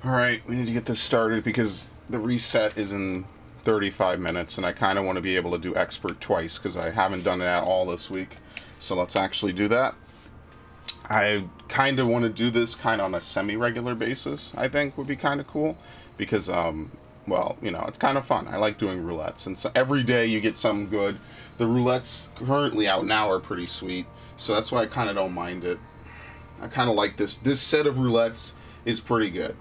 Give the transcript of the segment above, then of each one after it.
Alright, we need to get this started because the reset is in 35 minutes and I kind of want to be able to do expert twice because I haven't done it at all this week. So let's actually do that. I kind of want to do this kind of on a semi-regular basis, I think would be kind of cool because, well, you know, it's kind of fun. I like doing roulettes, and so every day you get something good. The roulettes currently out now are pretty sweet, so that's why I kind of don't mind it. I kind of like this. This set of roulettes is pretty good.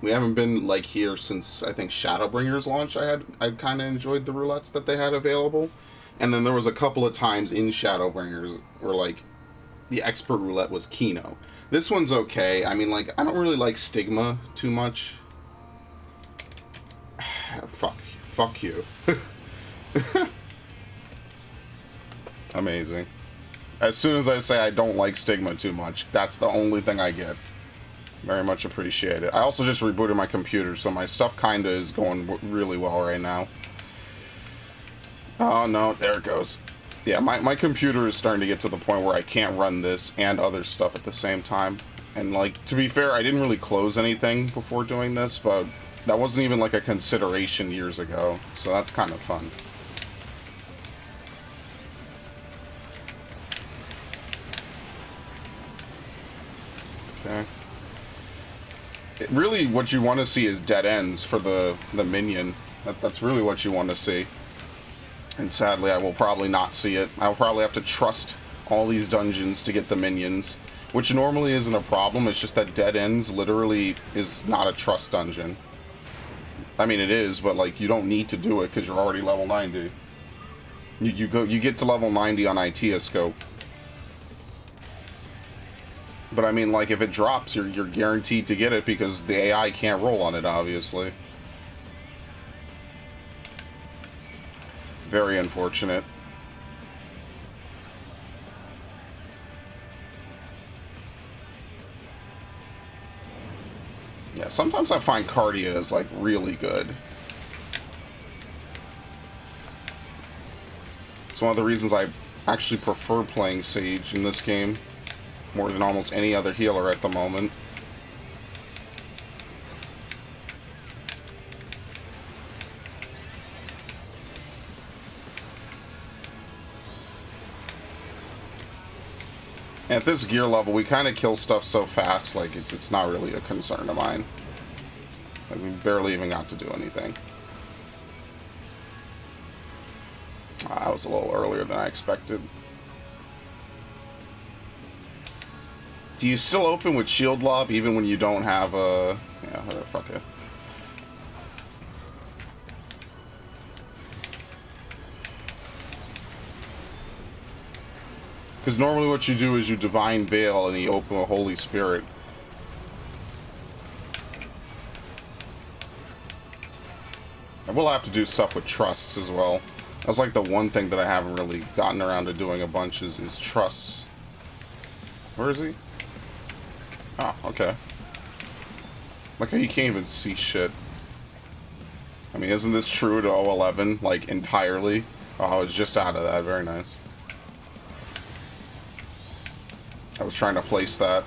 We haven't been like here since I think Shadowbringers launch. I kind of enjoyed the roulettes that they had available, and then there was a couple of times in Shadowbringers where like the expert roulette was Kino. This one's okay. I mean, like, I don't really like Stigma too much. Fuck you. Amazing. As soon as I say I don't like Stigma too much, that's the only thing I get. Very much appreciate it. I also just rebooted my computer, so my stuff kinda is going really well right now. Oh no, there it goes. Yeah, my computer is starting to get to the point where I can't run this and other stuff at the same time. And, like, to be fair, I didn't really close anything before doing this, but that wasn't even, like, a consideration years ago. So that's kind of fun. Okay. Really, what you want to see is dead ends for the minion. That's really what you want to see. And sadly, I will probably not see it. I'll probably have to trust all these dungeons to get the minions, which normally isn't a problem. It's just that dead ends literally is not a trust dungeon. I mean, it is, but like you don't need to do it because you're already level 90. You get to level 90 on Itioscope. But I mean, like, if it drops, you're guaranteed to get it because the AI can't roll on it, obviously. Very unfortunate. Yeah, sometimes I find Cardia is, like, really good. It's one of the reasons I actually prefer playing Sage in this game more than almost any other healer at the moment. At this gear level, we kind of kill stuff so fast, like, it's not really a concern of mine. Like, we barely even got to do anything. That was a little earlier than I expected. Do you still open with Shield Lob even when you don't have a... Yeah, fuck it. Because normally what you do is you Divine Veil and you open a Holy Spirit. I will have to do stuff with trusts as well. That's like the one thing that I haven't really gotten around to doing a bunch is trusts. Where is he? Oh, okay. Like, you can't even see shit. I mean, isn't this true to O11, like, entirely? Oh, I was just out of that. Very nice. I was trying to place that.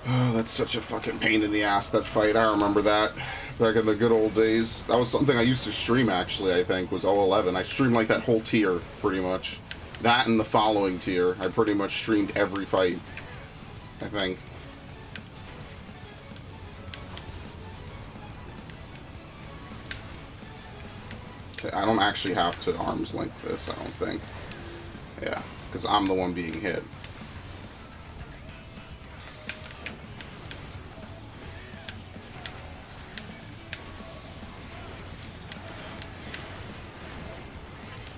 Oh, that's such a fucking pain in the ass, that fight. I remember that. Back in the good old days. That was something I used to stream, actually, I think, was O11. I streamed, like, that whole tier, pretty much. That and the following tier. I pretty much streamed every fight, I think. Okay, I don't actually have to arm's length this, I don't think. Yeah, because I'm the one being hit.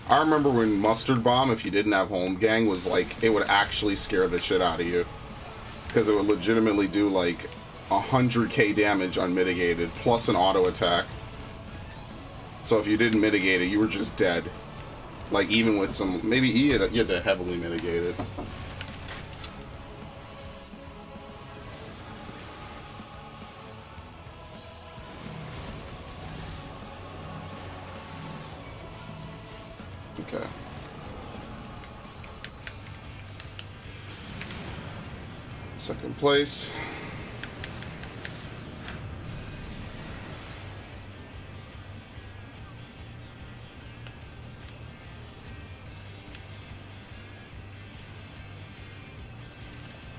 I remember when Mustard Bomb, if you didn't have Home Gang, was like, it would actually scare the shit out of you. Because it would legitimately do like 100k damage unmitigated, plus an auto attack. So if you didn't mitigate it, you were just dead. Like, even with some... Maybe you had to heavily mitigate it. Okay. Second place.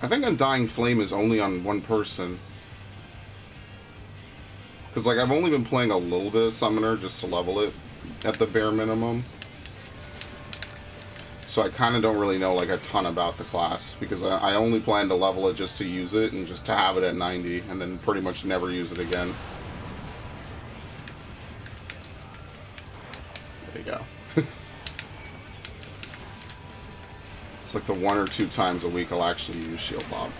I think Undying Flame is only on one person. Because, like, I've only been playing a little bit of Summoner just to level it at the bare minimum. So I kind of don't really know, like, a ton about the class. Because I only plan to level it just to use it and just to have it at 90. And then pretty much never use it again. There you go. It's like the 1 or 2 times a week I'll actually use Shield Lob.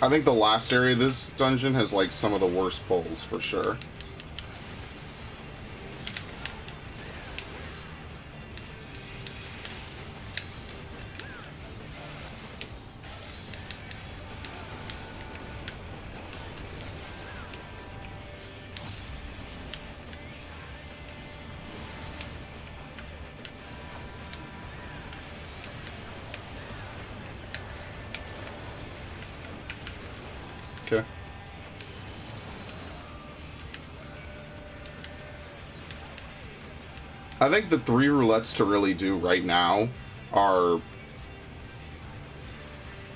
I think the last area of this dungeon has like some of the worst pulls for sure. Okay. I think the 3 roulettes to really do right now are,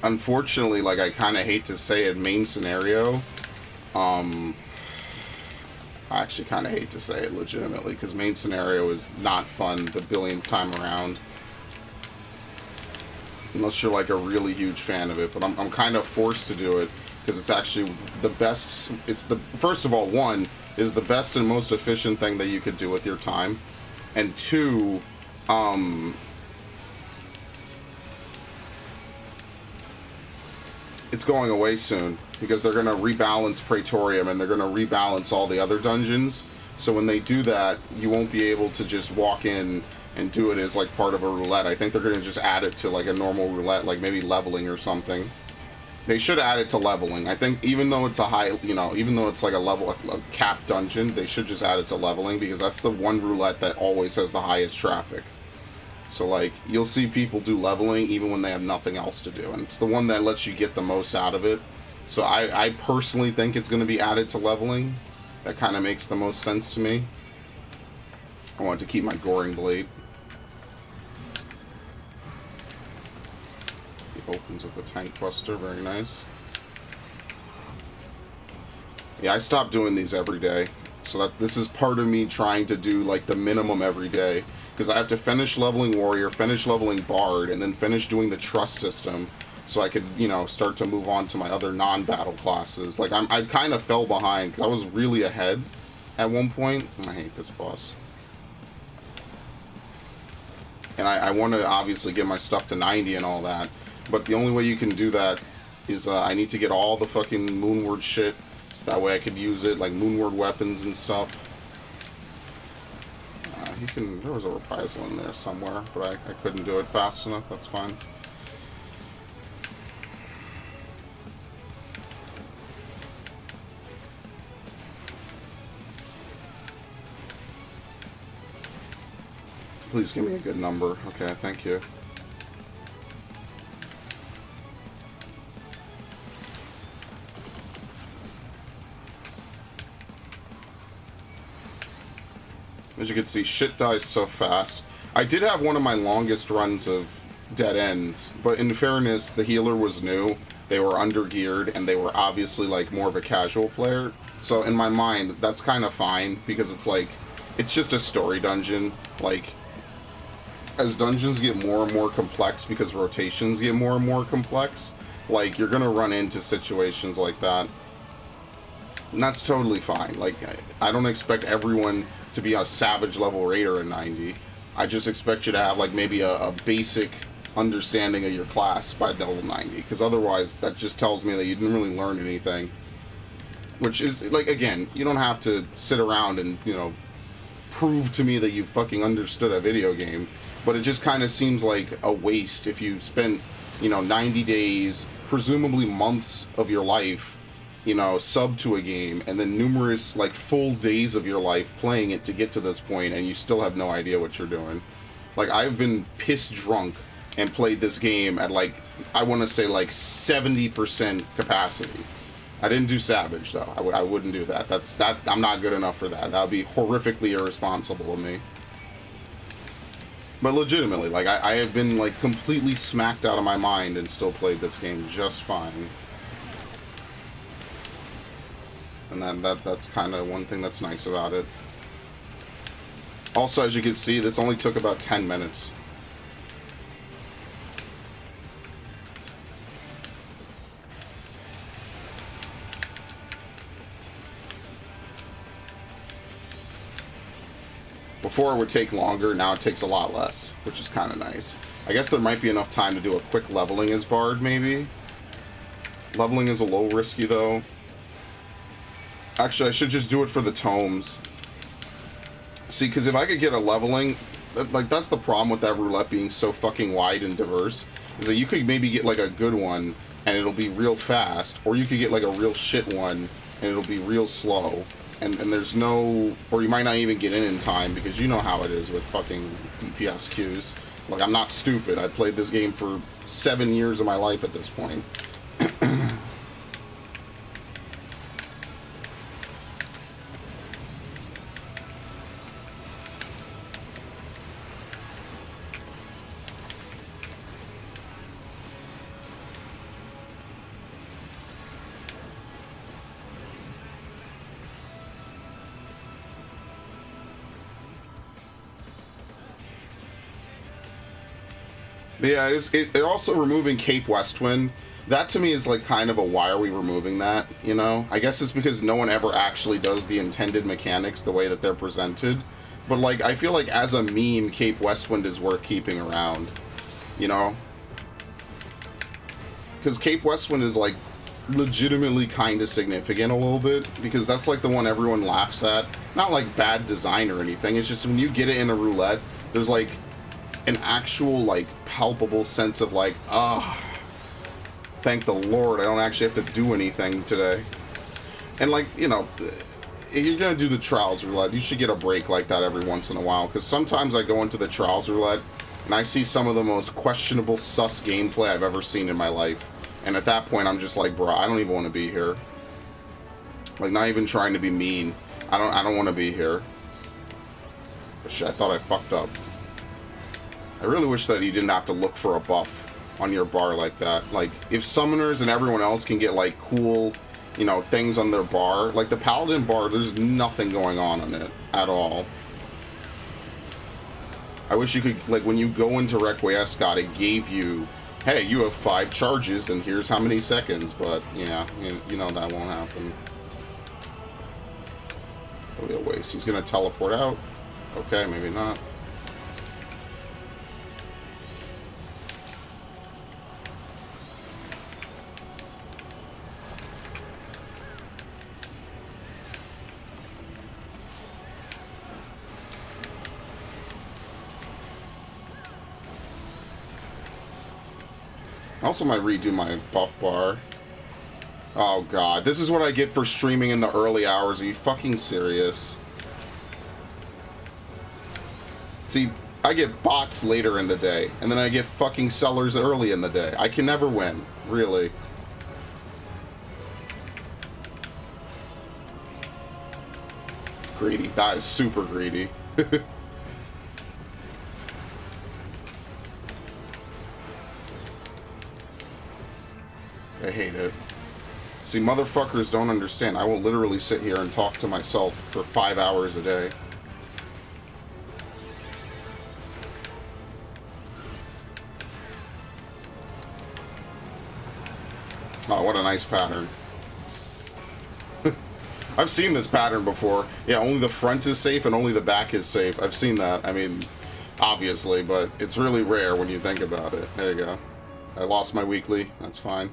unfortunately, like, I kind of hate to say it, main scenario. I actually kind of hate to say it legitimately, because main scenario is not fun the billionth time around. Unless you're like a really huge fan of it, but I'm kind of forced to do it. Because it's actually the best, it's the, first of all, 1, is the best and most efficient thing that you could do with your time. And 2, it's going away soon. Because they're going to rebalance Praetorium and they're going to rebalance all the other dungeons. So when they do that, you won't be able to just walk in and do it as like part of a roulette. I think they're going to just add it to like a normal roulette, like maybe leveling or something. They should add it to leveling. I think even though it's a high, you know, even though it's like a level, a capped dungeon, they should just add it to leveling because that's the one roulette that always has the highest traffic. So like, you'll see people do leveling even when they have nothing else to do. And it's the one that lets you get the most out of it. So I personally think it's going to be added to leveling. That kind of makes the most sense to me. I want to keep my Goring Blade. Opens with a tank buster, very nice. Yeah, I stopped doing these every day, so that this is part of me trying to do like the minimum every day, because I have to finish leveling Warrior, finish leveling Bard, and then finish doing the trust system, so I could, you know, start to move on to my other non-battle classes. Like I kind of fell behind because I was really ahead at one point. I hate this boss. And I want to obviously get my stuff to 90 and all that. But the only way you can do that is I need to get all the fucking Moonward shit, so that way I could use it, like Moonward weapons and stuff. There was a reprisal in there somewhere, but I couldn't do it fast enough, that's fine. Please give me a good number. Okay, thank you. As you can see, shit dies so fast. I did have one of my longest runs of dead ends, but in fairness, the healer was new, they were under-geared, and they were obviously like more of a casual player. So in my mind, that's kind of fine, because it's like, it's just a story dungeon. Like, as dungeons get more and more complex, because rotations get more and more complex, like, you're gonna run into situations like that. And that's totally fine. Like, I don't expect everyone to be a savage level raider at 90. I just expect you to have like maybe a basic understanding of your class by level 90, because otherwise that just tells me that you didn't really learn anything. Which is, like, again, you don't have to sit around and, you know, prove to me that you fucking understood a video game, but it just kind of seems like a waste if you spent, you know, 90 days, presumably months of your life, you know, sub to a game, and then numerous, like, full days of your life playing it to get to this point, and you still have no idea what you're doing. Like, I've been piss drunk and played this game at, like, I want to say, like, 70% capacity. I didn't do Savage, though. I wouldn't do that. I'm not good enough for that. That would be horrifically irresponsible of me. But legitimately, like, I have been, like, completely smacked out of my mind and still played this game just fine. And that's kind of one thing that's nice about it. Also, as you can see, this only took about 10 minutes. Before it would take longer, now it takes a lot less, which is kind of nice. I guess there might be enough time to do a quick leveling as Bard, maybe. Leveling is a little risky, though. Actually, I should just do it for the tomes. See, because if I could get a leveling, like, that's the problem with that roulette being so fucking wide and diverse, is that you could maybe get, like, a good one, and it'll be real fast, or you could get, like, a real shit one, and it'll be real slow. And there's no, or you might not even get in time, because you know how it is with fucking DPS queues. Like, I'm not stupid. I played this game for 7 years of my life at this point. But yeah, it also removing Cape Westwind, that to me is like kind of a why are we removing that, you know? I guess it's because no one ever actually does the intended mechanics the way that they're presented. But like, I feel like as a meme, Cape Westwind is worth keeping around, you know? Because Cape Westwind is like legitimately kind of significant a little bit, because that's like the one everyone laughs at. Not like bad design or anything, it's just when you get it in a roulette, there's like an actual, like, palpable sense of, like, thank the Lord, I don't actually have to do anything today. And, like, you know, if you're gonna do the Trials Roulette, you should get a break like that every once in a while, because sometimes I go into the Trials Roulette, and I see some of the most questionable, sus gameplay I've ever seen in my life. And at that point, I'm just like, bro, I don't even want to be here. Like, not even trying to be mean. I don't want to be here. But shit, I thought I fucked up. I really wish that you didn't have to look for a buff on your bar like that. Like, if summoners and everyone else can get, like, cool, you know, things on their bar. Like, the Paladin bar, there's nothing going on it at all. I wish you could, like, when you go into Requiescat, it gave you, hey, you have 5 charges, and here's how many seconds. But, yeah, you know that won't happen. It'll be a waste. He's gonna teleport out. Okay, maybe not. I also might redo my buff bar. Oh god, this is what I get for streaming in the early hours. Are you fucking serious? See, I get bots later in the day, and then I get fucking sellers early in the day. I can never win, really. Greedy. That is super greedy. I hate it. See, motherfuckers don't understand. I will literally sit here and talk to myself for 5 hours a day. Oh, what a nice pattern. I've seen this pattern before. Yeah, only the front is safe and only the back is safe. I've seen that. I mean, obviously, but it's really rare when you think about it. There you go. I lost my weekly. That's fine.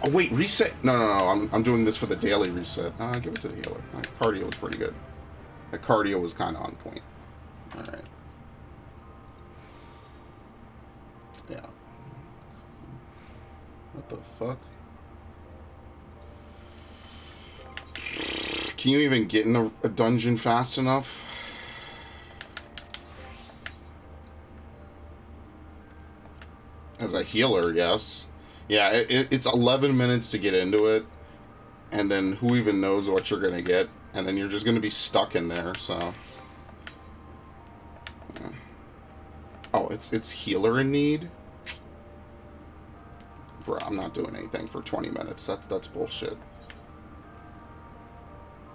Oh, wait, reset? No. I'm doing this for the daily reset. Give it to the healer. Cardio was pretty good. The cardio was kind of on point. Alright. Yeah. What the fuck? Can you even get in a dungeon fast enough? a healer, yes. Yeah, it's 11 minutes to get into it, and then who even knows what you're gonna get, and then you're just gonna be stuck in there. So, yeah. Oh, it's healer in need. Bro, I'm not doing anything for 20 minutes. That's bullshit.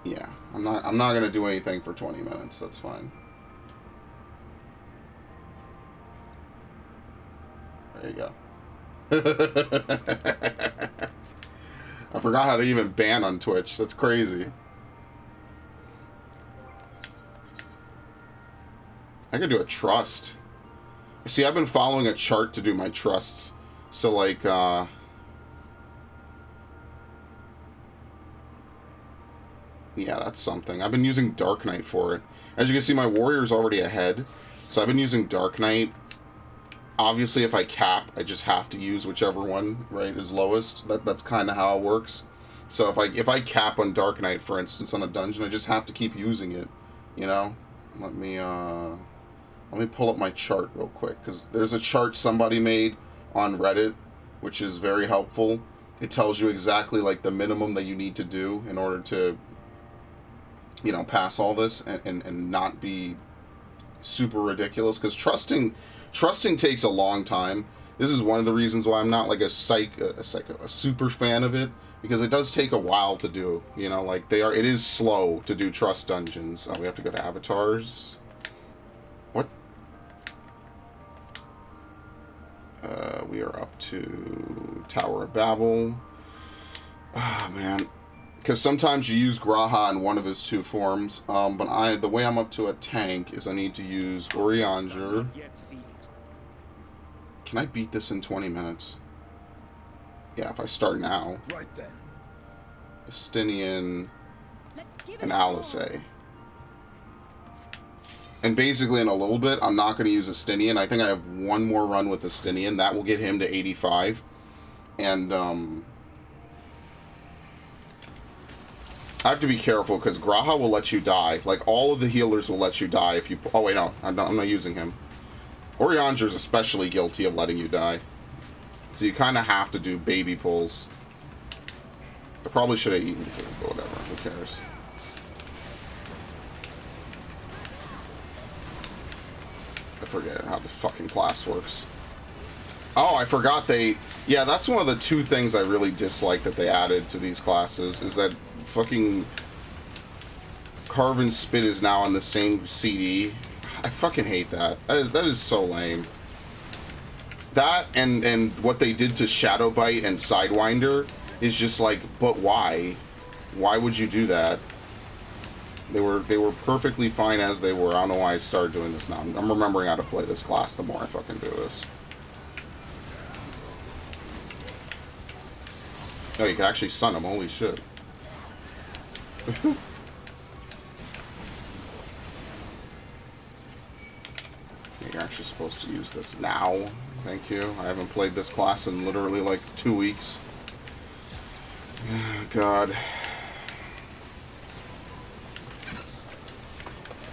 Yeah, I'm not gonna do anything for 20 minutes. That's fine. There you go. I forgot how to even ban on Twitch. That's crazy. I could do a trust. See, I've been following a chart to do my trusts. So, like, yeah, that's something. I've been using Dark Knight for it. As you can see, my warrior's already ahead. So I've been using Dark Knight. Obviously, if I cap, I just have to use whichever one, right, is lowest. That's kind of how it works. So if I cap on Dark Knight, for instance, on a dungeon, I just have to keep using it, you know? Let me pull up my chart real quick, because there's a chart somebody made on Reddit, which is very helpful. It tells you exactly, like, the minimum that you need to do in order to, you know, pass all this and not be super ridiculous, because trusting takes a long time. This is one of the reasons why I'm not like a super fan of it, because it does take a while to do, you know, like it is slow to do trust dungeons. Oh, we have to go to avatars. What? We are up to Tower of Babel. Ah, man. Because sometimes you use Graha in one of his two forms, but the way I'm up to a tank is I need to use Orianger. Can I beat this in 20 minutes? Yeah, if I start now. Right then. Estinian and Alizé. And basically in a little bit, I'm not going to use Estinian. I think I have one more run with Estinian. That will get him to 85. And, I have to be careful, because Graha will let you die. Like, all of the healers will let you die if you... Oh, wait, no. I'm not using him. Orianger is especially guilty of letting you die. So you kind of have to do baby pulls. I probably should have eaten food, but whatever. Who cares? I forget how the fucking class works. Oh, I forgot they... Yeah, that's one of the two things I really dislike that they added to these classes, is that fucking Carve and Spit is now on the same CD. I fucking hate that. That is so lame. That and what they did to Shadow Bite and Sidewinder is just like, but why? Why would you do that? They were perfectly fine as they were. I don't know why I started doing this now. I'm remembering how to play this class the more I fucking do this. Oh, you can actually stun him. Holy shit. You're actually supposed to use this now. Thank you. I haven't played this class in literally like 2 weeks. God.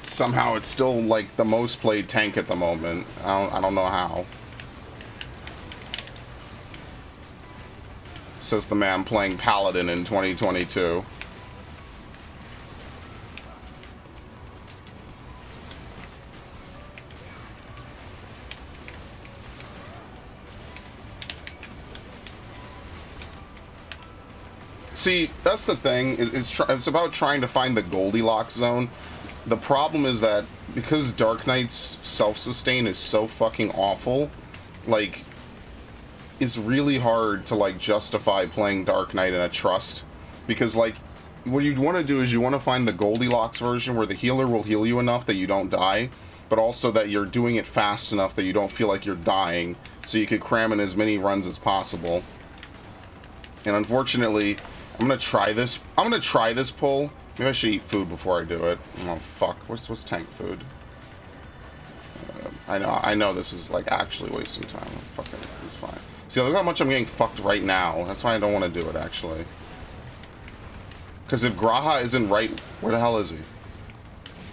Somehow it's still like the most played tank at the moment. I don't know how. Says the man playing Paladin in 2022. See, that's the thing. It's about trying to find the Goldilocks zone. The problem is that because Dark Knight's self-sustain is so fucking awful, like, it's really hard to, like, justify playing Dark Knight in a trust. Because, like, what you'd want to do is you want to find the Goldilocks version where the healer will heal you enough that you don't die, but also that you're doing it fast enough that you don't feel like you're dying, so you could cram in as many runs as possible. And unfortunately, I'm gonna try this. I'm gonna try this pull. Maybe I should eat food before I do it. Oh fuck! What's tank food? I know this is like actually wasting time. Fucking, it's fine. See, look how much I'm getting fucked right now. That's why I don't want to do it actually. Because if Graha isn't right, where the hell is he?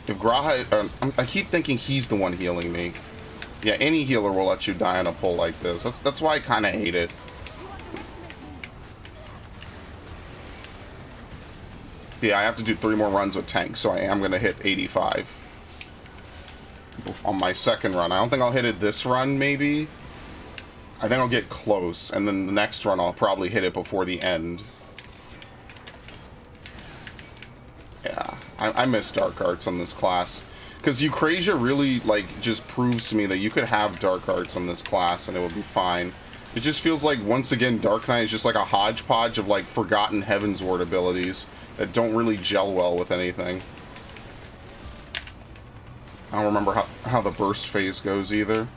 If Graha, I keep thinking he's the one healing me. Yeah, any healer will let you die on a pull like this. That's why I kind of hate it. Yeah, I have to do 3 more runs with tanks, so I am going to hit 85 on my second run. I don't think I'll hit it this run, maybe. I think I'll get close, and then the next run I'll probably hit it before the end. Yeah, I miss Dark Arts on this class. Because Eucrasia really, like, just proves to me that you could have Dark Arts on this class and it would be fine. It just feels like, once again, Dark Knight is just like a hodgepodge of, like, forgotten Heavensward abilities that don't really gel well with anything. I don't remember how the burst phase goes either.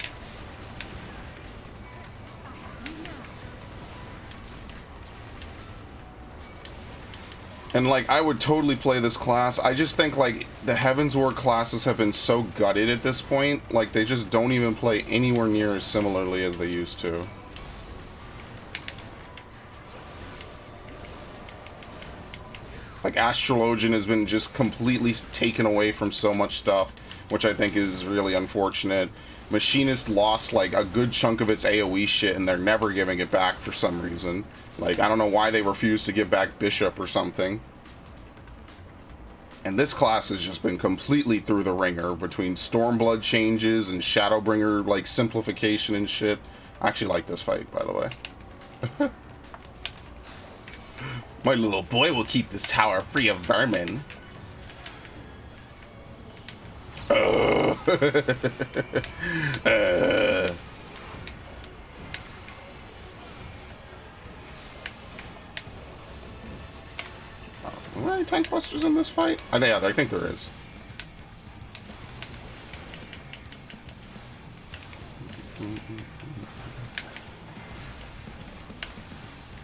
And, like, I would totally play this class. I just think, like, the Heavensward classes have been so gutted at this point. Like, they just don't even play anywhere near as similarly as they used to. Like, Astrologian has been just completely taken away from so much stuff, which I think is really unfortunate. Machinist lost, like, a good chunk of its AoE shit, and they're never giving it back for some reason. Like, I don't know why they refuse to give back Bishop or something. And this class has just been completely through the ringer between Stormblood changes and Shadowbringer, like, simplification and shit. I actually like this fight, by the way. My little boy will keep this tower free of vermin. Are there any tank busters in this fight? Yeah, I think there is.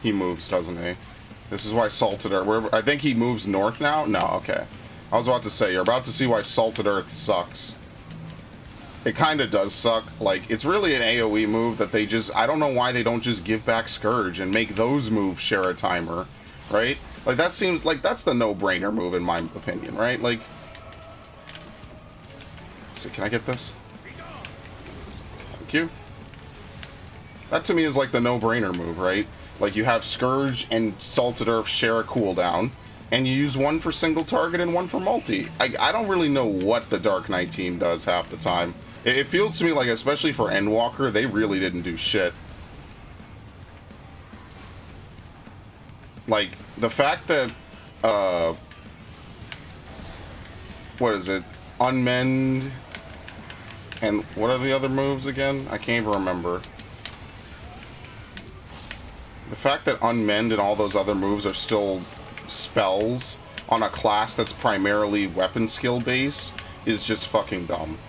He moves, doesn't he? This is why Salted Earth... I think he moves north now? No, okay. I was about to say, you're about to see why Salted Earth sucks. It kind of does suck. Like, it's really an AoE move that they just... I don't know why they don't just give back Scourge and make those moves share a timer, right? Like, that seems like that's the no-brainer move in my opinion, right? Like... Let's see, can I get this? Thank you. That to me is like the no-brainer move, right? Like, you have Scourge and Salted Earth share a cooldown, and you use one for single target and one for multi. I don't really know what the Dark Knight team does half the time. It feels to me like, especially for Endwalker, they really didn't do shit. Like, the fact that, what is it? Unmend, and what are the other moves again? I can't even remember. The fact that Unmend and all those other moves are still spells on a class that's primarily weapon skill based is just fucking dumb.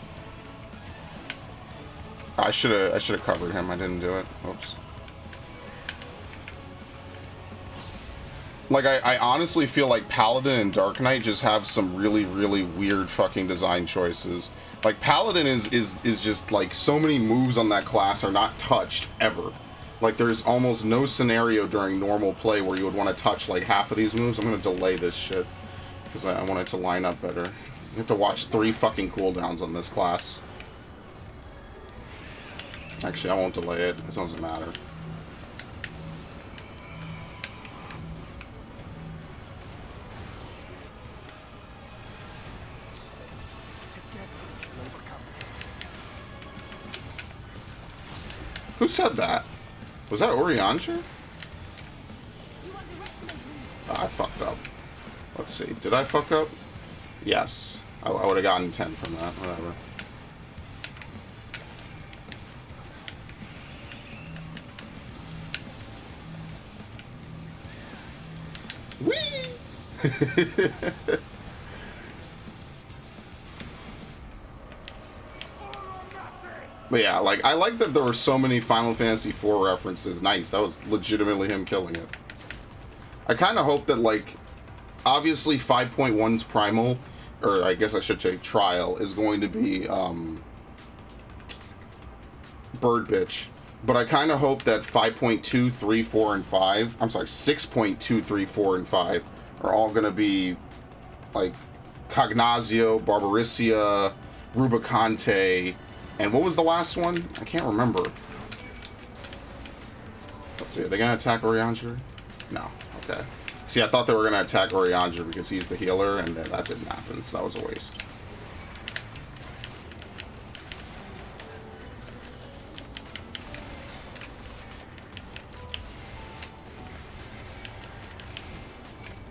I should have covered him. I didn't do it. Oops. Like, I honestly feel like Paladin and Dark Knight just have some really, really weird fucking design choices. Like, Paladin is just, like, so many moves on that class are not touched, ever. Like, there's almost no scenario during normal play where you would want to touch, like, half of these moves. I'm going to delay this shit, because I want it to line up better. You have to watch 3 fucking cooldowns on this class. Actually, I won't delay it. It doesn't matter. Who said that? Was that Oriancher? Oh, I fucked up. Let's see. Did I fuck up? Yes. I would have gotten 10 from that. Whatever. Whee! But yeah, like, I like that there were so many Final Fantasy IV references. Nice. That was legitimately him killing it. I kind of hope that, like, obviously 5.1's Primal, or I guess I should say Trial, is going to be, Bird Bitch. But I kind of hope that 5.2, 3, 4, and 5, I'm sorry, 6.2, 3, 4, and 5 are all going to be, like, Cognazio, Barbarisia, Rubicante, And what was the last one? I can't remember. Let's see, are they going to attack Oriander? No. Okay. See, I thought they were going to attack Oriander because he's the healer, and that didn't happen, so that was a waste.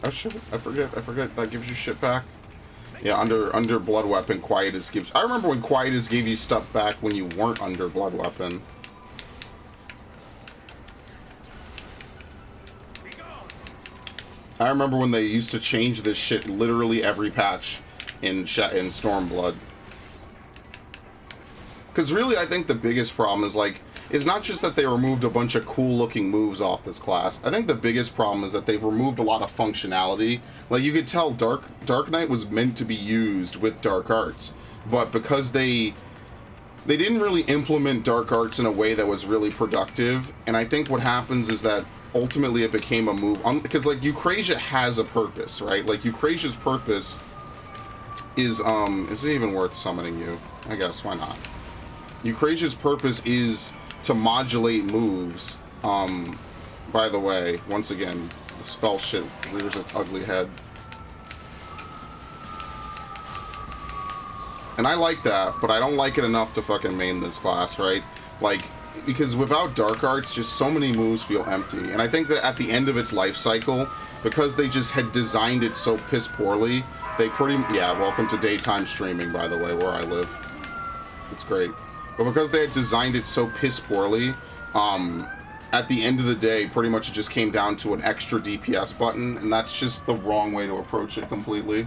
Oh shit, I forget, that gives you shit back. Yeah, under Blood Weapon, Quietus gives... I remember when Quietus gave you stuff back when you weren't under Blood Weapon. I remember when they used to change this shit literally every patch in Stormblood. Because really, I think the biggest problem is, like, it's not just that they removed a bunch of cool-looking moves off this class. I think the biggest problem is that they've removed a lot of functionality. Like, you could tell Dark Knight was meant to be used with Dark Arts, but because they didn't really implement Dark Arts in a way that was really productive, and I think what happens is that ultimately it became a move... because, like, Eucrasia has a purpose, right? Like, Eucrasia's purpose is it even worth summoning you? I guess, why not? Eucrasia's purpose is to modulate moves. By the way, once again, the spell shit rears its ugly head. And I like that, but I don't like it enough to fucking main this class, right? Like, because without Dark Arts, just so many moves feel empty. And I think that at the end of its life cycle, because they just had designed it so piss poorly, they pretty... Yeah, welcome to daytime streaming, by the way, where I live. It's great. But because they had designed it so piss poorly, at the end of the day, pretty much it just came down to an extra DPS button, and that's just the wrong way to approach it completely.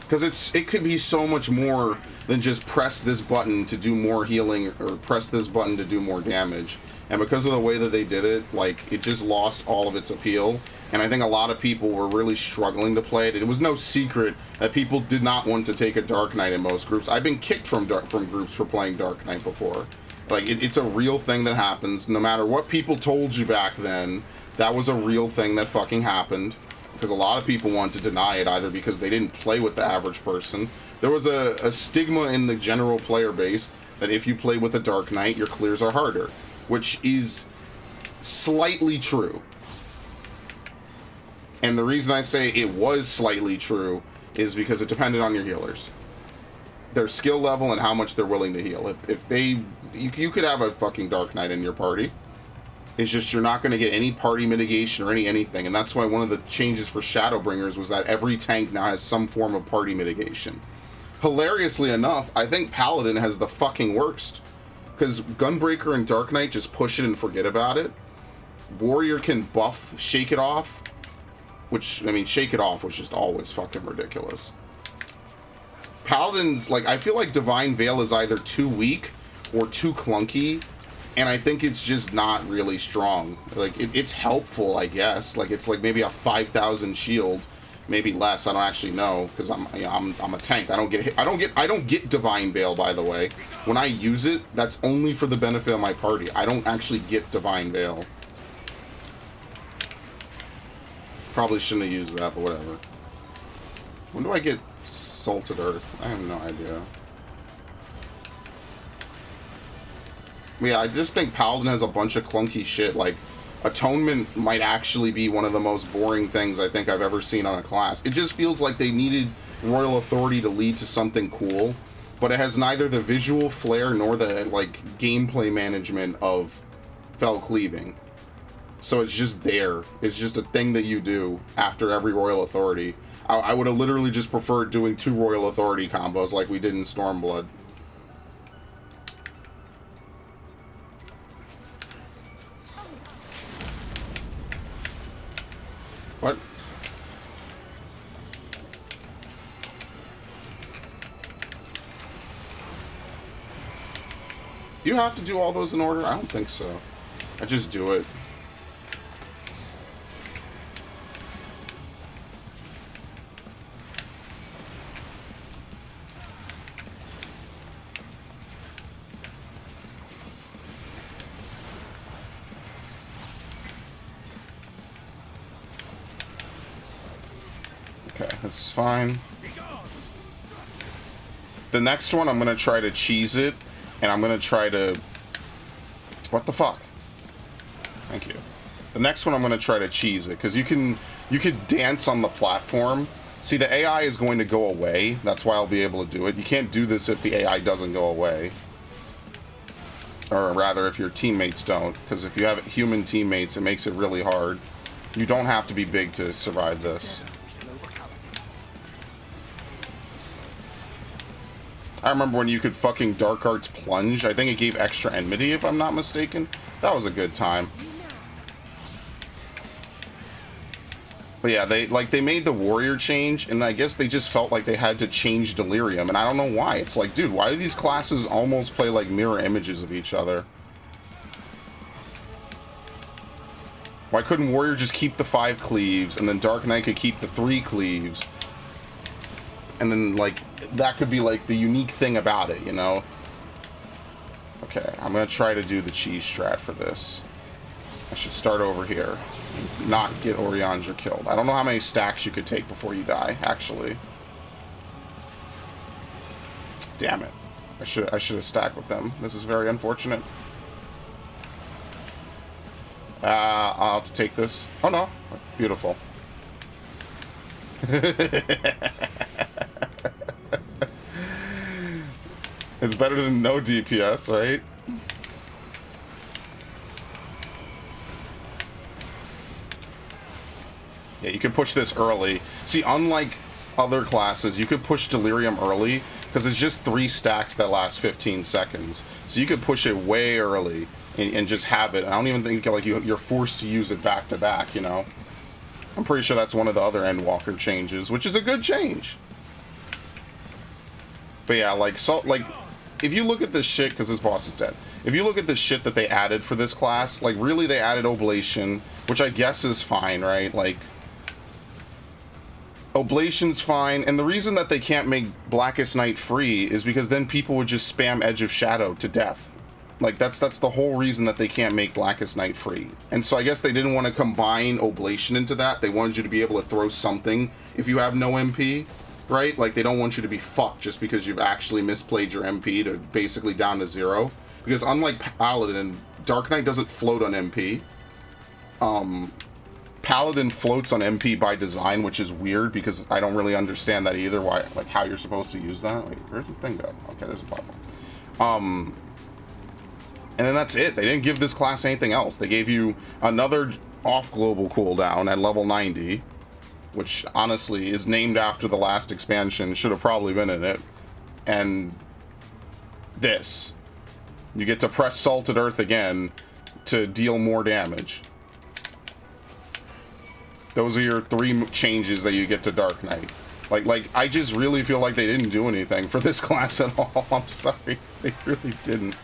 Because it could be so much more than just press this button to do more healing, or press this button to do more damage. And because of the way that they did it, like, it just lost all of its appeal. And I think a lot of people were really struggling to play it. It was no secret that people did not want to take a Dark Knight in most groups. I've been kicked from groups for playing Dark Knight before. Like, it's a real thing that happens. No matter what people told you back then, that was a real thing that fucking happened. Because a lot of people wanted to deny it, either because they didn't play with the average person. There was a stigma in the general player base that if you play with a Dark Knight, your clears are harder. Which is slightly true. And the reason I say it was slightly true is because it depended on your healers. Their skill level and how much they're willing to heal. If they... You could have a fucking Dark Knight in your party. It's just you're not going to get any party mitigation or anything. And that's why one of the changes for Shadowbringers was that every tank now has some form of party mitigation. Hilariously enough, I think Paladin has the fucking worst. Because Gunbreaker and Dark Knight just push it and forget about it. Warrior can buff Shake It Off. Which, I mean, Shake It Off was just always fucking ridiculous. Paladins, like, I feel like Divine Veil is either too weak or too clunky. And I think it's just not really strong. Like, it's helpful, I guess. Like, it's like maybe a 5,000 shield. Maybe less, I don't actually know, because I'm a tank. I don't get hit. I don't get Divine Veil, by the way. When I use it, that's only for the benefit of my party. I don't actually get Divine Veil. Probably shouldn't have used that, but whatever. When do I get Salted Earth? I have no idea. Yeah, I just think Paladin has a bunch of clunky shit. Like, Atonement might actually be one of the most boring things I think I've ever seen on a class. It just feels like they needed Royal Authority to lead to something cool, but it has neither the visual flair nor the, like, gameplay management of Fell Cleaving. So it's just there. It's just a thing that you do after every Royal Authority. I would have literally just preferred doing 2 Royal Authority combos like we did in Stormblood. What? Do you have to do all those in order? I don't think so. I just do it. Okay. this is fine. The next one, I'm going to try to cheese it, and I'm going to try to... What the fuck? Thank you. The next one, I'm going to try to cheese it, because you could dance on the platform. See, the AI is going to go away. That's why I'll be able to do it. You can't do this if the AI doesn't go away. Or rather, if your teammates don't, because if you have human teammates, it makes it really hard. You don't have to be big to survive this. I remember when you could fucking Dark Arts plunge. I think it gave extra enmity, if I'm not mistaken. That was a good time. But yeah, they made the warrior change, and I guess they just felt like they had to change Delirium, and I don't know why. It's like, dude, why do these classes almost play like mirror images of each other? Why couldn't warrior just keep the 5 cleaves, and then Dark Knight could keep the 3 cleaves? And then, like, that could be, like, the unique thing about it, you know? Okay, I'm gonna try to do the cheese strat for this. I should start over here. Not get Oriandra killed. I don't know how many stacks you could take before you die, actually. Damn it. I should have stacked with them. This is very unfortunate. I'll have to take this. Oh, no. Beautiful. It's better than no DPS, right? Yeah, you can push this early. See, unlike other classes, you could push Delirium early, because it's just 3 stacks that last 15 seconds. So you could push it way early and just have it. I don't even think like you're forced to use it back to back, you know? I'm pretty sure that's one of the other Endwalker changes, which is a good change. But yeah, like, so, like, if you look at this shit, because this boss is dead. If you look at the shit that they added for this class, like, really they added Oblation, which I guess is fine, right? Like, Oblation's fine, and the reason that they can't make Blackest Night free is because then people would just spam Edge of Shadow to death. Like, that's the whole reason that they can't make Blackest Night free. And so I guess they didn't want to combine Oblation into that. They wanted you to be able to throw something if you have no MP, right? Like, they don't want you to be fucked just because you've actually misplayed your MP to basically down to 0. Because unlike Paladin, Dark Knight doesn't float on MP. Paladin floats on MP by design, which is weird because I don't really understand that either. Why, like, how you're supposed to use that? Wait, where's the thing go? Okay, there's a platform. And then that's it. They didn't give this class anything else. They gave you another off-global cooldown at level 90, which honestly is named after the last expansion. Should have probably been in it. And this. You get to press Salted Earth again to deal more damage. Those are your 3 changes that you get to Dark Knight. Like, I just really feel like they didn't do anything for this class at all. I'm sorry. They really didn't.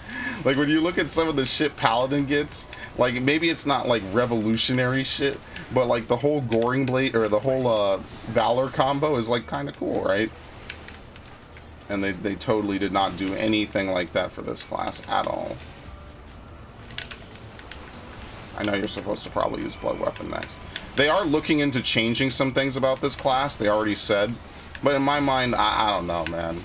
Like, when you look at some of the shit Paladin gets, like, maybe it's not, like, revolutionary shit, but, like, the whole Goring Blade, or the whole, Valor combo is, like, kind of cool, right? And they totally did not do anything like that for this class at all. I know you're supposed to probably use Blood Weapon next. They are looking into changing some things about this class, they already said. But in my mind, I don't know, man.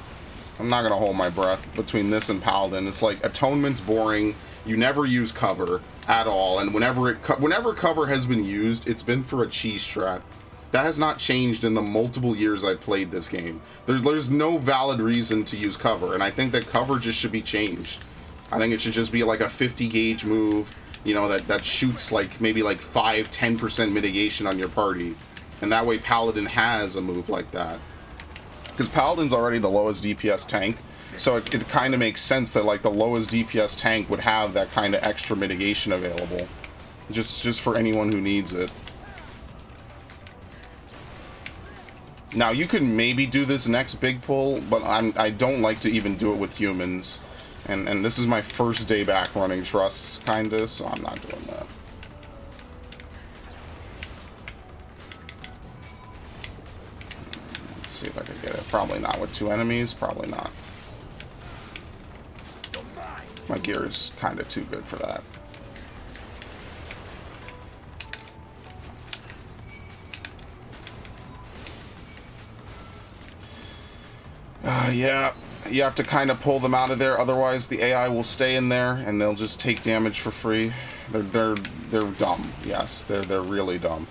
I'm not going to hold my breath between this and Paladin. It's like, Atonement's boring. You never use cover at all. And whenever cover has been used, it's been for a cheese strat. That has not changed in the multiple years I've played this game. There's no valid reason to use cover. And I think that cover just should be changed. I think it should just be like a 50 gauge move. You know, that shoots like maybe like 5-10% mitigation on your party. And that way Paladin has a move like that. Because Paladin's already the lowest DPS tank. So it kind of makes sense that like the lowest DPS tank would have that kind of extra mitigation available. Just for anyone who needs it. Now you could maybe do this next big pull, but I don't like to even do it with humans. And this is my first day back running trusts, kinda, so I'm not doing that. Let's see if I can get it. Probably not with 2 enemies, probably not. My gear is kinda too good for that. Yeah, you have to kind of pull them out of there, otherwise the AI will stay in there and they'll just take damage for free. They're dumb. Yes, they're really dumb.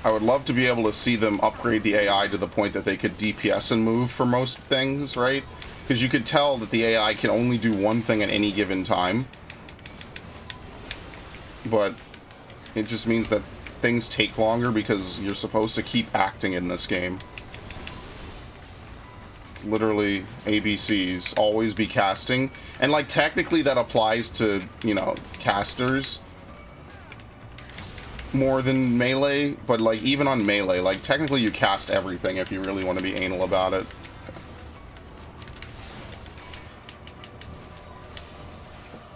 I would love to be able to see them upgrade the AI to the point that they could DPS and move for most things, right? Because you could tell that the AI can only do one thing at any given time. But it just means that things take longer because you're supposed to keep acting in this game. It's literally ABCs, always be casting. And like technically that applies to, you know, casters more than melee, but like even on melee, like technically you cast everything if you really want to be anal about it.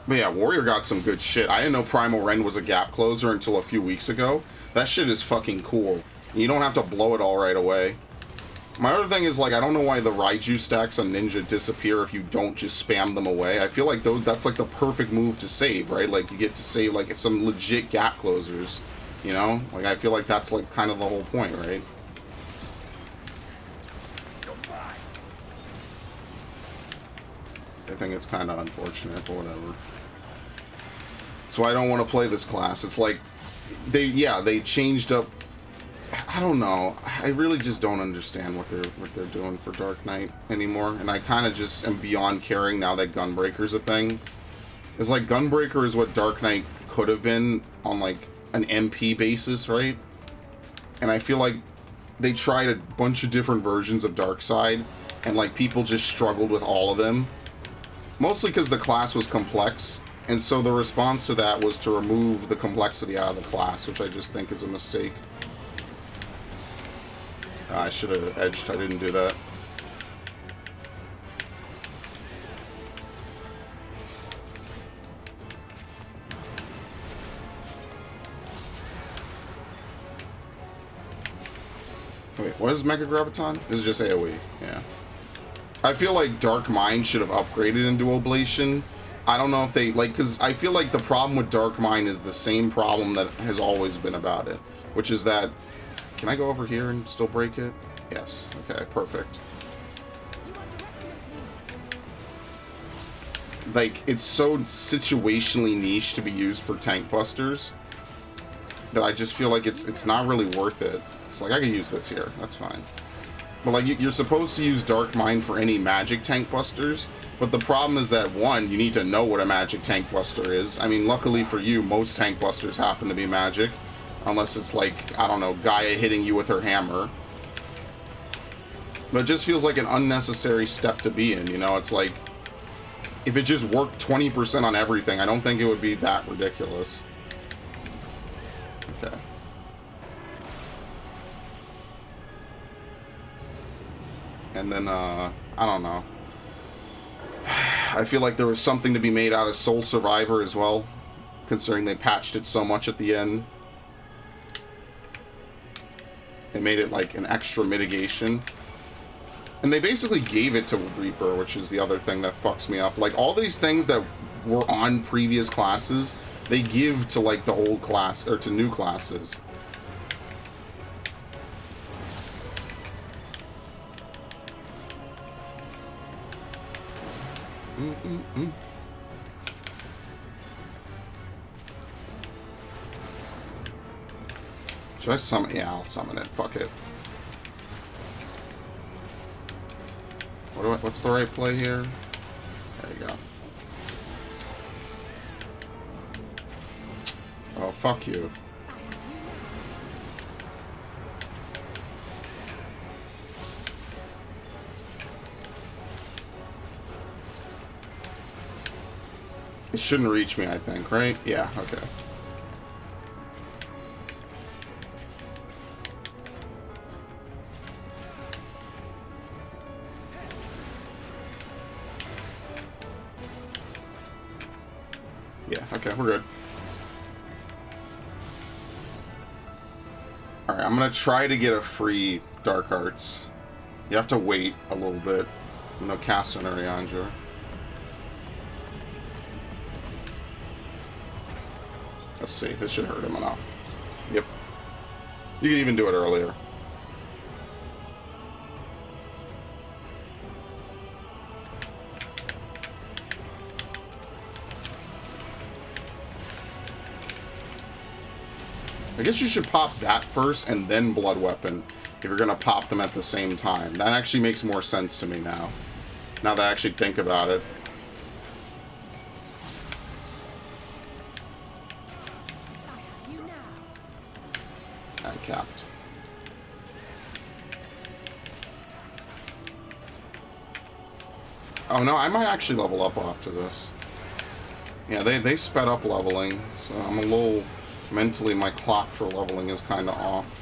But yeah, Warrior got some good shit. I didn't know Primal Rend was a gap closer until a few weeks ago. That shit is fucking cool. You don't have to blow it all right away. My other thing is, like, I don't know why the Raiju stacks on Ninja disappear if you don't just spam them away. I feel like that's like the perfect move to save, right? Like, you get to save, like, some legit gap closers, you know? Like, I feel like that's, like, kind of the whole point, right? I think it's kind of unfortunate, but whatever. So I don't want to play this class. It's like, they changed up. I don't know. I really just don't understand what they're doing for Dark Knight anymore, and I kind of just am beyond caring now that Gunbreaker's a thing. It's like Gunbreaker is what Dark Knight could have been on like an MP basis, right? And I feel like they tried a bunch of different versions of Darkseid, and like people just struggled with all of them, mostly because the class was complex. And so the response to that was to remove the complexity out of the class, which I just think is a mistake. I should have edged. I didn't do that. Wait, what is Mega Graviton? This is just AoE. Yeah. I feel like Dark Mind should have upgraded in Dual Ablation. I don't know if they, like, because I feel like the problem with Dark Mind is the same problem that has always been about it, which is that, can I go over here and still break it? Yes. Okay, perfect. Like, it's so situationally niche to be used for tank busters that I just feel like it's not really worth it. It's like, I can use this here, that's fine. But like, you're supposed to use Dark Mind for any magic tank busters, but the problem is that, one, you need to know what a magic tank buster is. I mean, luckily for you, most tank busters happen to be magic. Unless it's like, I don't know, Gaia hitting you with her hammer. But it just feels like an unnecessary step to be in, you know? It's like, if it just worked 20% on everything, I don't think it would be that ridiculous. Okay. And then, I don't know. I feel like there was something to be made out of Soul Survivor as well, considering they patched it so much at the end. They made it like an extra mitigation. And they basically gave it to Reaper, which is the other thing that fucks me up. Like, all these things that were on previous classes, they give to like the old class, or to new classes. Should I summon? Yeah, I'll summon it. Fuck it. What's the right play here? There you go. Oh, fuck you. It shouldn't reach me, I think, right? Yeah, okay. Yeah, okay, we're good. Alright, I'm gonna try to get a free Dark Arts. You have to wait a little bit. No cast on Ariandra. Let's see, this should hurt him enough. Yep. You can even do it earlier. I guess you should pop that first and then Blood Weapon if you're going to pop them at the same time. That actually makes more sense to me now. Now that I actually think about it. I capped. Oh no, I might actually level up after this. Yeah, they sped up leveling, so I'm a little... Mentally, my clock for leveling is kind of off.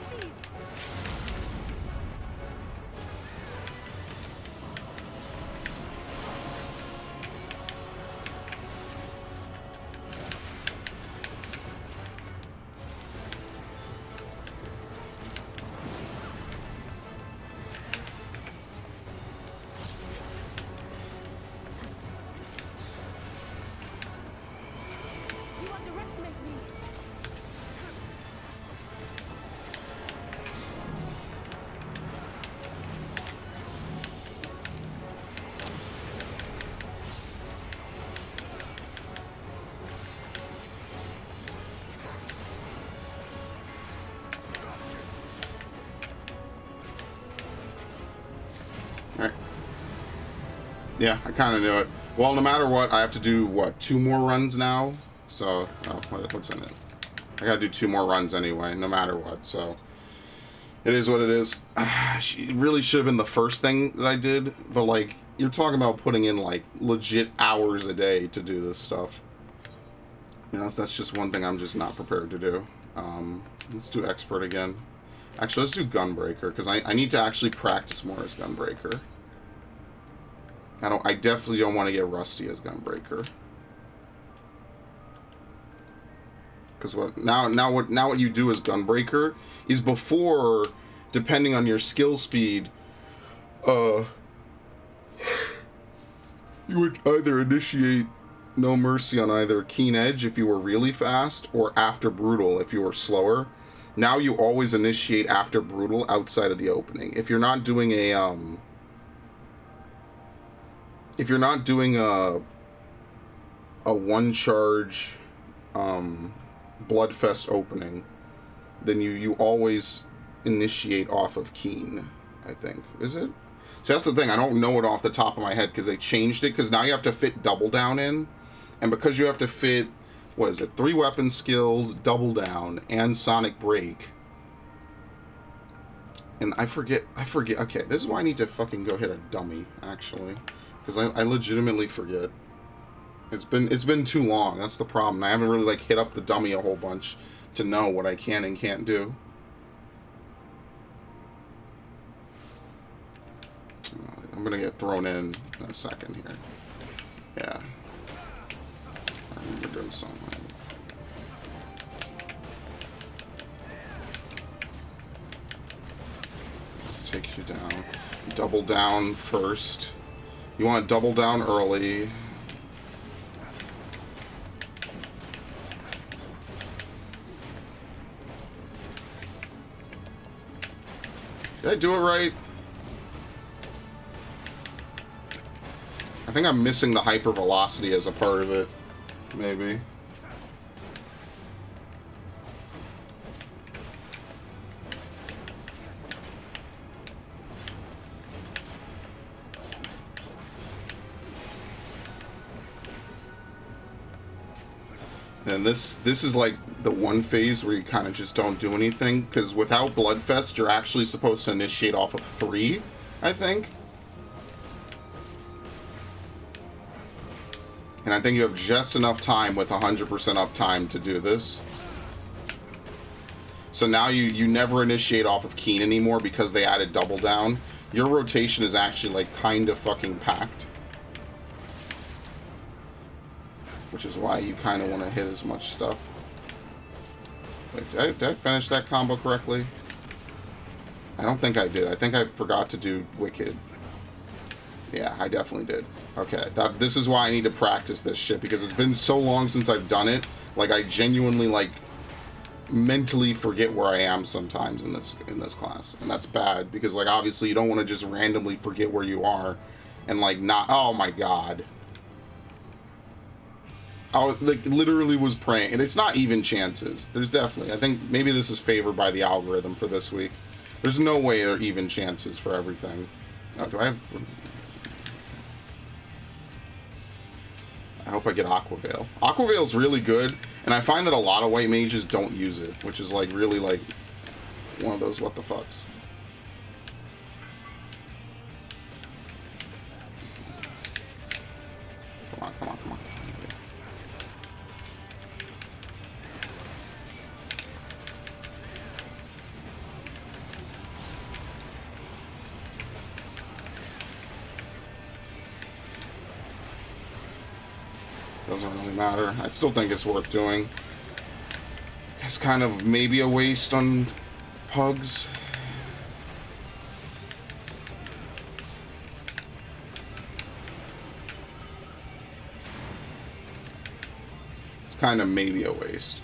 Yeah, I kind of knew it. Well, no matter what, I have to do, what, 2 more runs now? So, oh, what's in it? I gotta do 2 more runs anyway, no matter what, so... It is what it is. It really should have been the first thing that I did, but, like, you're talking about putting in, like, legit hours a day to do this stuff. You know, that's just one thing I'm just not prepared to do. Let's do Expert again. Actually, let's do Gunbreaker, because I need to actually practice more as Gunbreaker. I definitely don't want to get rusty as Gunbreaker. Because now what you do as Gunbreaker is before, depending on your skill speed, you would either initiate No Mercy on either Keen Edge if you were really fast, or after Brutal if you were slower. Now you always initiate after Brutal outside of the opening. If you're not doing a one charge Bloodfest opening, then you always initiate off of Keen, I think. Is it? So that's the thing, I don't know it off the top of my head because they changed it, because now you have to fit Double Down in, and because you have to fit, what is it, 3 weapon skills, Double Down, and Sonic Break. And I forget, okay, this is why I need to fucking go hit a dummy, actually. Because I legitimately forget. It's been too long. That's the problem. I haven't really, like, hit up the dummy a whole bunch to know what I can and can't do. I'm gonna get thrown in a second here. Yeah. I remember doing something. This takes you down. Double down first. You want to double down early. Did I do it right? I think I'm missing the hyper velocity as a part of it. Maybe. And this is like the one phase where you kind of just don't do anything, because without Bloodfest, you're actually supposed to initiate off of 3, I think. And I think you have just enough time with 100% uptime to do this. So now you never initiate off of Keen anymore because they added Double Down. Your rotation is actually like kind of fucking packed. Which is why you kind of want to hit as much stuff. Wait, did I finish that combo correctly? I don't think I did. I think I forgot to do Wicked. Yeah, I definitely did. Okay, this is why I need to practice this shit, because it's been so long since I've done it. Like, I genuinely, like, mentally forget where I am sometimes in this class, and that's bad because like obviously you don't want to just randomly forget where you are, and like not. Oh my god. I was, like, literally was praying, and it's not even chances. There's definitely, I think maybe this is favored by the algorithm for this week. There's no way there are even chances for everything. Oh, do I have... I hope I get Aquaveil. Aquaveil's really good, and I find that a lot of white mages don't use it, which is like really like one of those what the fucks. Come on, come on, come on. Doesn't really matter. I still think it's worth doing. It's kind of maybe a waste on pugs. It's kind of maybe a waste.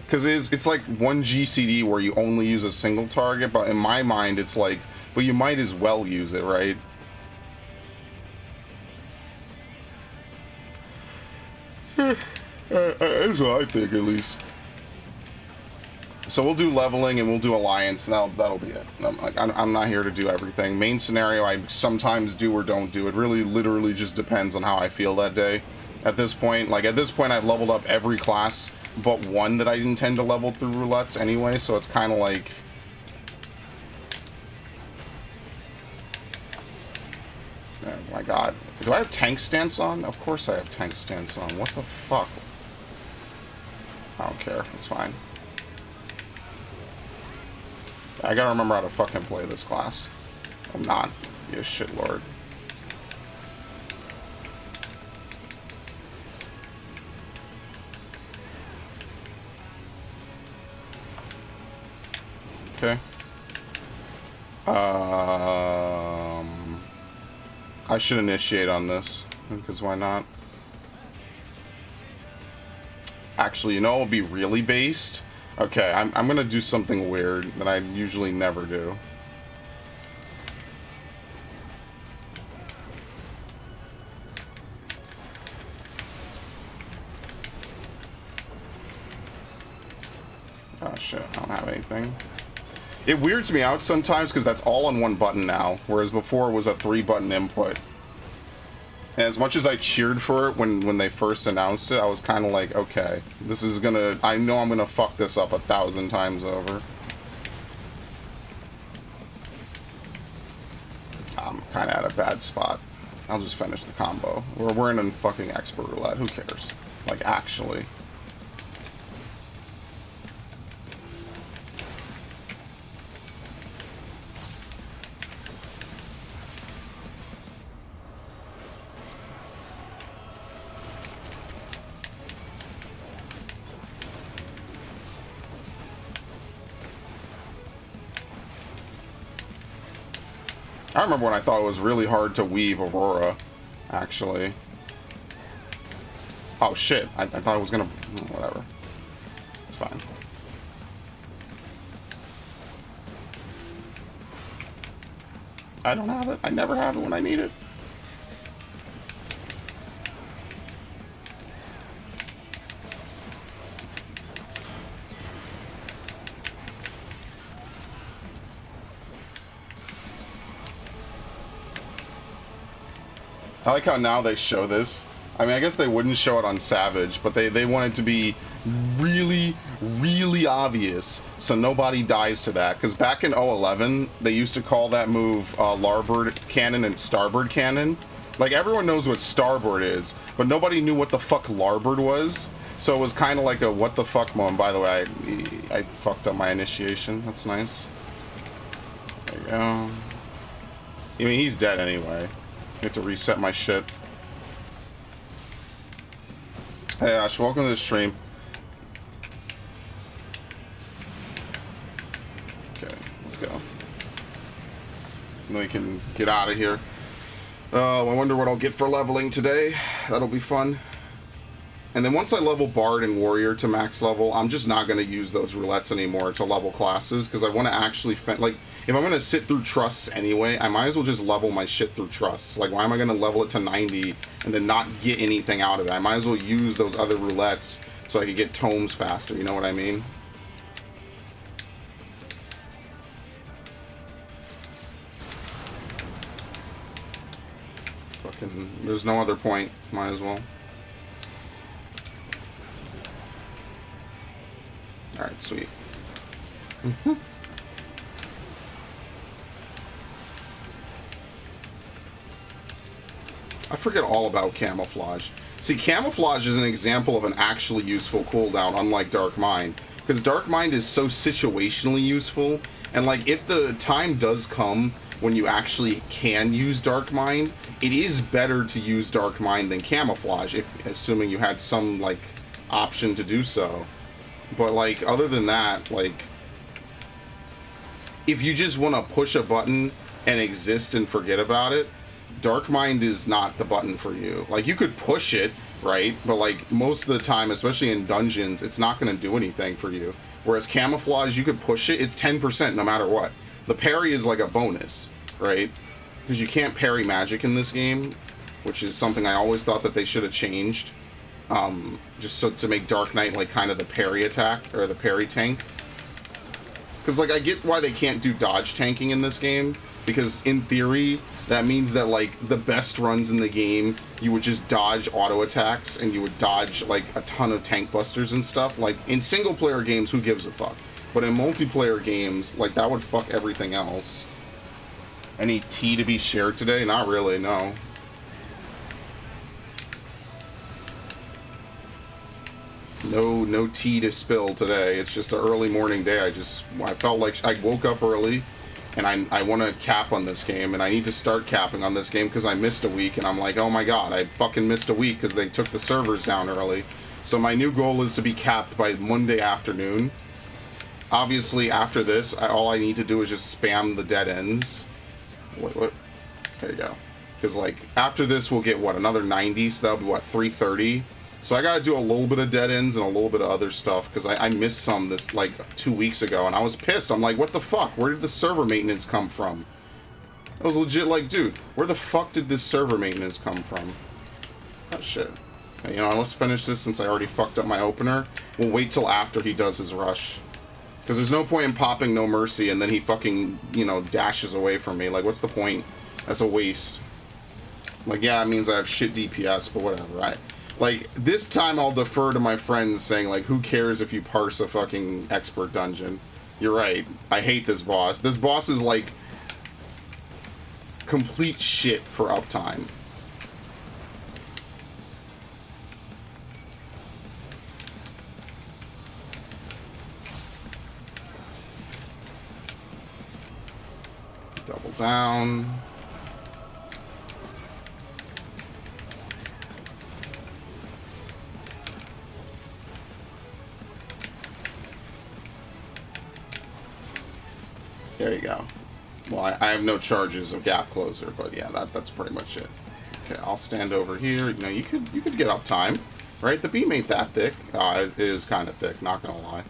Because it's like one GCD where you only use a single target, but in my mind it's like, but you might as well use it, right? That's what I think, at least. So we'll do leveling and we'll do alliance, and that'll be it. I'm not here to do everything. Main scenario I sometimes do or don't do. It really literally just depends on how I feel that day. At this point, I've leveled up every class but one that I intend to level through roulettes anyway, so it's kind of like... Oh my god. Do I have tank stance on? Of course I have tank stance on. What the fuck? I don't care. It's fine. I gotta remember how to fucking play this class. I'm not. You shitlord. Okay. I should initiate on this, because why not? Actually, you know what would be really based? Okay, I'm gonna do something weird that I usually never do. Oh shit, I don't have anything. It weirds me out sometimes because that's all on one button now, whereas before it was a 3-button input. And as much as I cheered for it when they first announced it, I was kind of like, okay, this is gonna... I know I'm gonna fuck this up 1,000 times over. I'm kind of at a bad spot. I'll just finish the combo. We're in a fucking expert roulette. Who cares? Like, actually. I remember when I thought it was really hard to weave Aurora, actually. Oh shit, I thought it was gonna... whatever. It's fine. I don't have it. I never have it when I need it. I like how now they show this. I mean, I guess they wouldn't show it on Savage, but they want it to be really, really obvious so nobody dies to that. Because back in 011, they used to call that move larboard cannon and starboard cannon. Like, everyone knows what starboard is, but nobody knew what the fuck larboard was. So it was kind of like a what the fuck moment. By the way, I fucked up my initiation. That's nice. There you go. I mean, he's dead anyway. I have to reset my shit. Hey Ash, welcome to the stream. Okay, let's go. Then we can get out of here. I wonder what I'll get for leveling today. That'll be fun. And then once I level Bard and Warrior to max level, I'm just not going to use those roulettes anymore to level classes, because I want to actually... like, if I'm going to sit through trusts anyway, I might as well just level my shit through trusts. Like, why am I going to level it to 90 and then not get anything out of it? I might as well use those other roulettes so I could get tomes faster, you know what I mean? Fucking... there's no other point. Might as well. Alright, sweet. I forget all about camouflage. See, camouflage is an example of an actually useful cooldown, unlike Dark Mind. Because Dark Mind is so situationally useful, and like, if the time does come when you actually can use Dark Mind, it is better to use Dark Mind than camouflage, if assuming you had some, like, option to do so. But, like, other than that, like, if you just want to push a button and exist and forget about it, Dark Mind is not the button for you. Like, you could push it, right? But, like, most of the time, especially in dungeons, it's not going to do anything for you. Whereas Camouflage, you could push it, it's 10% no matter what. The parry is like a bonus, right? Because you can't parry magic in this game, which is something I always thought that they should have changed. Just so to make Dark Knight like kind of the parry attack, or the parry tank. Because like, I get why they can't do dodge tanking in this game, because in theory that means that like the best runs in the game you would just dodge auto attacks and you would dodge like a ton of tank busters and stuff. Like in single player games, who gives a fuck? But in multiplayer games, like that would fuck everything else. Any tea to be shared today? Not really, no. No tea to spill today. It's just an early morning day. I felt like I woke up early, and I want to cap on this game, and I need to start capping on this game because I missed a week, and I'm like, oh my god, I fucking missed a week because they took the servers down early. So my new goal is to be capped by Monday afternoon. Obviously, after this, all I need to do is just spam the dead ends. What? There you go. Because, like, after this, we'll get, what, another 90, so that'll be, what, 330? So I gotta do a little bit of dead ends and a little bit of other stuff, because I missed some this, like, 2 weeks ago, and I was pissed. I'm like, what the fuck? Where did the server maintenance come from? I was legit like, dude, where the fuck did this server maintenance come from? Oh, shit. Okay, you know, let's finish this since I already fucked up my opener. We'll wait till after he does his rush. Because there's no point in popping No Mercy and then he fucking, you know, dashes away from me. Like, what's the point? That's a waste. Like, yeah, it means I have shit DPS, but whatever, right? Like, this time I'll defer to my friends saying, like, who cares if you parse a fucking expert dungeon? You're right. I hate this boss. This boss is, like, complete shit for uptime. Double down. There you go. Well, I have no charges of gap closer, but yeah, that's pretty much it. Okay, I'll stand over here. You know, you could get up time, right? The beam ain't that thick. It is kind of thick, not gonna lie.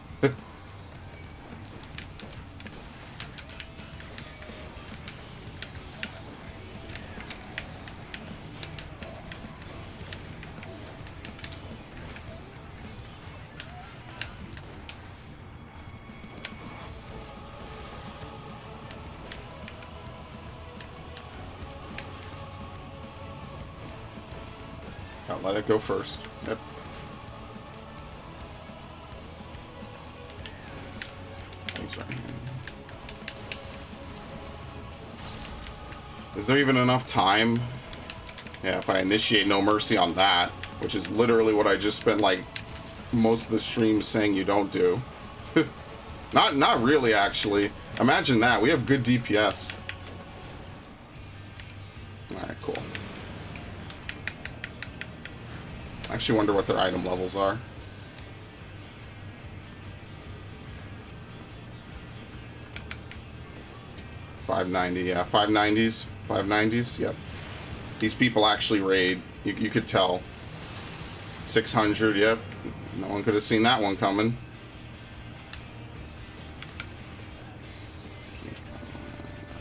I'll let it go first. Yep. Thanks, right. Is there even enough time? Yeah, if I initiate No Mercy on that, which is literally what I just spent like most of the stream saying you don't do. Not really, actually. Imagine that. We have good DPS. Alright, cool. I actually wonder what their item levels are. $590, yeah, 590s, 590s, yep. These people actually raid. You could tell. 600, yep. No one could have seen that one coming.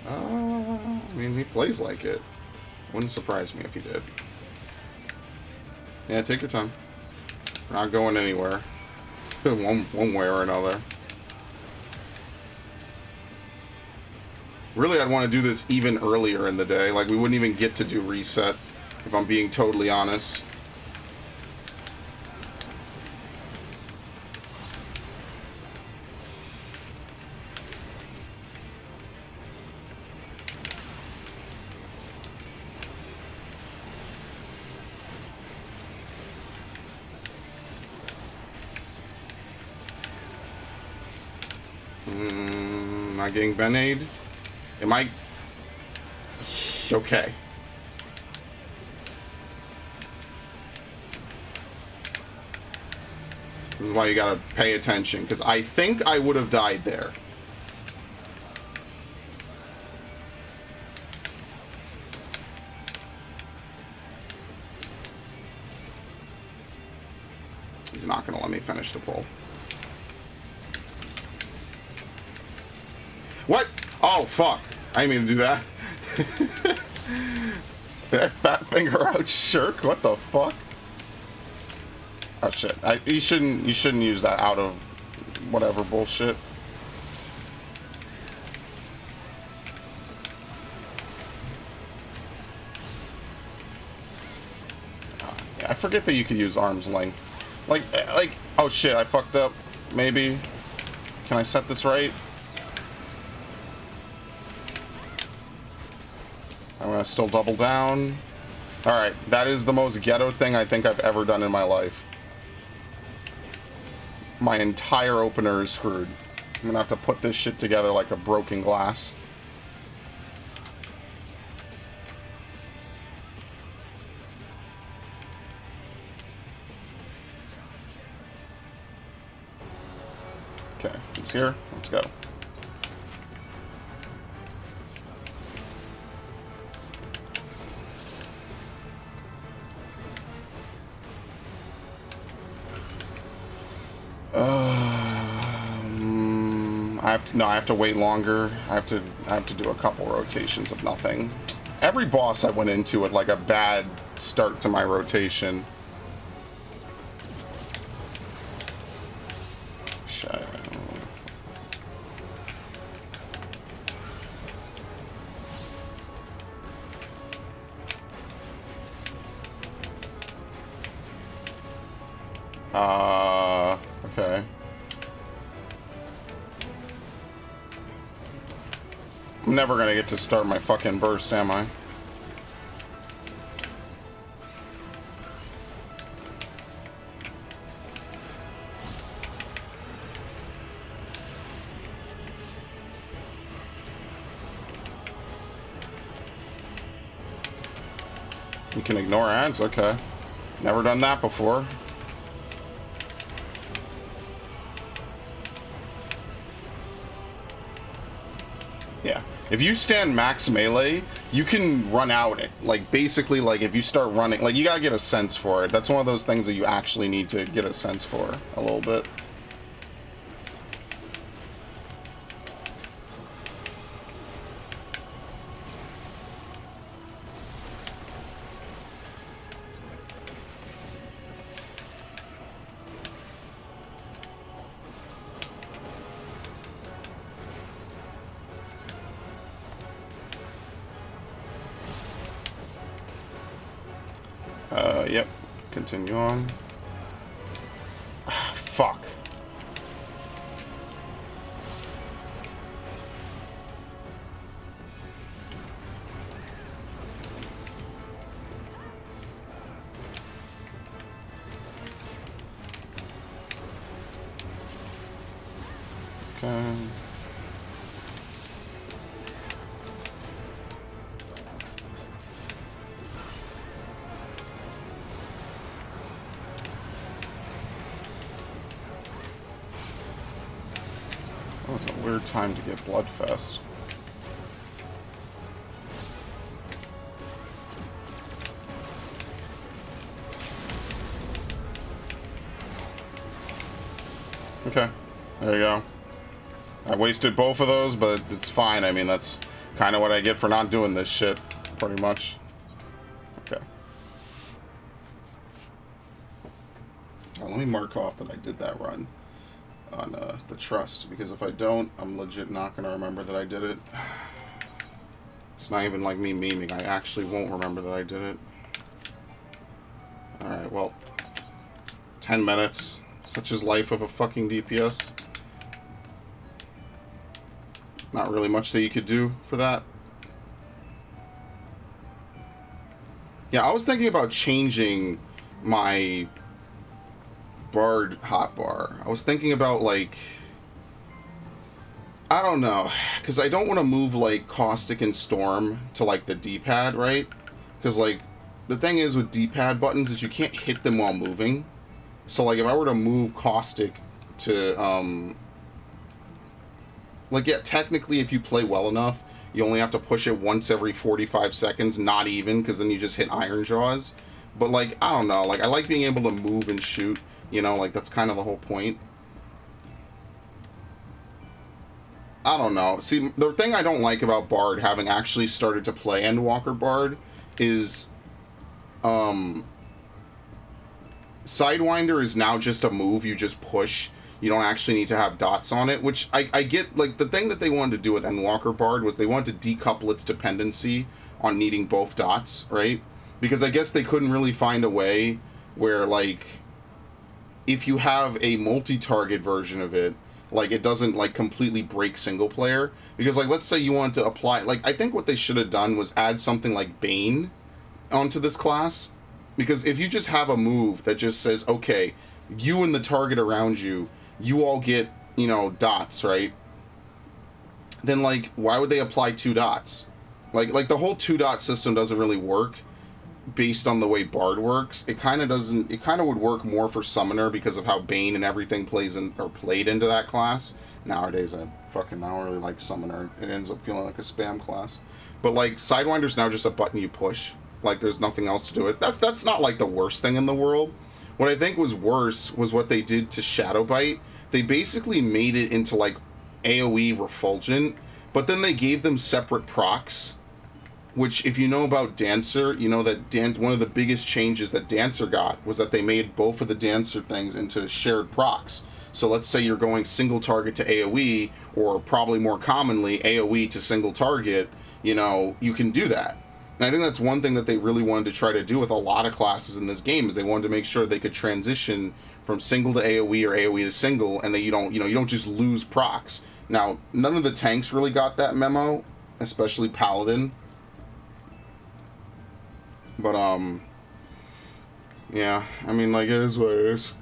I mean, he plays like it. Wouldn't surprise me if he did. Yeah, take your time. We're not going anywhere. One way or another. Really, I'd want to do this even earlier in the day. Like, we wouldn't even get to do reset, if I'm being totally honest. Am I getting Ben-Aid? Am I... Okay. This is why you gotta pay attention, because I think I would have died there. He's not gonna let me finish the pull. What? Oh, fuck. I didn't mean to do that. That fat finger out shirk? What the fuck? Oh shit. You shouldn't use that out of whatever bullshit. I forget that you could use arm's length. Like, oh shit, I fucked up. Maybe. Can I set this right? I'm gonna still double down. Alright, that is the most ghetto thing I think I've ever done in my life. My entire opener is screwed. I'm gonna have to put this shit together like a broken glass. Okay, it's here. Let's go. I have to wait longer. I have to do a couple rotations of nothing. Every boss I went into with like a bad start to my rotation. Shit. Okay. I'm never gonna get to start my fucking burst, am I? You can ignore ads? Okay. Never done that before. Yeah. If you stand max melee, you can run out it. Like, basically, like, if you start running... Like, you gotta get a sense for it. That's one of those things that you actually need to get a sense for a little bit. Yep. Continue on. Ah, fuck. Okay. Oh, it's a weird time to get Bloodfest. Okay, there you go. I wasted both of those, but it's fine. I mean, that's kind of what I get for not doing this shit, pretty much. Okay. Let me mark off that I did that run on the trust, because if I don't, I'm legit not going to remember that I did it. It's not even like me memeing. I actually won't remember that I did it. Alright, well, 10 minutes. Such is life of a fucking DPS. Not really much that you could do for that. Yeah, I was thinking about changing my Bard hotbar. I was thinking about, like, I don't know, because I don't want to move, like, Caustic and Storm to, like, the D-pad, right? Because, like, the thing is with D-pad buttons is you can't hit them while moving. So, like, if I were to move Caustic to, like, yeah, technically if you play well enough, you only have to push it once every 45 seconds, not even, because then you just hit Iron Jaws. But, like, I don't know, like, I like being able to move and shoot, you know, like, that's kind of the whole point. I don't know. See, the thing I don't like about Bard, having actually started to play Endwalker Bard, is, Sidewinder is now just a move you just push. You don't actually need to have dots on it, which I get. Like, the thing that they wanted to do with Endwalker Bard was they wanted to decouple its dependency on needing both dots, right? Because I guess they couldn't really find a way where, like, if you have a multi-target version of it, like, it doesn't, like, completely break single player. Because, like, let's say you want to apply, like, I think what they should have done was add something like Bane onto this class. Because if you just have a move that just says, okay, you and the target around you, you all get, you know, dots, right? Then, like, why would they apply 2 dots? Like the whole 2-dot system doesn't really work based on the way Bard works. It kind of doesn't. It kind of would work more for Summoner because of how Bane and everything plays in or played into that class. Nowadays, I don't really like Summoner. It ends up feeling like a spam class. But, like, Sidewinder's now just a button you push. Like, there's nothing else to do it. That's not, like, the worst thing in the world. What I think was worse was what they did to Shadow Bite. They basically made it into, like, AoE Refulgent, but then they gave them separate procs, which, if you know about Dancer, you know that one of the biggest changes that Dancer got was that they made both of the Dancer things into shared procs. So let's say you're going single target to AoE, or probably more commonly AoE to single target, you know, you can do that. And I think that's one thing that they really wanted to try to do with a lot of classes in this game, is they wanted to make sure they could transition from single to AoE or AoE to single, and that you don't just lose procs. Now, none of the tanks really got that memo, especially Paladin. But yeah, I mean, like, it is what it is.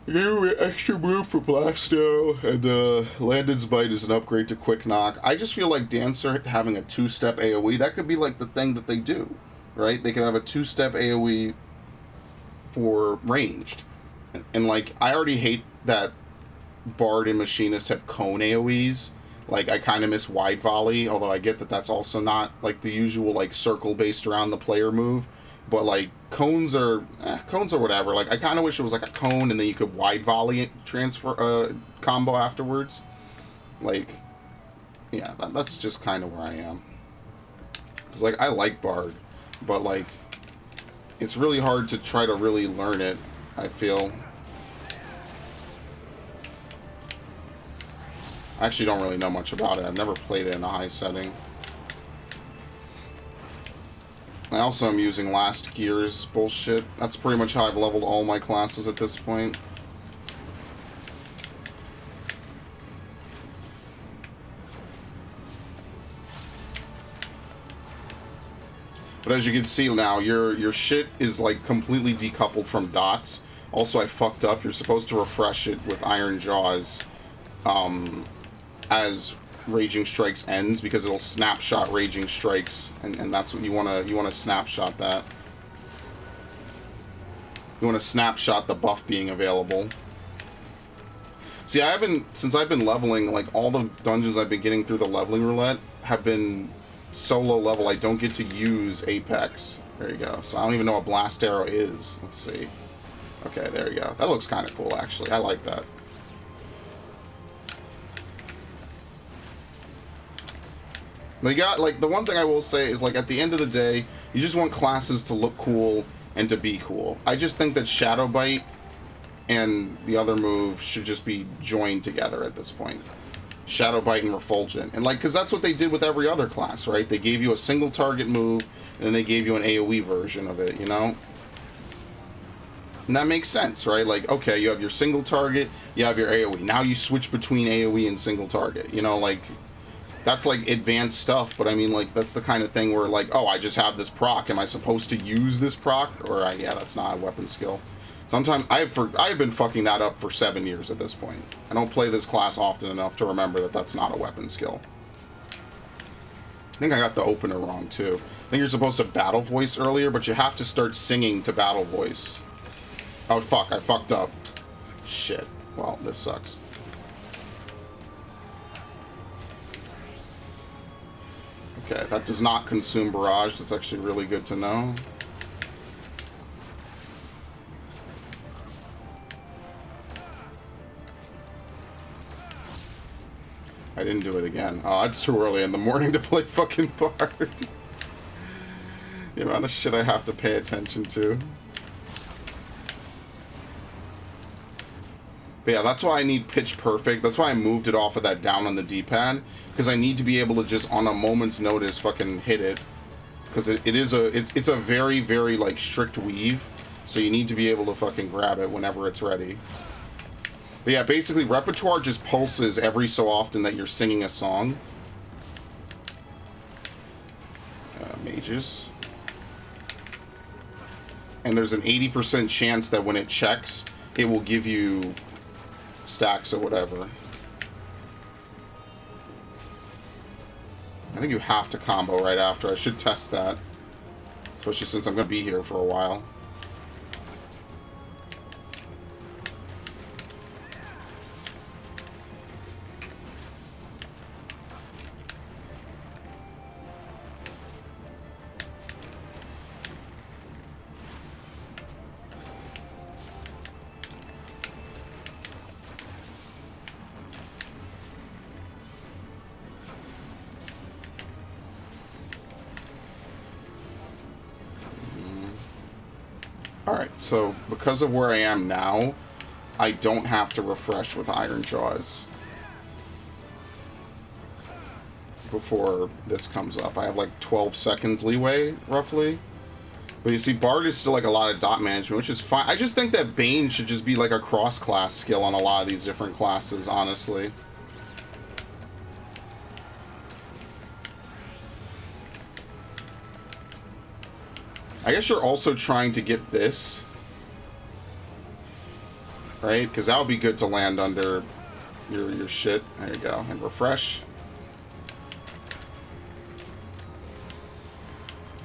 They gave me an extra move for Blasto, and Landon's Bite is an upgrade to Quick Knock. I just feel like Dancer having a 2-step AoE, that could be, like, the thing that they do, right? They could have a 2-step AoE for ranged. And, like, I already hate that Bard and Machinist have cone AoEs. Like, I kind of miss Wide Volley, although I get that that's also not, like, the usual, like, circle based around the player move. But, like, cones are whatever. Like, I kind of wish it was, like, a cone and then you could Wide Volley transfer, combo afterwards. Like, yeah, that's just kind of where I am. Because, like, I like Bard, but, like, it's really hard to try to really learn it, I feel. I actually don't really know much about it. I've never played it in a high setting. I also am using Last Gear's bullshit. That's pretty much how I've leveled all my classes at this point. But as you can see now, your shit is, like, completely decoupled from dots. Also, I fucked up. You're supposed to refresh it with Iron Jaws as Raging Strikes ends, because it'll snapshot Raging Strikes, and that's what you wanna snapshot that. You wanna snapshot the buff being available. See, since I've been leveling, like, all the dungeons I've been getting through the leveling roulette have been so low level I don't get to use Apex. There you go. So I don't even know what Blast Arrow is. Let's see. Okay, there you go. That looks kind of cool, actually. I like that. They got, like, the one thing I will say is, like, at the end of the day, you just want classes to look cool and to be cool. I just think that Shadow Bite and the other move should just be joined together at this point. Shadow Bite and Refulgent. And, like, because that's what they did with every other class, right? They gave you a single target move, and then they gave you an AoE version of it, you know? And that makes sense, right? Like, okay, you have your single target, you have your AoE. Now you switch between AoE and single target, you know, like... That's, like, advanced stuff, but I mean, like, that's the kind of thing where, like, oh, I just have this proc. Am I supposed to use this proc? Or, yeah, that's not a weapon skill. Sometimes, I've been fucking that up for 7 years at this point. I don't play this class often enough to remember that that's not a weapon skill. I think I got the opener wrong, too. I think you're supposed to battle voice earlier, but you have to start singing to battle voice. Oh, fuck, I fucked up. Shit. Well, this sucks. Okay, that does not consume barrage. That's actually really good to know. I didn't do it again. Oh, it's too early in the morning to play fucking Bard. The amount of shit I have to pay attention to. But yeah, that's why I need pitch perfect. That's why I moved it off of that down on the D-pad. Because I need to be able to just, on a moment's notice, fucking hit it. Because it's a very, very, like, strict weave. So you need to be able to fucking grab it whenever it's ready. But yeah, basically, repertoire just pulses every so often that you're singing a song. Mages. And there's an 80% chance that when it checks, it will give you stacks or whatever. I think you have to combo right after. I should test that. Especially since I'm going to be here for a while. Alright, so because of where I am now, I don't have to refresh with Iron Jaws before this comes up. I have like 12 seconds leeway, roughly. But you see, Bard is still like a lot of dot management, which is fine. I just think that Bane should just be like a cross-class skill on a lot of these different classes, honestly. I guess you're also trying to get this, right? Because that would be good to land under your shit. There you go. And refresh.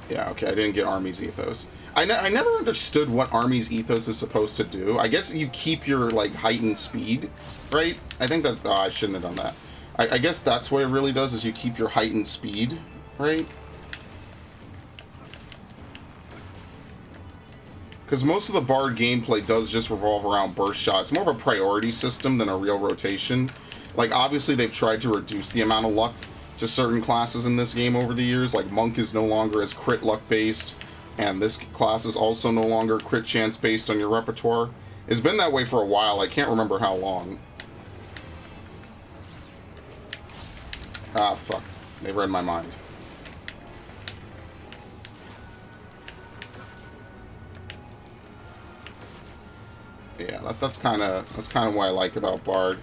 Yeah, okay, I didn't get Army's Ethos. I never understood what Army's Ethos is supposed to do. I guess you keep your, like, heightened speed, right? I think that's... Oh, I shouldn't have done that. I guess that's what it really does, is you keep your heightened speed, right? Because most of the Bard gameplay does just revolve around burst shots. More of a priority system than a real rotation. Like, obviously, they've tried to reduce the amount of luck to certain classes in this game over the years. Like, Monk is no longer as crit luck based, and this class is also no longer crit chance based on your repertoire. It's been that way for a while. I can't remember how long. Ah, fuck. They read my mind. Yeah, that's kind of what I like about Bard.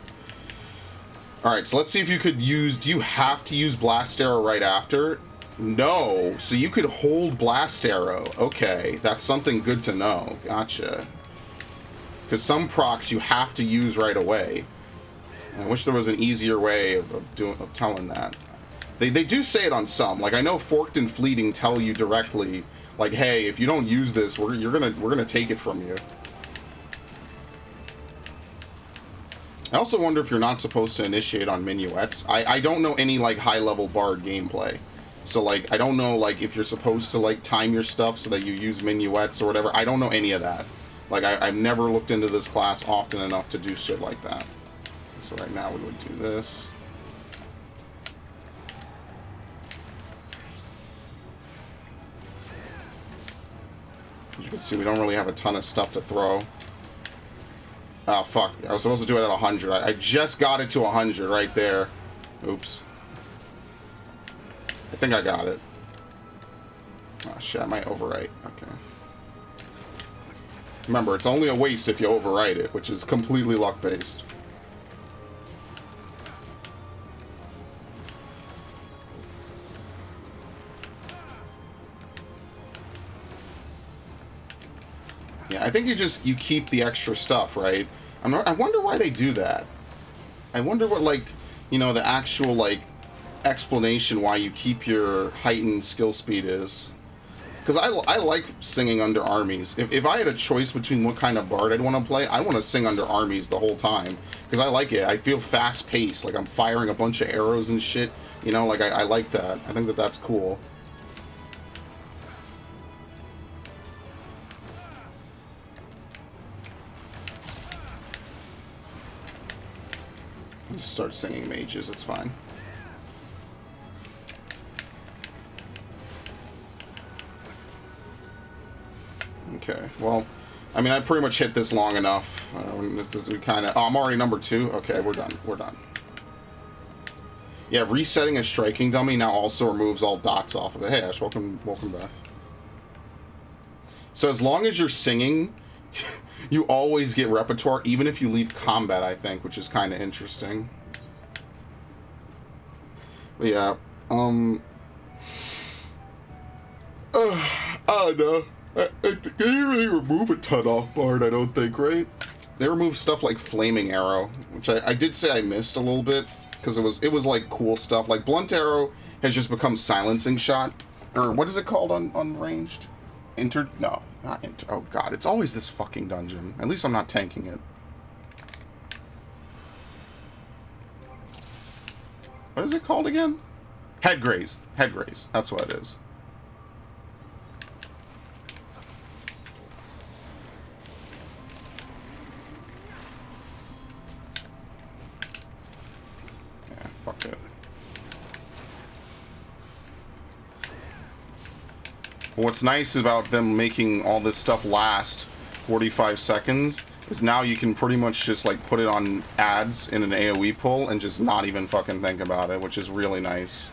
All right, so let's see if you could use... Do you have to use Blast Arrow right after? No. So you could hold Blast Arrow. Okay, that's something good to know. Gotcha. Because some procs you have to use right away. I wish there was an easier way of telling that. They do say it on some. Like, I know Forked and Fleeting tell you directly, like, hey, if you don't use this, we're gonna take it from you. I also wonder if you're not supposed to initiate on minuets. I don't know any, like, high-level Bard gameplay. So, like, I don't know, like, if you're supposed to, like, time your stuff so that you use minuets or whatever. I don't know any of that. Like, I've never looked into this class often enough to do shit like that. So right now we would do this. As you can see, we don't really have a ton of stuff to throw. Oh, fuck. I was supposed to do it at 100. I just got it to 100 right there. Oops. I think I got it. Oh, shit. I might overwrite. Okay. Remember, it's only a waste if you overwrite it, which is completely luck-based. Yeah, I think you keep the extra stuff, right? I wonder why they do that. I wonder what, like, you know, the actual, like, explanation why you keep your heightened skill speed is. Because I like singing under armies. If I had a choice between what kind of bard I'd want to play, I want to sing under armies the whole time. Because I like it. I feel fast-paced. Like, I'm firing a bunch of arrows and shit. You know, like, I like that. I think that that's cool. I'll just start singing mages. It's fine. Okay, well, I mean, I pretty much hit this long enough. We kind of... Oh, I'm already number 2? Okay, we're done. We're done. Yeah, resetting a striking dummy now also removes all dots off of it. Hey, Ash, welcome back. So as long as you're singing, you always get repertoire, even if you leave combat, I think, which is kind of interesting. But yeah, I don't know. They didn't really remove a ton off Bard, I don't think, right? They removed stuff like Flaming Arrow, which I did say I missed a little bit, because it was like cool stuff. Like Blunt Arrow has just become Silencing Shot, or what is it called on ranged? No, not inter. Oh god, it's always this fucking dungeon. At least I'm not tanking it. What is it called again? Headgraze. Headgraze. That's what it is. Fuck it. What's nice about them making all this stuff last 45 seconds is now you can pretty much just like put it on ads in an AoE pull and just not even fucking think about it, which is really nice.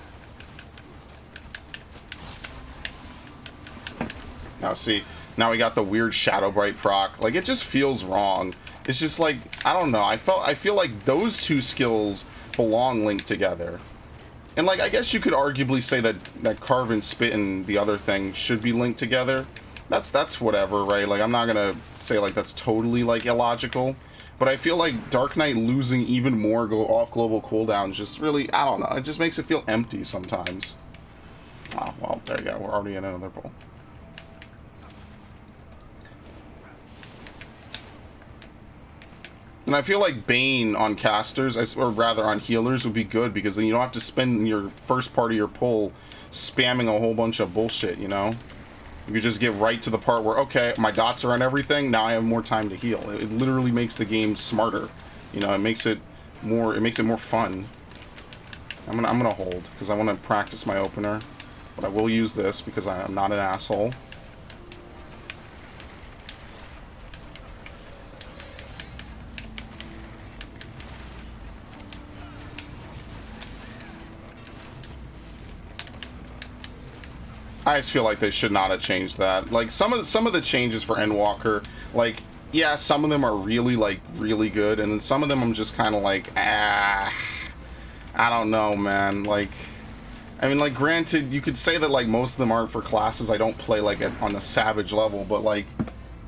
Now see, now we got the weird Shadow Bright proc. Like, it just feels wrong. It's just like, I don't know, I feel like those two skills belong linked together. And like, I guess you could arguably say that Carve and Spit and the other thing should be linked together. That's whatever, right? Like, I'm not gonna say like that's totally like illogical, but I feel like Dark Knight losing even more off global cooldowns just really, I don't know, it just makes it feel empty sometimes. Oh, well, there you go, we're already in another bowl. And I feel like Bane on casters, or rather on healers, would be good, because then you don't have to spend your first part of your pull spamming a whole bunch of bullshit, you know? You could just get right to the part where, okay, my dots are on everything, now I have more time to heal. It literally makes the game smarter. You know, it makes it more fun. I'm gonna hold, because I want to practice my opener. But I will use this, because I'm not an asshole. I just feel like they should not have changed that. Like, some of the changes for Endwalker, like, yeah, some of them are really, like, really good, and then some of them I'm just kind of like, I don't know, man. Like, I mean, like, granted, you could say that, like, most of them aren't for classes I don't play, like, on the Savage level, but, like,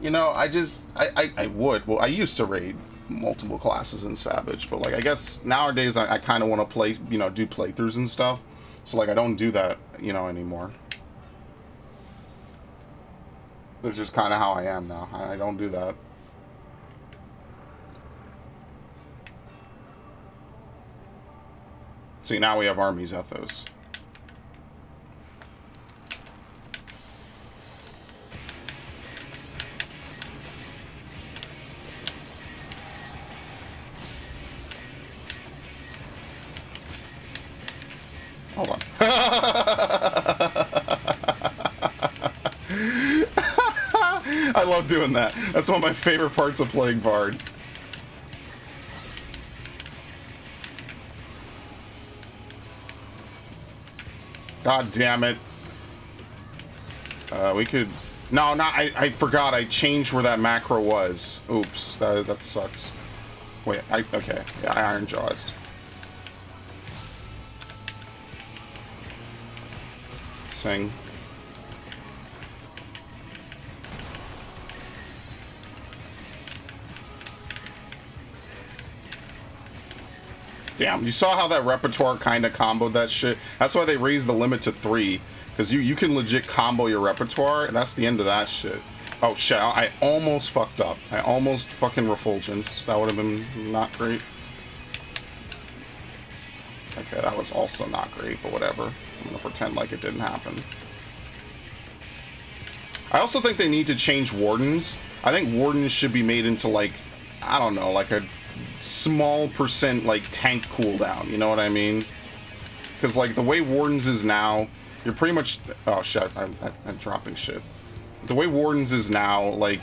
you know, I would. Well, I used to raid multiple classes in Savage, but, like, I guess nowadays I kind of want to play, you know, do playthroughs and stuff, so, like, I don't do that, you know, anymore. That's just kind of how I am now. I don't do that. See, now we have armies ethos. Hold on. love doing that. That's one of my favorite parts of playing Bard. God damn it. We could... No, I forgot. I changed where that macro was. Oops. That sucks. Wait, okay. Yeah, I Iron Jawsed. Sing. Damn, you saw how that repertoire kind of comboed that shit? That's why they raised the limit to 3. Because you can legit combo your repertoire, and that's the end of that shit. Oh shit, I almost fucked up. I almost fucking refulgence. That would have been not great. Okay, that was also not great, but whatever. I'm gonna pretend like it didn't happen. I also think they need to change Wardens. I think Wardens should be made into, like, I don't know, like a small percent, like, tank cooldown. You know what I mean? Because, like, the way Wardens is now... You're pretty much... Oh, shit. I'm dropping shit. The way Wardens is now, like,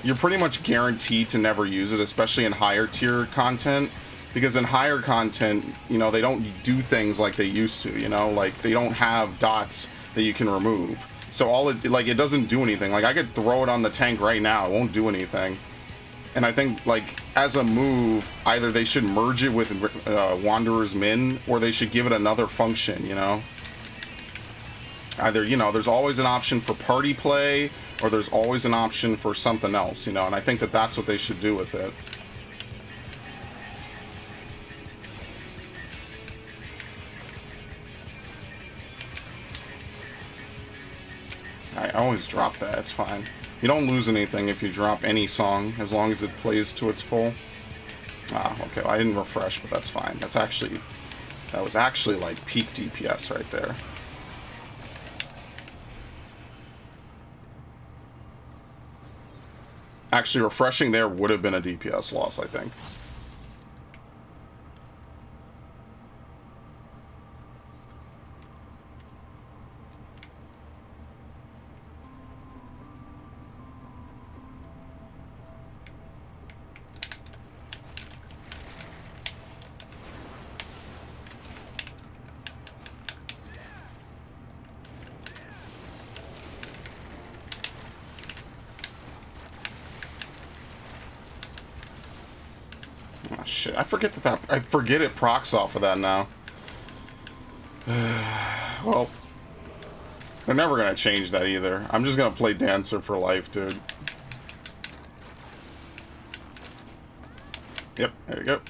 you're pretty much guaranteed to never use it, especially in higher tier content. Because in higher content, you know, they don't do things like they used to, you know? Like, they don't have dots that you can remove. So all it... Like, it doesn't do anything. Like, I could throw it on the tank right now. It won't do anything. And I think, like, as a move, either they should merge it with Wanderer's Min, or they should give it another function, you know? Either, you know, there's always an option for party play, or there's always an option for something else, you know, and I think that that's what they should do with it. I always drop that, it's fine. You don't lose anything if you drop any song, as long as it plays to its full. Ah, okay, well, I didn't refresh, but that's fine. That was actually like peak DPS right there. Actually, refreshing there would have been a DPS loss, I think. Oh, shit, I forget I forget it procs off of that now. Well, they're never gonna change that either. I'm just gonna play Dancer for life, dude. Yep, there you go.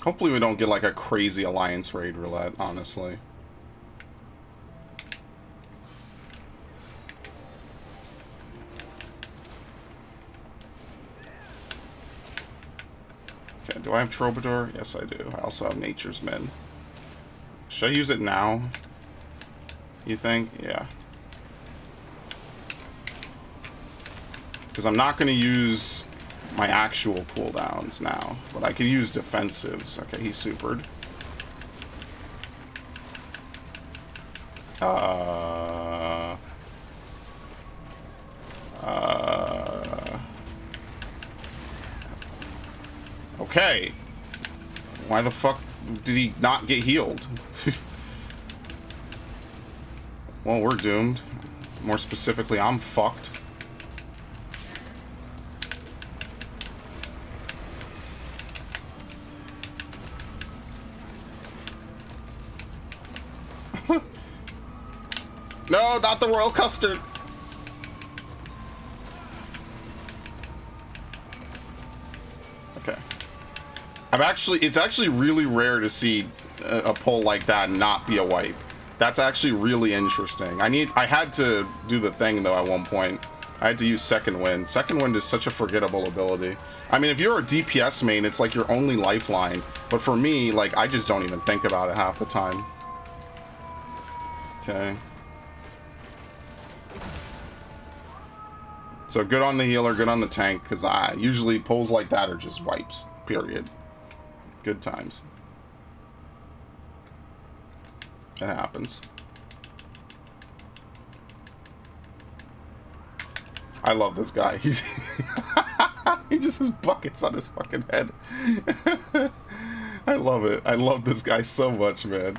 Hopefully we don't get like a crazy alliance raid roulette, honestly. Okay, do I have Troubadour? Yes, I do. I also have Nature's Men. Should I use it now? You think? Yeah. Because I'm not going to use my actual cooldowns now, but I can use defensives. Okay, he supered. Okay. Why the fuck did he not get healed? Well, we're doomed. More specifically, I'm fucked. No, not the royal custard. Okay. It's actually really rare to see a pull like that not be a wipe. That's actually really interesting. I had to do the thing though at one point. I had to use Second Wind. Second Wind is such a forgettable ability. I mean, if you're a DPS main, it's like your only lifeline. But for me, like, I just don't even think about it half the time. Okay. So good on the healer, good on the tank, because usually pulls like that are just wipes, period. Good times. It happens. I love this guy. He's he just has buckets on his fucking head. I love it. I love this guy so much, man.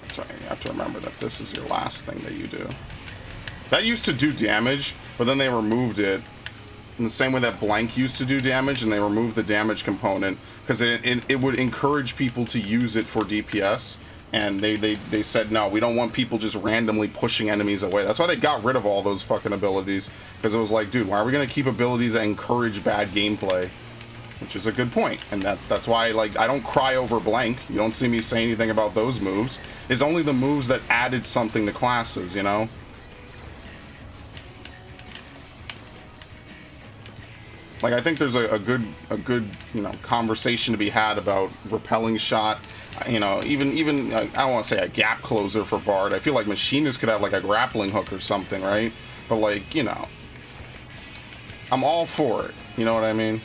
Sorry, you have to remember that this is your last thing that you do. That used to do damage, but then they removed it in the same way that blank used to do damage, and they removed the damage component because it would encourage people to use it for DPS, and they said no, we don't want people just randomly pushing enemies away. That's why they got rid of all those fucking abilities, because it was like, dude, why are we gonna keep abilities that encourage bad gameplay? Which is a good point, and that's why, like, I don't cry over blank. You don't see me say anything about those moves. It's only the moves that added something to classes, you know? Like, I think there's a good you know, conversation to be had about repelling shot. You know, even I don't want to say a gap closer for Bard. I feel like Machinist could have like a grappling hook or something, right? But like, you know, I'm all for it. You know what I mean?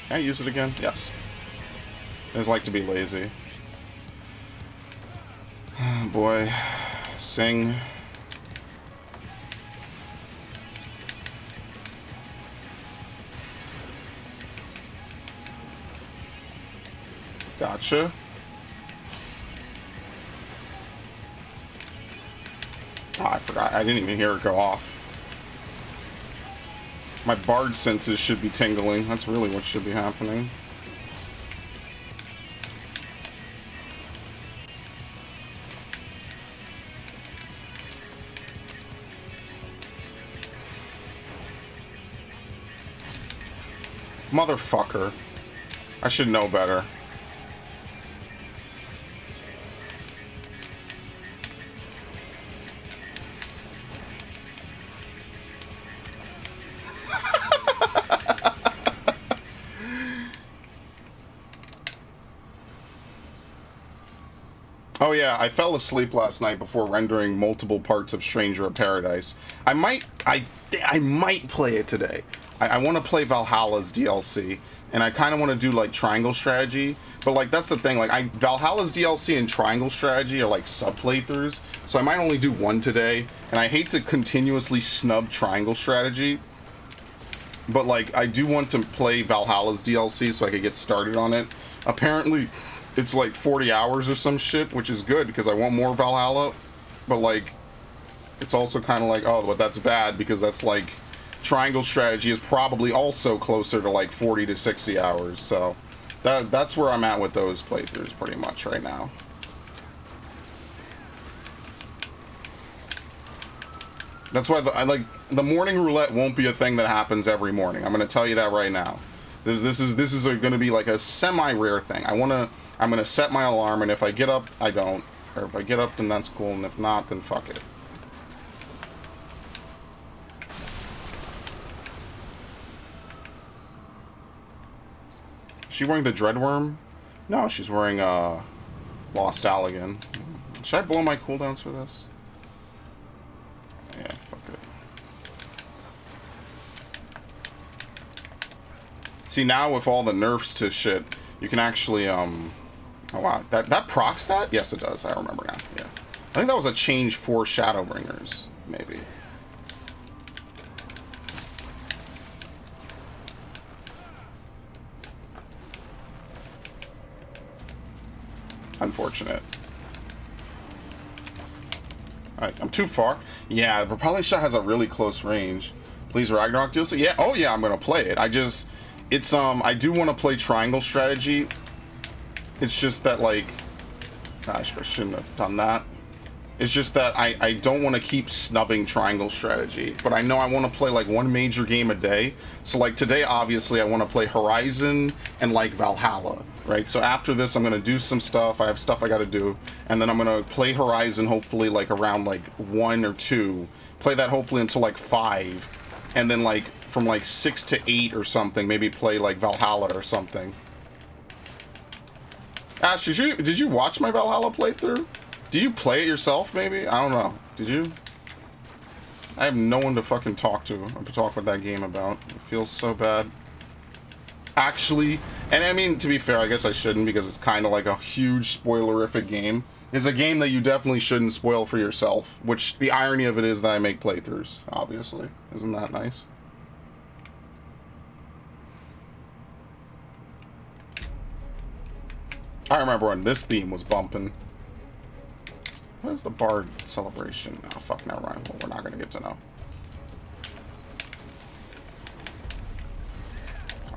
Can I use it again? Yes. I just like to be lazy. Oh boy. Sing. Gotcha. Oh, I forgot. I didn't even hear it go off. My Bard senses should be tingling. That's really what should be happening. Motherfucker. I should know better. Oh yeah, I fell asleep last night before rendering multiple parts of Stranger of Paradise. I might play it today. I want to play Valhalla's DLC, and I kind of want to do like triangle strategy. But like that's the thing, like Valhalla's DLC and triangle strategy are like sub playthroughs, so I might only do one today. And I hate to continuously snub triangle strategy, but like I do want to play Valhalla's DLC so I could get started on it. Apparently it's like 40 hours or some shit, which is good because I want more Valhalla. But like, it's also kind of like, oh, but that's bad because that's like, triangle strategy is probably also closer to like 40 to 60 hours. So that's where I'm at with those playthroughs pretty much right now. That's why the morning roulette won't be a thing that happens every morning. I'm going to tell you that right now. This is going to be like a semi-rare thing. I'm going to set my alarm, and if I get up, I don't. Or if I get up, then that's cool, and if not, then fuck it. Is she wearing the Dreadworm? No, she's wearing Lost Allegan. Should I blow my cooldowns for this? Yeah, fuck it. See, now with all the nerfs to shit, you can actually, oh wow, that procs that? Yes, it does. I remember now, yeah. I think that was a change for Shadowbringers, maybe. Unfortunate. Alright, I'm too far. Yeah, Repelling Shot has a really close range. Please, Ragnarok DLC? Yeah, oh yeah, I'm gonna play it. I do want to play triangle strategy. It's just that, like, gosh, I shouldn't have done that. It's just that I don't want to keep snubbing triangle strategy, but I know I want to play like one major game a day. So like today, obviously, I want to play Horizon and like Valhalla, right? So after this, I'm going to do some stuff. I have stuff I got to do. And then I'm going to play Horizon, hopefully like around like 1 or 2. Play that hopefully until like 5. And then like from like 6 to 8 or something, maybe play like Valhalla or something. Ash, did you watch my Valhalla playthrough? Did you play it yourself, maybe? I don't know. Did you? I have no one to fucking talk to about that game about. It feels so bad. Actually, and I mean, to be fair, I guess I shouldn't because it's kind of like a huge spoilerific game. It's a game that you definitely shouldn't spoil for yourself, which the irony of it is that I make playthroughs, obviously. Isn't that nice? I remember when this theme was bumping. What is the Bard celebration? Oh, fuck, never mind. Well, we're not gonna get to know.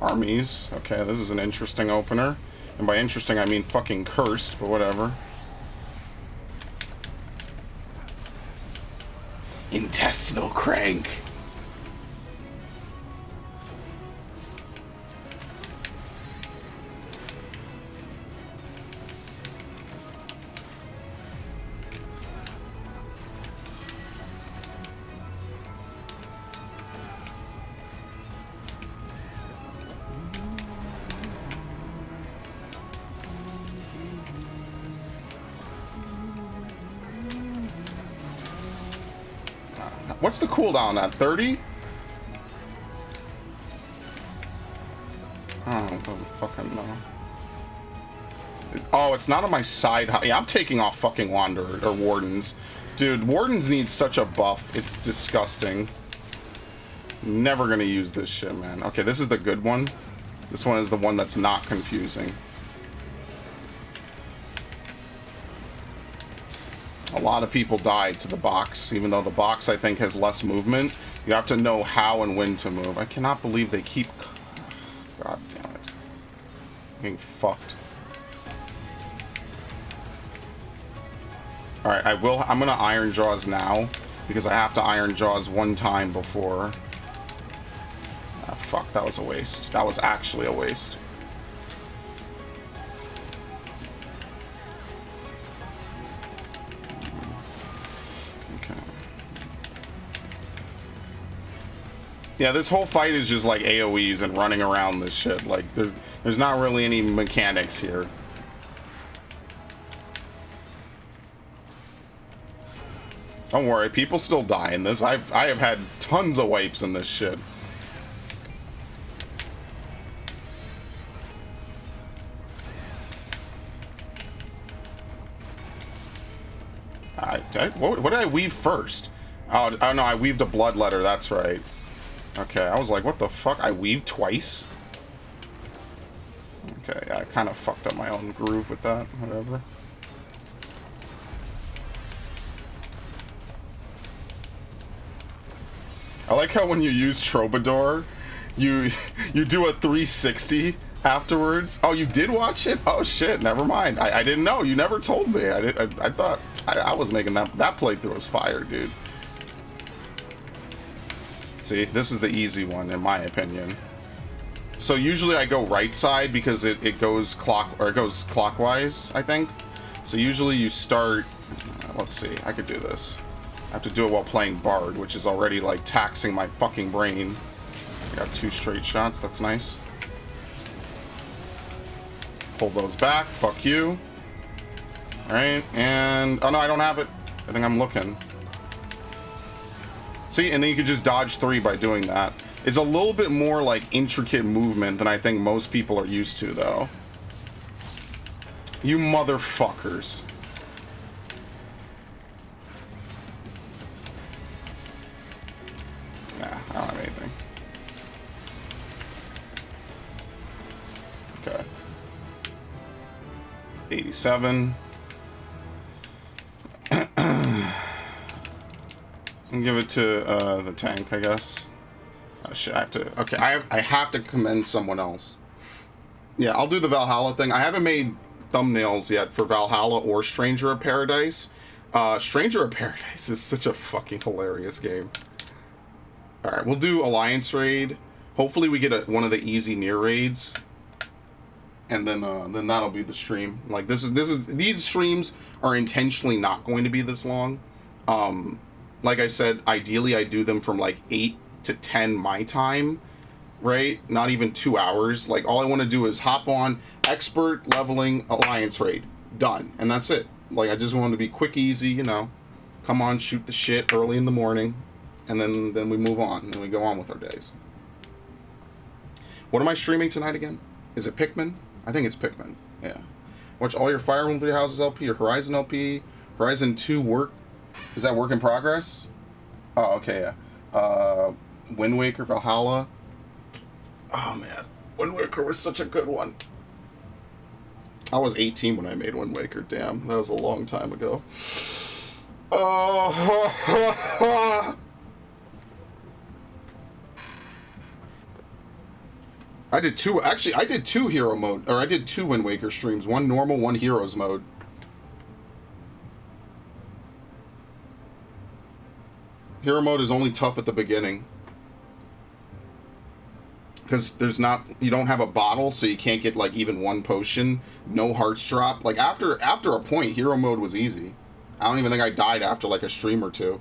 Armies. Okay, this is an interesting opener. And by interesting, I mean fucking cursed, but whatever. Intestinal crank. What's the cooldown at? 30? I don't fucking know. Oh, it's not on my side. Yeah, I'm taking off fucking Wanderer or Wardens. Dude, Wardens need such a buff. It's disgusting. Never gonna use this shit, man. Okay, this is the good one. This one is the one that's not confusing. A lot of people died to the box, even though the box, I think, has less movement. You have to know how and when to move. I cannot believe they keep... God damn it. I'm getting fucked. Alright, I'm gonna Iron Jaws now, because I have to Iron Jaws one time before... Ah, fuck, that was a waste. That was actually a waste. Yeah, this whole fight is just like AoEs and running around this shit. Like, there's not really any mechanics here. Don't worry, people still die in this. I have had tons of wipes in this shit. What did I weave first? Oh no, I weaved a bloodletter, that's right. Okay, I was like, what the fuck? I weaved twice? Okay, yeah, I kind of fucked up my own groove with that. Whatever. I like how when you use Troubadour, you do a 360 afterwards. Oh, you did watch it? Oh shit, never mind. I didn't know. You never told me. I thought I was making that playthrough was fire, dude. See, this is the easy one in my opinion. So usually I go right side because it goes clockwise, I think. So usually you start, let's see, I could do this. I have to do it while playing Bard, which is already like taxing my fucking brain. I got 2 straight shots, that's nice. Pull those back, fuck you. Alright, and, oh no, I don't have it. I think I'm looking. See, and then you could just dodge 3 by doing that. It's a little bit more like intricate movement than I think most people are used to, though. You motherfuckers. Nah, I don't have anything. Okay. 87. And give it to the tank, I guess. Oh shit, I have to... Okay, I have to commend someone else. Yeah, I'll do the Valhalla thing. I haven't made thumbnails yet for Valhalla or Stranger of Paradise. Stranger of Paradise is such a fucking hilarious game. Alright, we'll do Alliance Raid. Hopefully we get one of the easy near raids. And then that'll be the stream. Like these streams are intentionally not going to be this long. Like I said, ideally I do them from like 8 to 10 my time, right? Not even 2 hours. Like all I want to do is hop on, expert leveling, Alliance Raid, done, and that's it. Like I just want to be quick, easy, you know. Come on, shoot the shit early in the morning, and then we move on and we go on with our days. What am I streaming tonight again? Is it Pikmin? I think it's Pikmin. Yeah. Watch all your Fire Emblem Three Houses LP, your Horizon LP, Horizon 2 work. Is that work in progress? Oh, okay, yeah. Wind Waker, Valhalla. Oh, man. Wind Waker was such a good one. I was 18 when I made Wind Waker. Damn, that was a long time ago. I did two hero mode, or I did 2 Wind Waker streams. One normal, one heroes mode. Hero mode is only tough at the beginning. Because you don't have a bottle, so you can't get like even one potion. No hearts drop. Like after a point, hero mode was easy. I don't even think I died after like a stream or two.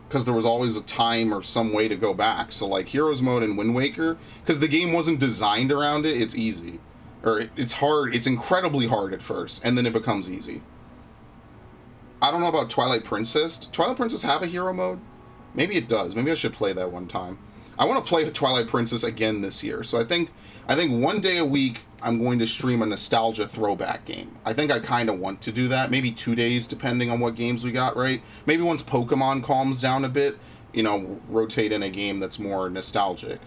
Because there was always a time or some way to go back. So like Heroes mode and Wind Waker, because the game wasn't designed around it, it's easy. Or it's hard, it's incredibly hard at first, and then it becomes easy. I don't know about Twilight Princess. Twilight Princess have a hero mode? Maybe it does. Maybe I should play that one time. I want to play Twilight Princess again this year. So I think one day a week I'm going to stream a nostalgia throwback game. I think I kind of want to do that. Maybe 2 days, depending on what games we got, right? Maybe once Pokemon calms down a bit, you know, rotate in a game that's more nostalgic.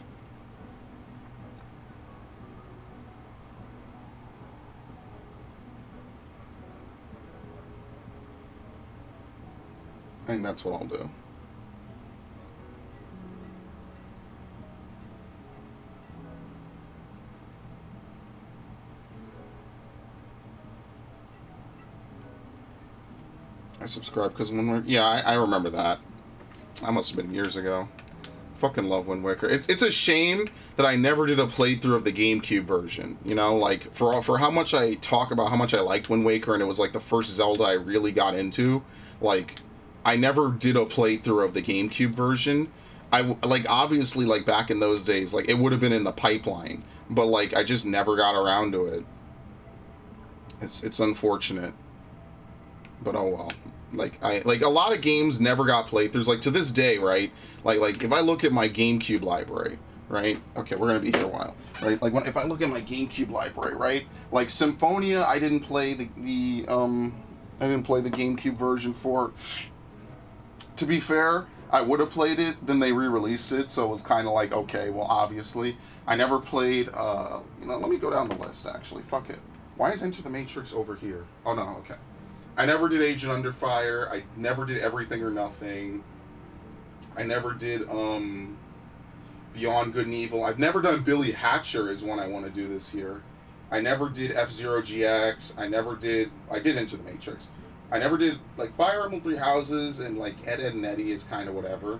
I think that's what I'll do. I subscribed because Wind Waker. Yeah, I remember that. That must have been years ago. Fucking love Wind Waker. It's a shame that I never did a playthrough of the GameCube version. You know, like for how much I talk about how much I liked Wind Waker, and it was like the first Zelda I really got into. Like, I never did a playthrough of the GameCube version. Like obviously like back in those days, like it would have been in the pipeline, but like I just never got around to it. It's unfortunate. But oh well. Like a lot of games never got playthroughs. Like to this day, right? Like if I look at my GameCube library, right? Okay, we're gonna be here a while, right? Like if I look at my GameCube library, right? Like Symphonia, I didn't play the GameCube version for. To be fair, I would have played it. Then they re-released it, so it was kind of like, okay, well, obviously, I never played. You know, let me go down the list. Actually, fuck it. Why is Enter the Matrix over here? Oh no, okay. I never did Agent Under Fire. I never did Everything or Nothing. I never did Beyond Good and Evil. I've never done Billy Hatcher is one I want to do this year. I never did F-Zero GX. I did Enter the Matrix. I never did, like, Fire Emblem Three Houses and, like, Ed, Edd and Eddy is kind of whatever.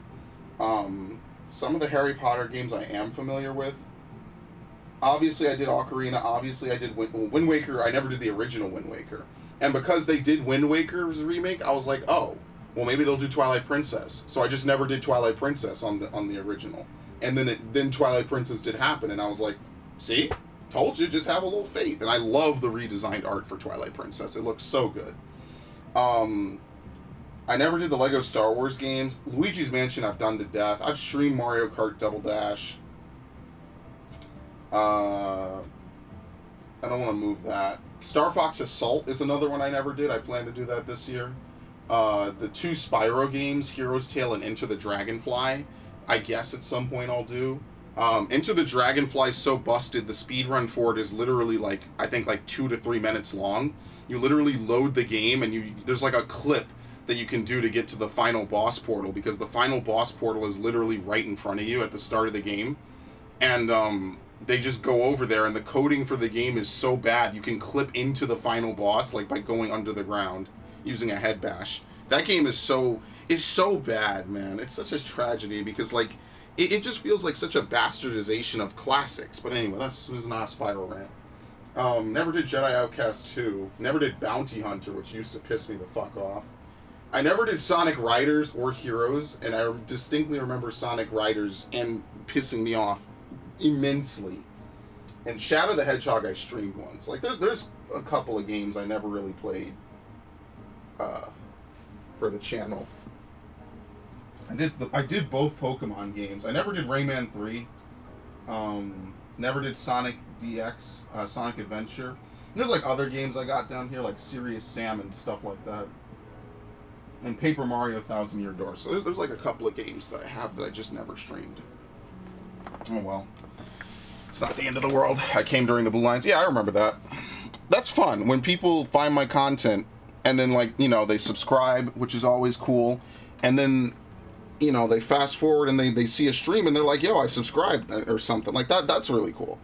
Some of the Harry Potter games I am familiar with. Obviously, I did Ocarina. Obviously, I did Wind Waker. I never did the original Wind Waker. And because they did Wind Waker's remake, I was like, oh, well, maybe they'll do Twilight Princess. So I just never did Twilight Princess on the original. And then Twilight Princess did happen, and I was like, see? Told you, just have a little faith. And I love the redesigned art for Twilight Princess. It looks so good. I never did the Lego Star Wars games. Luigi's Mansion I've done to death. I've streamed Mario Kart Double Dash. I don't want to move that. Star Fox Assault is another one I never did. I plan to do that this year. The 2 Spyro games, Hero's Tale and Into the Dragonfly, I guess at some point I'll do. Into the Dragonfly is so busted, the speedrun for it is literally like, I think like 2 to 3 minutes long. You literally load the game and there's like a clip that you can do to get to the final boss portal, because the final boss portal is literally right in front of you at the start of the game. And they just go over there, and the coding for the game is so bad you can clip into the final boss like by going under the ground using a head bash. That game is so bad, man. It's such a tragedy because like it just feels like such a bastardization of classics. But anyway, this was not a spiral rant. Never did Jedi Outcast 2. Never did Bounty Hunter, which used to piss me the fuck off. I never did Sonic Riders or Heroes, and I distinctly remember Sonic Riders and pissing me off immensely. And Shadow the Hedgehog I streamed once. Like there's a couple of games I never really played for the channel. I did both Pokemon games. I never did Rayman 3. Never did Sonic DX, Sonic Adventure. And there's like other games I got down here, like Serious Sam and stuff like that. And Paper Mario Thousand Year Door. So there's like a couple of games that I have that I just never streamed. Oh well. It's not the end of the world. I came during the Blue Lines. Yeah, I remember that. That's fun. When people find my content and then like, you know, they subscribe, which is always cool. And then, you know, they fast forward and they see a stream and they're like, yo, I subscribed or something like that. That's really cool.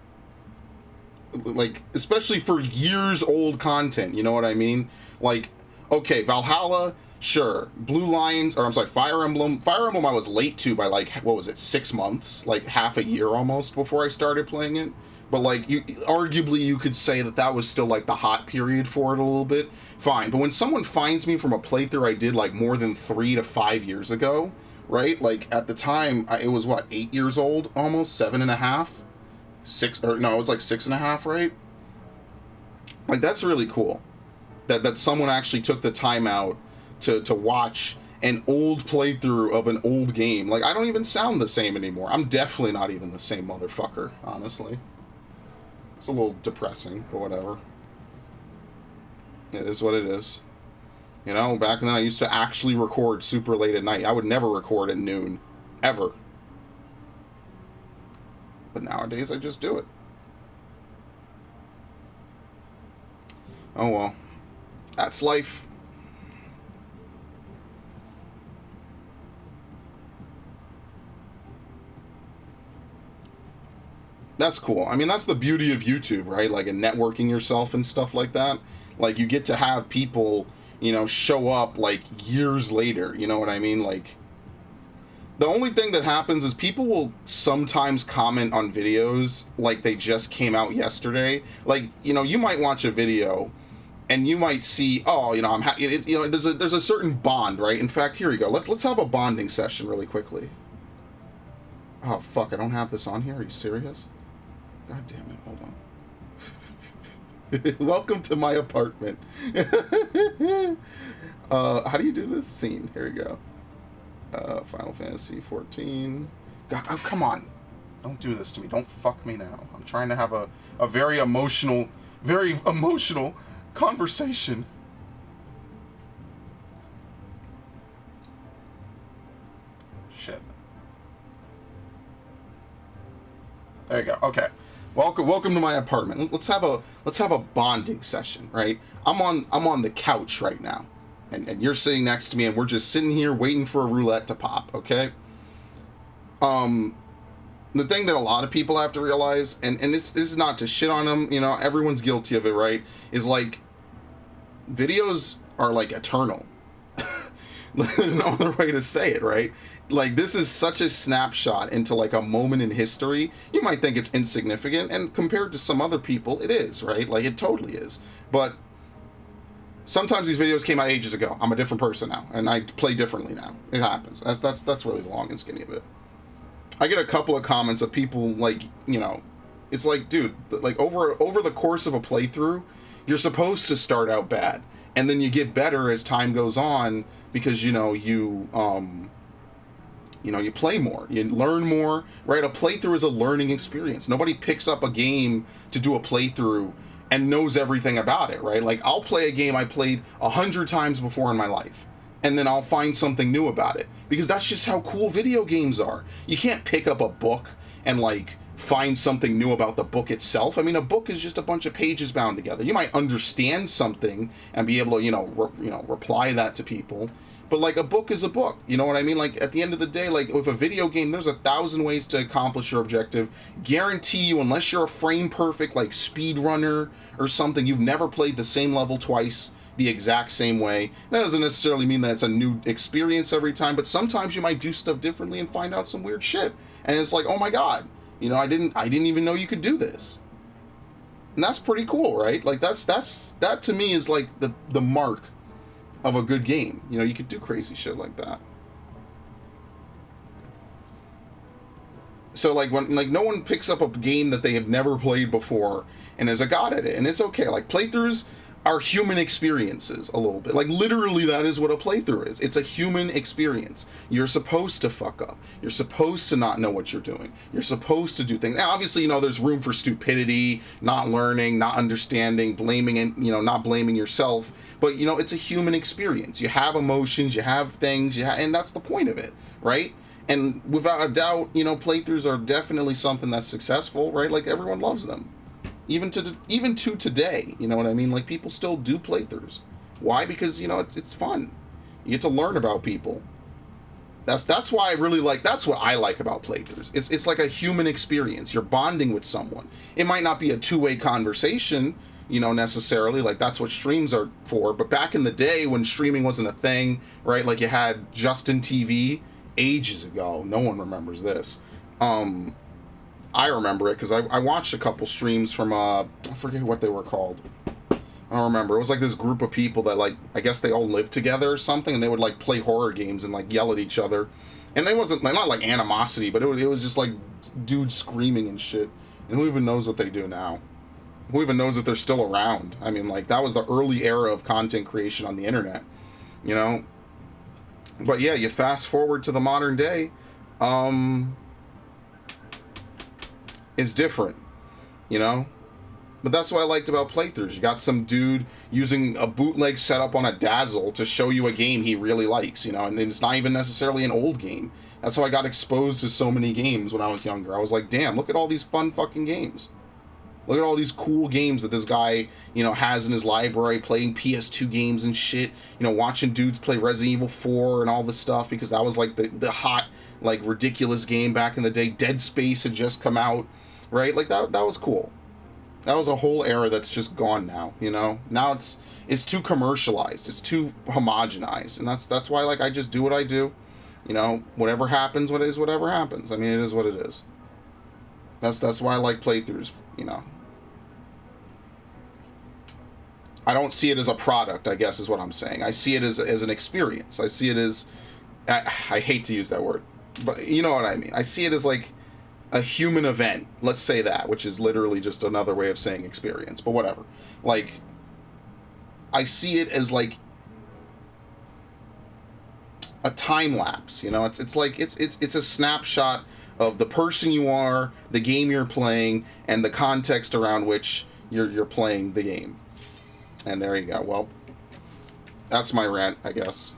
Like, especially for years old content, you know what I mean? Like, okay, Valhalla, sure. Blue Lions, or I'm sorry, Fire Emblem. Fire Emblem I was late to by like, what was it, 6 months? Like half a year almost before I started playing it. But like, arguably you could say that was still like the hot period for it a little bit. Fine, but when someone finds me from a playthrough I did like more than 3 to 5 years ago, right? Like at the time, it was what, 8 years old, almost 7.5, 6, or no, it was like 6.5, right? Like that's really cool. That someone actually took the time out to watch an old playthrough of an old game. Like I don't even sound the same anymore. I'm definitely not even the same motherfucker, honestly. It's a little depressing, but whatever. It is what it is. You know, back then I used to actually record super late at night. I would never record at noon. Ever. But nowadays I just do it. Oh well. That's life. That's cool. I mean, that's the beauty of YouTube, right? Like, and networking yourself and stuff like that. Like, you get to have people, you know, show up, like, years later. You know what I mean? Like, the only thing that happens is people will sometimes comment on videos like they just came out yesterday. Like, you know, you might watch a video and you might see, oh, you know, I'm happy. You know, there's a certain bond, right? In fact, here we go. Let's have a bonding session really quickly. Oh, fuck, I don't have this on here. Are you serious? God damn it, hold on. Welcome to my apartment. How do you do this scene? Here we go. Final Fantasy 14. God, oh, come on. Don't do this to me. Don't fuck me now. I'm trying to have a very emotional conversation. Shit. There you go. Okay. Welcome to my apartment. Let's have a bonding session, right? I'm on the couch right now, and you're sitting next to me, and we're just sitting here waiting for a roulette to pop. Okay. The thing that a lot of people have to realize, and this is not to shit on them, you know, everyone's guilty of it, right? Is like videos are like eternal. There's no other way to say it, right? Like, this is such a snapshot into like a moment in history. You might think it's insignificant, and compared to some other people, it is, right? Like, it totally is. But sometimes these videos came out ages ago. I'm a different person now, and I play differently now. It happens. That's really the long and skinny of it. I get a couple of comments of people like, you know, it's like, dude, like over the course of a playthrough, you're supposed to start out bad, and then you get better as time goes on because, you know, you play more, you learn more, right? A playthrough is a learning experience. Nobody picks up a game to do a playthrough and knows everything about it, right? Like, I'll play a game I played 100 times before in my life, and then I'll find something new about it, because that's just how cool video games are. You can't pick up a book and like find something new about the book itself. I mean, a book is just a bunch of pages bound together. You might understand something and be able to, reply that to people. But, like, a book is a book. You know what I mean? Like, at the end of the day, like, with a video game, there's 1,000 ways to accomplish your objective. Guarantee you, unless you're a frame-perfect, like, speedrunner or something, you've never played the same level twice the exact same way. That doesn't necessarily mean that it's a new experience every time, but sometimes you might do stuff differently and find out some weird shit. And it's like, oh my god, I didn't even know you could do this. And that's pretty cool, right? Like, that to me is, like, the mark of a good game. You could do crazy shit like that. So, like, when, like, no one picks up a game that they have never played before and is a god at it, and it's okay. Like, playthroughs are human experiences a little bit. Like, literally, that is what a playthrough is. It's a human experience. You're supposed to fuck up. You're supposed to not know what you're doing. You're supposed to do things. Now, obviously, there's room for stupidity, not learning, not understanding, blaming, and, not blaming yourself. But, it's a human experience. You have emotions, you have things, and that's the point of it, right? And without a doubt, playthroughs are definitely something that's successful, right? Like, everyone loves them. Even to today, you know what I mean? Like, people still do playthroughs. Why? Because, it's fun. You get to learn about people. That's why I really like, that's what I like about playthroughs. It's like a human experience. You're bonding with someone. It might not be a two-way conversation, necessarily. Like, that's what streams are for. But back in the day when streaming wasn't a thing, right? Like, you had Justin TV ages ago. No one remembers this. I remember it because I watched a couple streams from, I forget what they were called. I don't remember. It was like this group of people that, like, I guess they all lived together or something, and they would, like, play horror games and, like, yell at each other. And they wasn't, like, not like animosity, but it was just, like, dudes screaming and shit. And who even knows what they do now? Who even knows that they're still around? I mean, like, that was the early era of content creation on the internet, But yeah, you fast forward to the modern day, it's different, But that's what I liked about playthroughs. You got some dude using a bootleg setup on a Dazzle to show you a game he really likes, and it's not even necessarily an old game. That's how I got exposed to so many games when I was younger. I was like, damn, look at all these fun fucking games. Look at all these cool games that this guy, has in his library, playing PS2 games and shit, watching dudes play Resident Evil 4 and all this stuff, because that was like the hot, like, ridiculous game back in the day. Dead Space had just come out. Right? Like, that was cool. That was a whole era that's just gone now, Now it's too commercialized. It's too homogenized. And that's why, like, I just do what I do. Whatever happens, whatever happens. I mean, it is what it is. That's why I like playthroughs, I don't see it as a product, I guess is what I'm saying. I see it as an experience. I see it as... I hate to use that word, but you know what I mean. I see it as, like, a human event, let's say that, which is literally just another way of saying experience, but whatever. Like, I see it as, like, a time lapse, it's like it's a snapshot of the person you are, the game you're playing, and the context around which you're playing the game. And there you go. Well, that's my rant, I guess.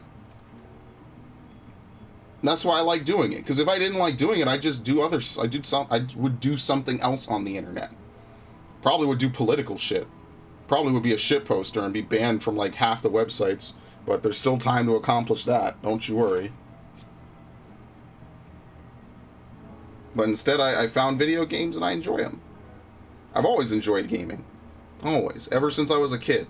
That's why I like doing it. Because if I didn't like doing it, I'd just do I would do something else on the internet. Probably would do political shit. Probably would be a shit poster and be banned from, like, half the websites. But there's still time to accomplish that. Don't you worry. But instead, I found video games and I enjoy them. I've always enjoyed gaming. Always. Ever since I was a kid.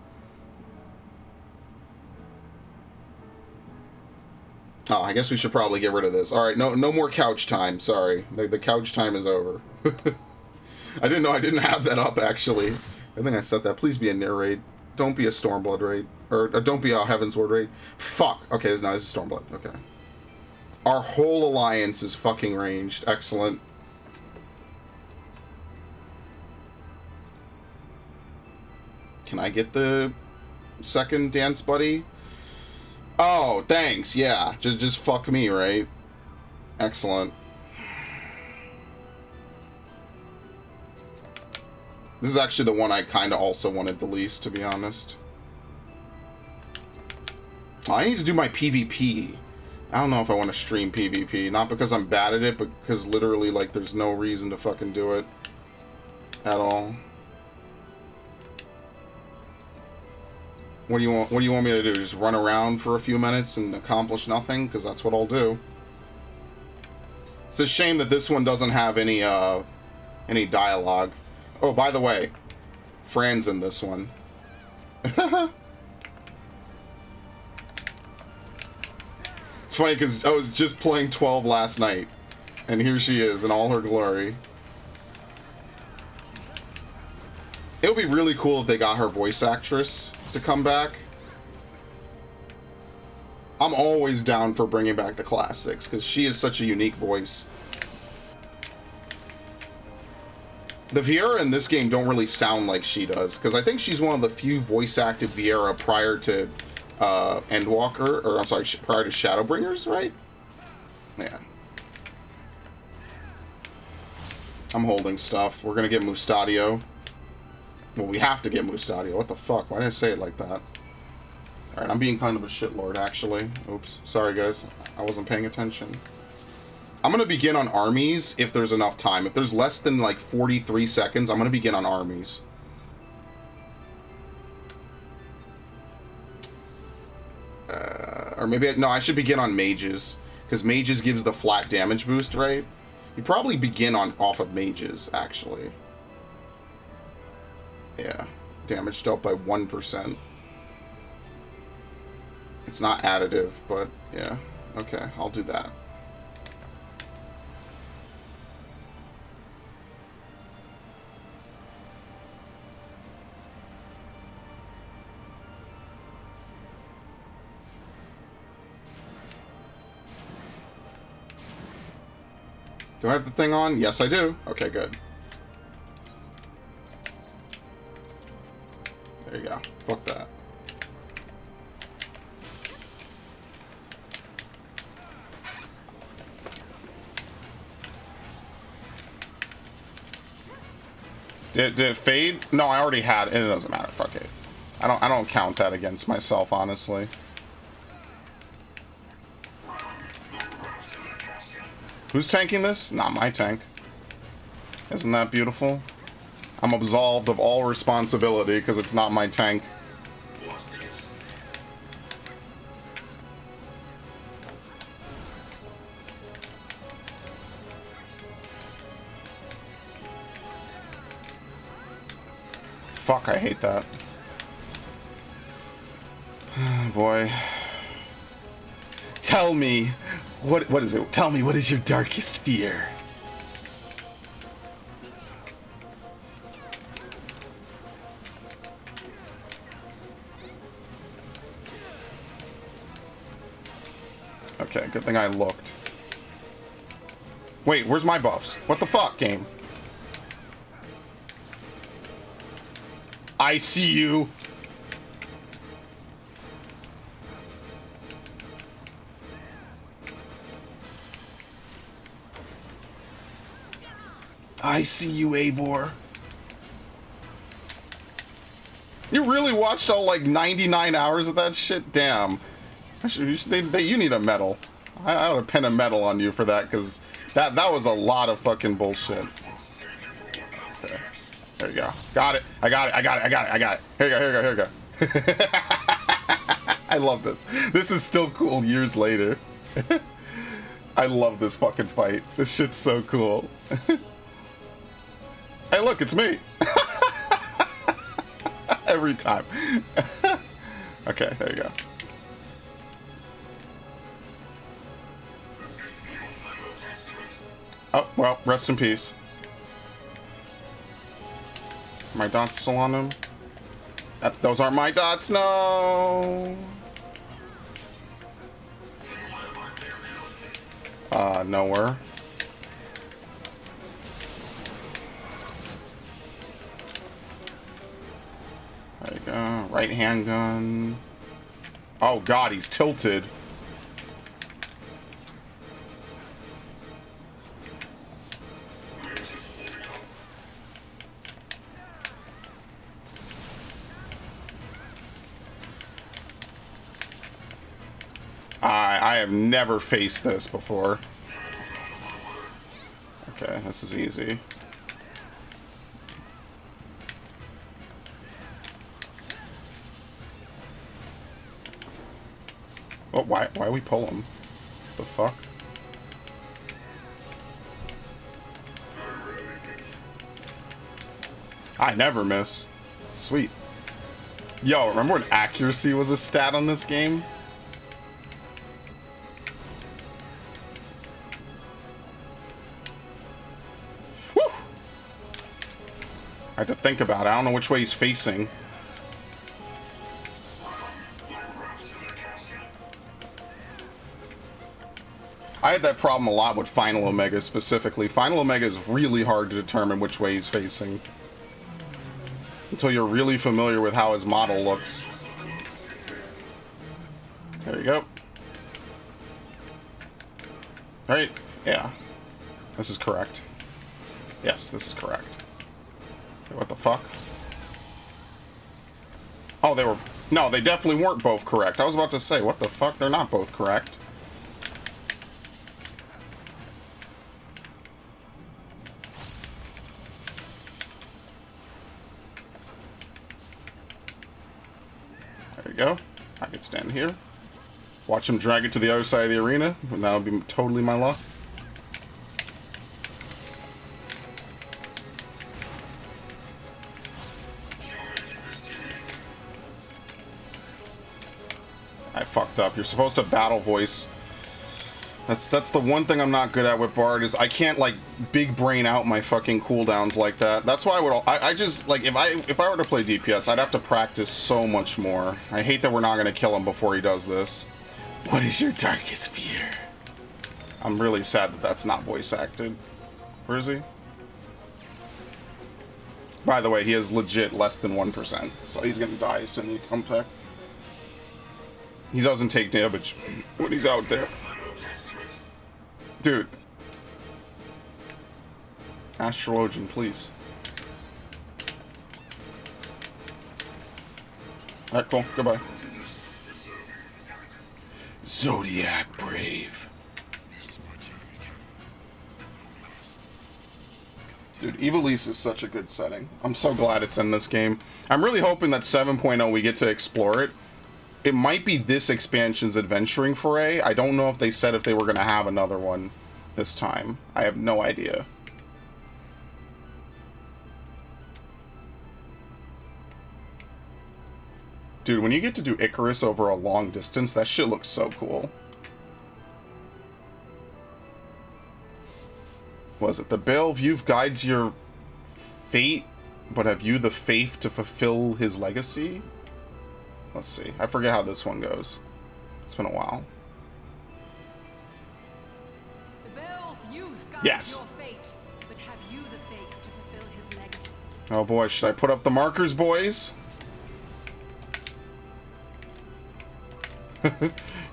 Oh, I guess we should probably get rid of this. Alright, no more couch time. Sorry. The couch time is over. I didn't know I didn't have that up, actually. I think I said that. Please be a near raid. Don't be a Stormblood raid. Or don't be a Heavensward raid. Fuck. Okay, no, this is Stormblood. Okay. Our whole alliance is fucking ranged. Excellent. Can I get the second dance buddy? Oh, thanks. Yeah, just fuck me, right? Excellent. This is actually the one I kind of also wanted the least, to be honest. Oh, I need to do my PvP. I don't know if I want to stream PvP. Not because I'm bad at it, but because literally, like, there's no reason to fucking do it at all. What do you want? What do you want me to do? Just run around for a few minutes and accomplish nothing? Because that's what I'll do. It's a shame that this one doesn't have any dialogue. Oh, by the way, Fran's in this one. It's funny because I was just playing 12 last night, and here she is in all her glory. It would be really cool if they got her voice actress to come back. I'm always down for bringing back the classics, because she is such a unique voice. The Viera in this game don't really sound like she does, because I think she's one of the few voice-acted Viera prior to Endwalker, or I'm sorry, prior to Shadowbringers, right? Yeah. I'm holding stuff. We're gonna get Mustadio. Well, we have to get Mustadio. What the fuck? Why did I say it like that? Alright, I'm being kind of a shitlord, actually. Oops. Sorry, guys. I wasn't paying attention. I'm gonna begin on armies if there's enough time. If there's less than, like, 43 seconds, I'm gonna begin on armies. Or maybe, no, I should begin on mages. Because mages gives the flat damage boost, right? You probably begin off of mages, actually. Yeah. Damage dealt by 1%. It's not additive, but yeah. Okay, I'll do that. Do I have the thing on? Yes, I do. Okay, good. There you go. Fuck that. Did it fade? No, I already had it. It doesn't matter. Fuck it. I don't count that against myself, honestly. Who's tanking this? Not my tank. Isn't that beautiful? I'm absolved of all responsibility because it's not my tank. Fuck, I hate that. Boy. Tell me, what is it? Tell me, what is your darkest fear? Okay, good thing I looked. Wait, where's my buffs? What the fuck, game? I see you. I see you, Eivor. You really watched all, like, 99 hours of that shit? Damn. You need a medal. I ought to pin a medal on you for that, because that was a lot of fucking bullshit. Okay. There you go. Got it. I got it. Here you go. I love this. This is still cool years later. I love this fucking fight. This shit's so cool. Hey, look, it's me. Every time. Okay, there you go. Oh, well, rest in peace. Are my dots still on him? Those aren't my dots, no! Nowhere. There you go. Right handgun. Oh god, he's tilted. I have never faced this before. Okay, this is easy. Oh, why we pull him? The fuck? I never miss. Sweet. Yo, remember when accuracy was a stat on this game? Woo! I had to think about it. I don't know which way he's facing. I had that problem a lot with Final Omega specifically. Final Omega is really hard to determine which way he's facing. Until you're really familiar with how his model looks. There you go. Alright, yeah. This is correct. Yes, this is correct. Okay, what the fuck? Oh, they were... No, they definitely weren't both correct. I was about to say, what the fuck? They're not both correct. There you go. I could stand here. Watch him drag it to the other side of the arena, and that would be totally my luck. I fucked up. You're supposed to battle voice. That's the one thing I'm not good at with Bard is I can't like big brain out my fucking cooldowns like that. That's why I just like if I were to play DPS, I'd have to practice so much more. I hate that we're not gonna kill him before he does this. What is your darkest fear? I'm really sad that that's not voice acted. Where is he? By the way, he is legit less than 1%, so he's gonna die as soon as he comes back. He doesn't take damage when he's out there. Dude. Astrologian, please. Alright, cool. Goodbye. Zodiac Brave. Dude, Ivalice is such a good setting. I'm so glad it's in this game. I'm really hoping that 7.0 we get to explore it. It might be this expansion's adventuring foray. I don't know if they said if they were going to have another one this time. I have no idea. Dude, when you get to do Icarus over a long distance, that shit looks so cool. Was it the Bale of Youth guides your fate, but have you the faith to fulfill his legacy? Let's see. I forget how this one goes. It's been a while. The Bale of Youth guides Yes. your fate, but have you the faith to fulfill his legacy? Oh boy, should I put up the markers, boys? You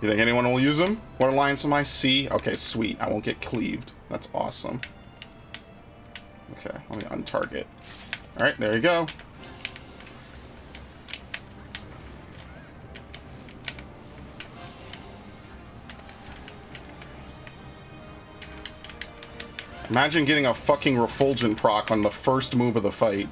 think anyone will use them? What alliance am I? C? Okay, sweet. I won't get cleaved. That's awesome. Okay, let me untarget. Alright, there you go. Imagine getting a fucking Refulgent proc on the first move of the fight.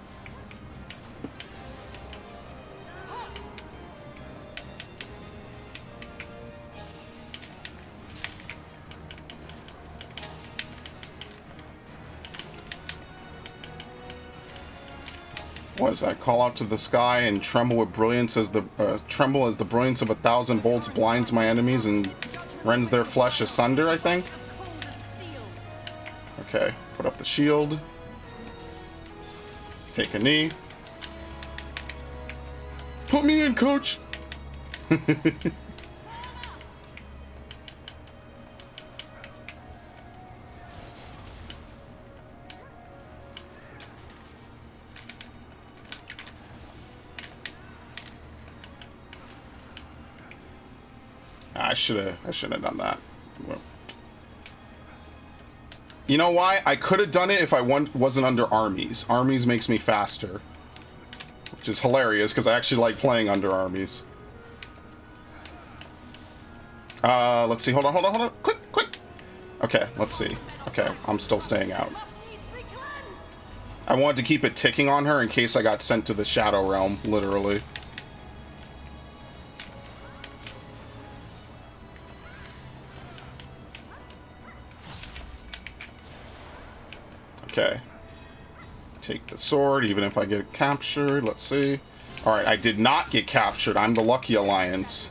What is that? Call out to the sky and tremble with brilliance as the tremble as the brilliance of 1,000 bolts blinds my enemies and rends their flesh asunder, I think. Okay, put up the shield. Take a knee. Put me in, coach! I shouldn't have done that. Well, you know why? I could have done it if I wasn't under armies. Armies makes me faster. Which is hilarious, because I actually like playing under armies. Let's see. Hold on. Quick. Okay, let's see. Okay, I'm still staying out. I wanted to keep it ticking on her in case I got sent to the Shadow Realm, literally. Okay. Take the sword, even if I get captured. Let's see. Alright, I did not get captured. I'm the Lucky Alliance.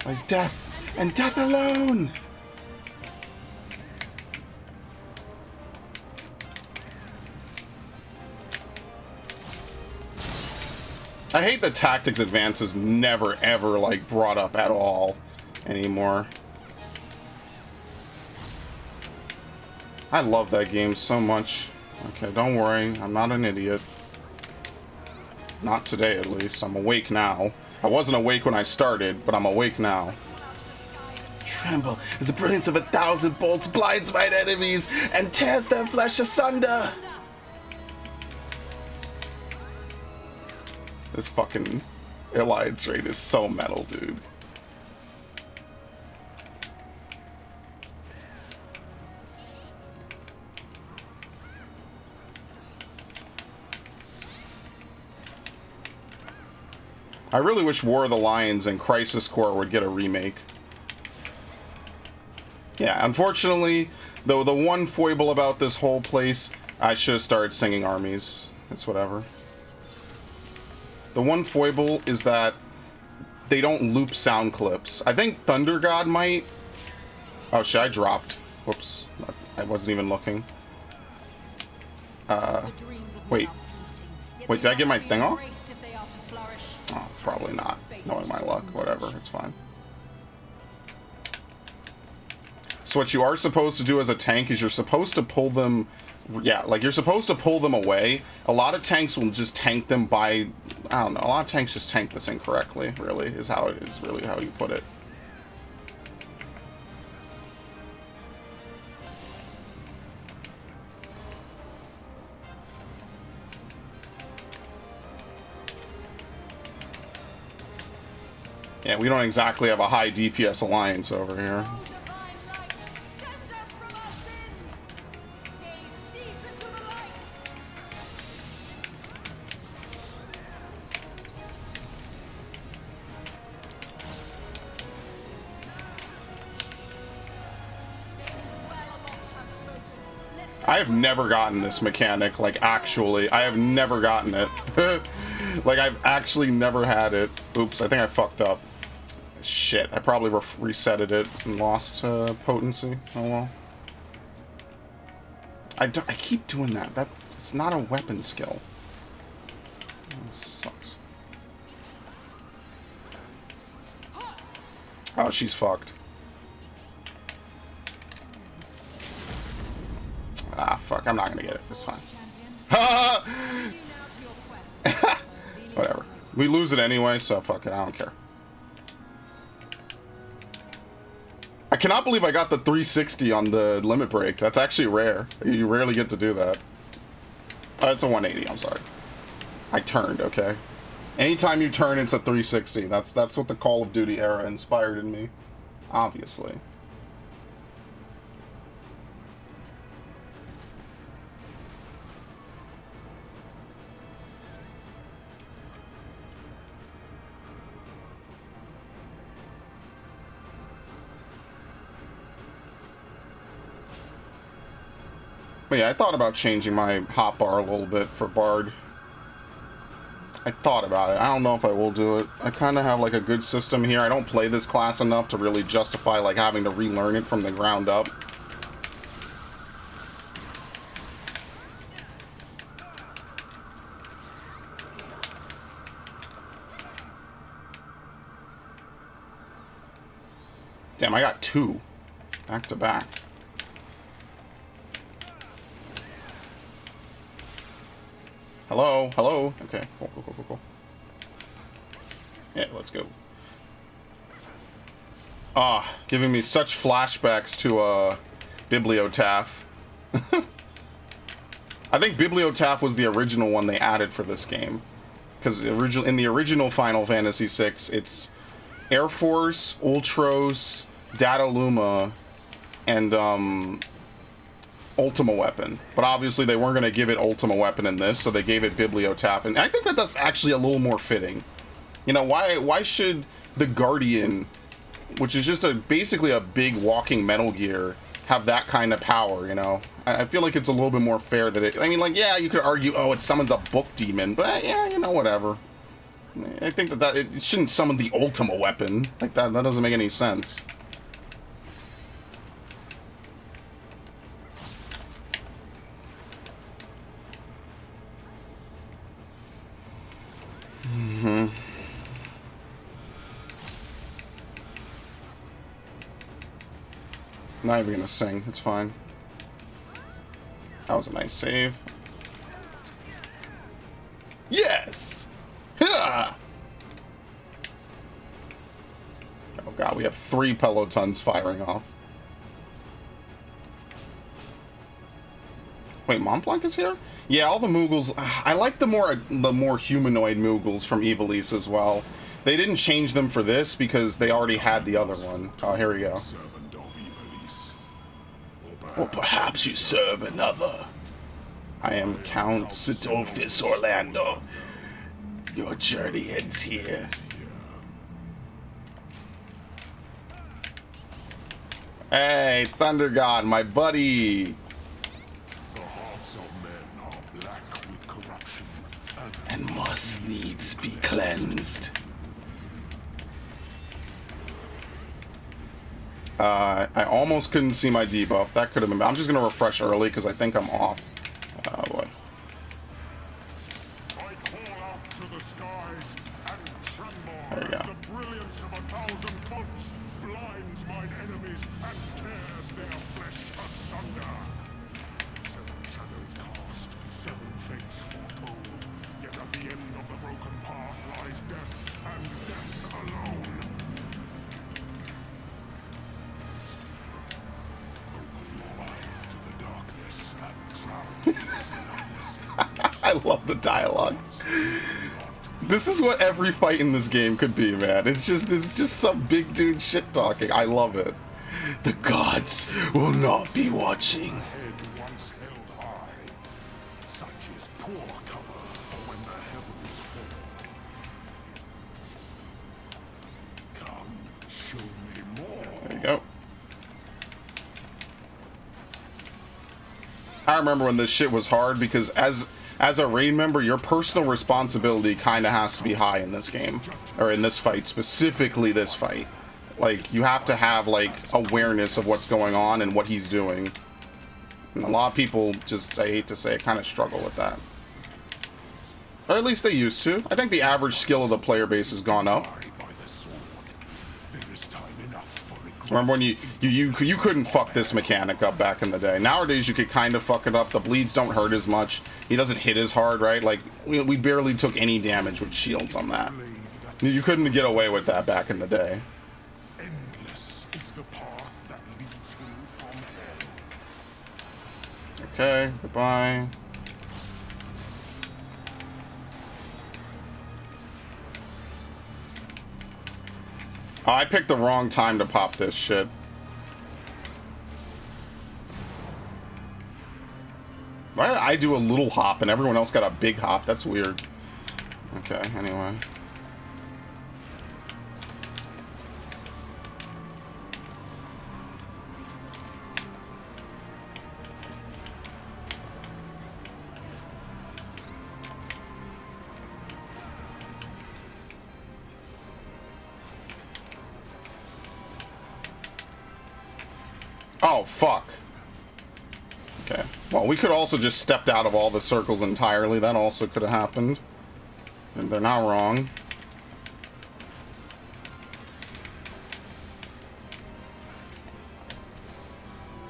There's death, and death alone! I hate the tactics advances never ever like brought up at all anymore. I love that game so much. Okay, don't worry, I'm not an idiot. Not today, at least. I'm awake now. I wasn't awake when I started, but I'm awake now. Tremble as the brilliance of 1,000 bolts blinds mine enemies and tears their flesh asunder. This fucking Alliance raid is so metal, dude. I really wish War of the Lions and Crisis Core would get a remake. Yeah, unfortunately, though, the one foible about this whole place, I should have started singing armies. It's whatever. The one foible is that they don't loop sound clips. I think Thunder God might. Oh shit, I dropped. Whoops. I wasn't even looking. Wait. Wait, did I get my thing off? Oh, probably not. Knowing my luck. Whatever, it's fine. So what you are supposed to do as a tank is you're supposed to pull them... Yeah, like you're supposed to pull them away. A lot of tanks will just tank them by... I don't know. A lot of tanks just tank this incorrectly, really, is really how you put it. Yeah, we don't exactly have a high DPS alliance over here. I have never gotten this mechanic, like, actually. I have never gotten it. Like, I've actually never had it. Oops, I think I fucked up. Shit, I probably resetted it and lost potency. Oh well. I keep doing that. It's not a weapon skill. That sucks. Oh, she's fucked. Ah, fuck. I'm not gonna get it. It's fine. Whatever. We lose it anyway, so fuck it. I don't care. I cannot believe I got the 360 on the limit break. That's actually rare. You rarely get to do that. It's a 180. I'm sorry. I turned, okay? Anytime you turn, it's a 360. That's what the Call of Duty era inspired in me. Obviously. But yeah, I thought about changing my hotbar a little bit for Bard. I thought about it. I don't know if I will do it. I kind of have like a good system here. I don't play this class enough to really justify like having to relearn it from the ground up. Damn, I got 2 back to back. Hello? Hello? Okay, cool. Yeah, let's go. Ah, giving me such flashbacks to, Bibliotaph. I think Bibliotaph was the original one they added for this game. Because in the original Final Fantasy VI, it's Air Force, Ultros, Dataluma, and Ultima Weapon. But obviously they weren't going to give it Ultima Weapon in this, so they gave it Bibliotap. And I think that that's actually a little more fitting. You know, why should the Guardian, which is just basically a big walking Metal Gear, have that kind of power, you know? I feel like it's a little bit more fair that it... I mean, like, yeah, you could argue, oh, it summons a book demon, but yeah, you know, whatever. I think that it shouldn't summon the Ultima Weapon. Like, that doesn't make any sense. Not even gonna sing, it's fine. That was a nice save. Yes! Ha! Oh god, we have 3 pelotons firing off. Wait, Mont Blanc is here? Yeah, all the Moogles. I like the more humanoid Moogles from Ivalice as well. They didn't change them for this because they already had the other one. Oh, here we go. Or perhaps you serve another. I am Count Sidolphus Orlando. Your journey ends here. Hey, Thunder God, my buddy. The hearts of men are black with corruption And must needs be cleansed. I almost couldn't see my debuff. That could have been bad. I'm just going to refresh early because I think I'm off. Oh, boy. I call out to the skies and tremble There you go. as the brilliance of 1,000 months blinds mine enemies and tears their flesh asunder. 7 shadows cast, 7 fates foretold, yet at the end of the broken path lies death, and death alone. I love the dialogue. This is what every fight in this game could be, man. It's just some big dude shit talking. I love it. The gods will not be watching. Head once held high, such is poor cover for when the heavens fall. Come, show me more. There you go. I remember when this shit was hard because as a raid member, your personal responsibility kind of has to be high in this game, or in this fight, specifically this fight. Like, you have to have, like, awareness of what's going on and what he's doing. And a lot of people just, I hate to say it, kind of struggle with that. Or at least they used to. I think the average skill of the player base has gone up. Remember when you couldn't fuck this mechanic up back in the day. Nowadays you could kind of fuck it up. The bleeds don't hurt as much. He doesn't hit as hard, right? Like, we barely took any damage with shields on that. You couldn't get away with that back in the day. Endless is the path that leads him from hell. Okay, goodbye. Oh, I picked the wrong time to pop this shit. Why did I do a little hop and everyone else got a big hop? That's weird. Okay, anyway. Oh, fuck. Okay. Well, we could also just stepped out of all the circles entirely. That also could have happened. And they're not wrong.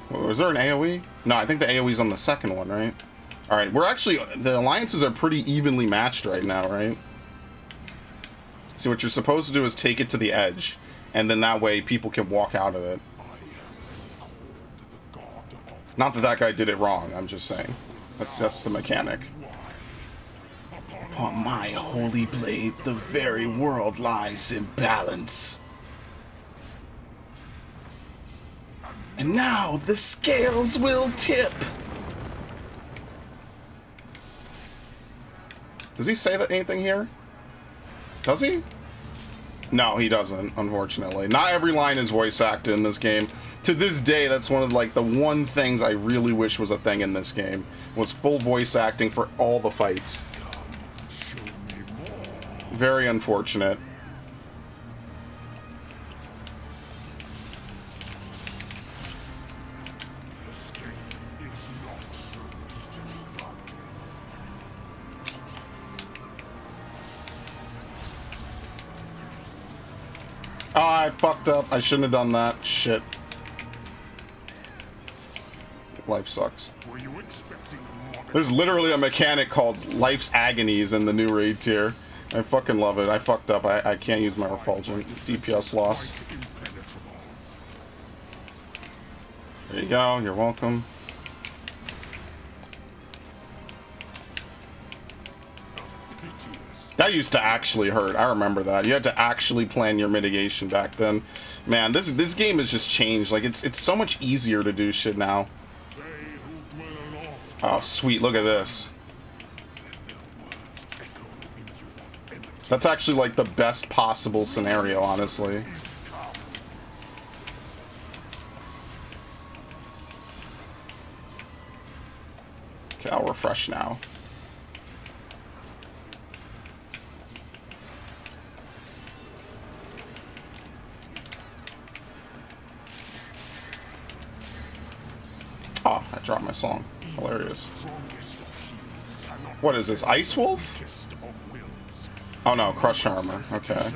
Was there an AoE? No, I think the AoE's on the second one, right? Alright, we're actually... The alliances are pretty evenly matched right now, right? See, what you're supposed to do is take it to the edge. And then that way people can walk out of it. Not that that guy did it wrong, I'm just saying. That's the mechanic. upon my holy blade, the very world lies in balance. And now the scales will tip. Does he say that anything here? Does he? No, he doesn't, unfortunately. Not every line is voice acted in this game. To this day, that's one of like the one things I really wish was a thing in this game, was full voice acting for all the fights. Very unfortunate. Oh, I fucked up. I shouldn't have done that. Shit. Life sucks. There's literally a mechanic called Life's Agonies in the new raid tier. I fucking love it. I fucked up. I can't use my refulgent. DPS loss. There you go. You're welcome. That used to actually hurt. I remember that. You had to actually plan your mitigation back then. Man, this game has just changed. Like it's so much easier to do shit now. Oh, sweet. Look at this. That's actually like the best possible scenario, honestly. Okay, I'll refresh now. Oh, I dropped my song. Hilarious. What is this? Ice Wolf? Oh no, Crush Armor. Okay.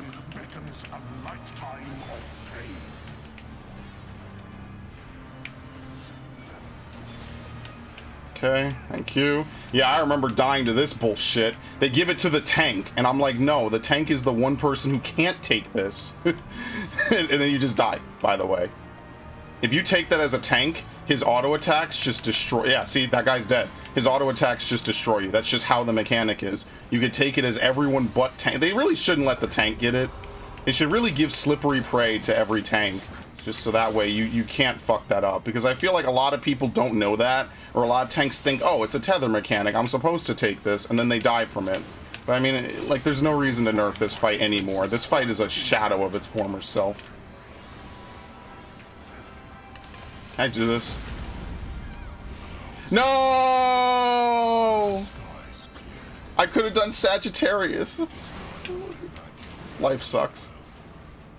Okay, thank you. Yeah, I remember dying to this bullshit. They give it to the tank, and I'm like, no, the tank is the one person who can't take this. and then you just die, by the way. If you take that as a tank, his auto attacks just destroy. Yeah, see, that guy's dead. His auto attacks just destroy you. That's just how the mechanic is. You could take it as everyone but tank. They really shouldn't let the tank get it. They should really give slippery prey to every tank, just so that way you can't fuck that up. Because I feel like a lot of people don't know that, or a lot of tanks think, oh, it's a tether mechanic, I'm supposed to take this, and then they die from it. But I mean, like, there's no reason to nerf this fight anymore. This fight is a shadow of its former self. Can I do this? No! I could have done Sagittarius. Life sucks.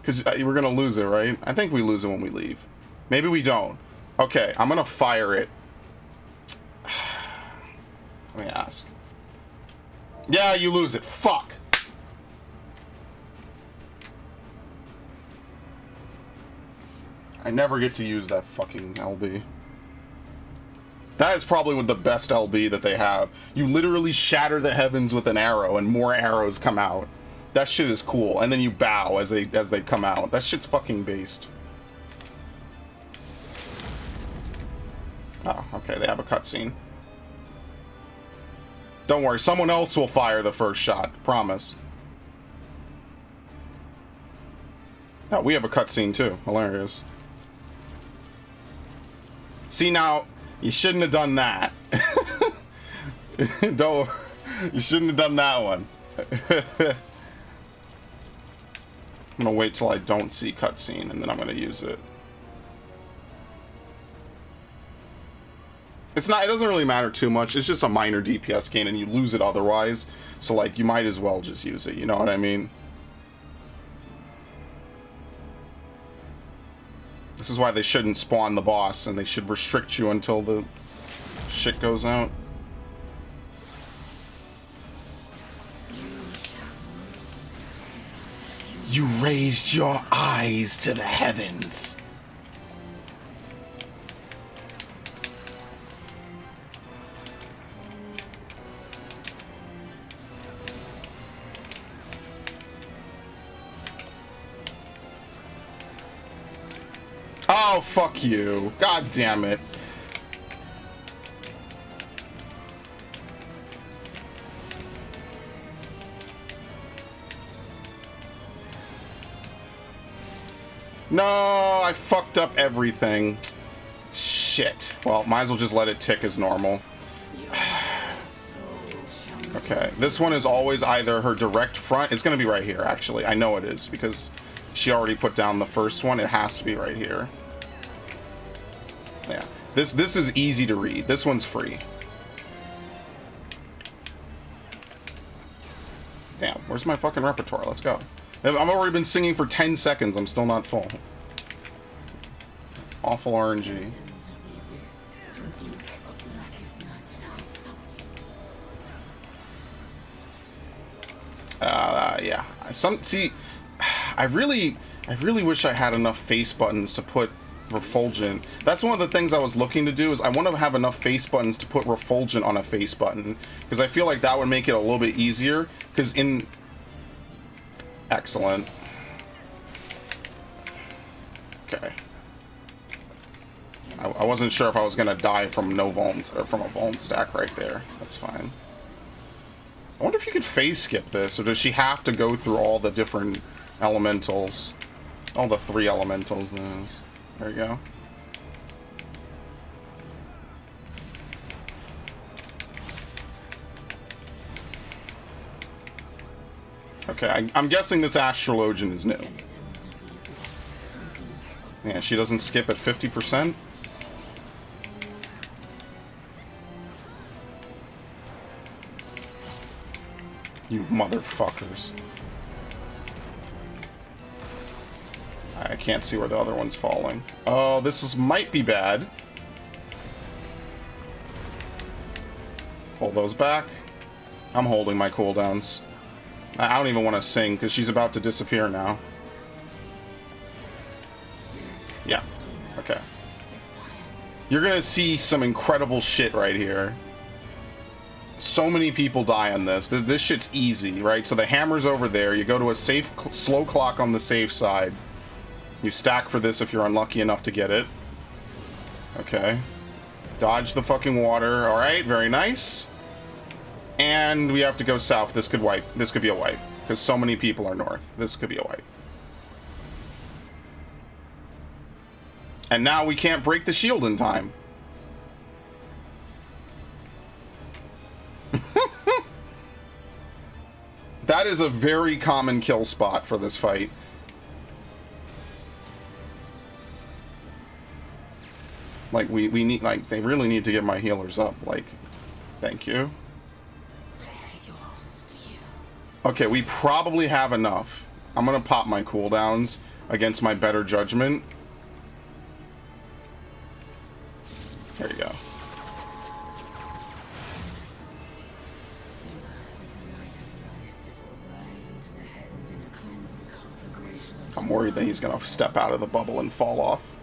Because we're going to lose it, right? I think we lose it when we leave. Maybe we don't. Okay, I'm going to fire it. Let me ask. Yeah, you lose it. Fuck. I never get to use that fucking LB. That is probably the best LB that they have. You literally shatter the heavens with an arrow and more arrows come out. That shit is cool. And then you bow as they come out. That shit's fucking based. Oh, okay, they have a cutscene. Don't worry, someone else will fire the first shot. Promise. Oh, we have a cutscene too. Hilarious. See, now, you shouldn't have done that. Don't. You shouldn't have done that one. I'm gonna wait till I don't see cutscene, and then I'm gonna use it. It's not. It doesn't really matter too much. It's just a minor DPS gain, and you lose it otherwise. So, like, you might as well just use it. You know what I mean? This is why they shouldn't spawn the boss, and they should restrict you until the shit goes out. You raised your eyes to the heavens. Oh, fuck you. God damn it. No, I fucked up everything. Shit. Well, might as well just let it tick as normal. Okay, this one is always either her direct front. It's going to be right here, actually. I know it is, because she already put down the first one. It has to be right here. Yeah. This is easy to read. This one's free. Damn, where's my fucking repertoire? Let's go. I've already been singing for 10 seconds. I'm still not full. Awful RNG. Yeah. I really wish I had enough face buttons to put Refulgent. That's one of the things I was looking to do, is I want to have enough face buttons to put Refulgent on a face button, because I feel like that would make it a little bit easier, because in... Excellent. Okay. I wasn't sure if I was gonna die from no vulns, or from a vuln stack right there. That's fine. I wonder if you could phase skip this, or does she have to go through all the different elementals? All the 3 elementals, there you go. Okay, I'm guessing this Astrologian is new. Yeah, she doesn't skip at 50%. You motherfuckers. I can't see where the other one's falling. Oh, might be bad. Pull those back. I'm holding my cooldowns. I don't even want to sing, because she's about to disappear now. Yeah. Okay. You're gonna see some incredible shit right here. So many people die on this. This shit's easy, right? So the hammer's over there. You go to a safe, slow clock on the safe side. You stack for this if you're unlucky enough to get it. Okay. Dodge the fucking water. Alright, very nice. And we have to go south. This could wipe. This could be a wipe. Because so many people are north. This could be a wipe. And now we can't break the shield in time. That is a very common kill spot for this fight. Like, we need, like, they really need to get my healers up. Like, thank you. Okay, we probably have enough. I'm gonna pop my cooldowns against my better judgment. There you go. I'm worried that he's gonna step out of the bubble and fall off.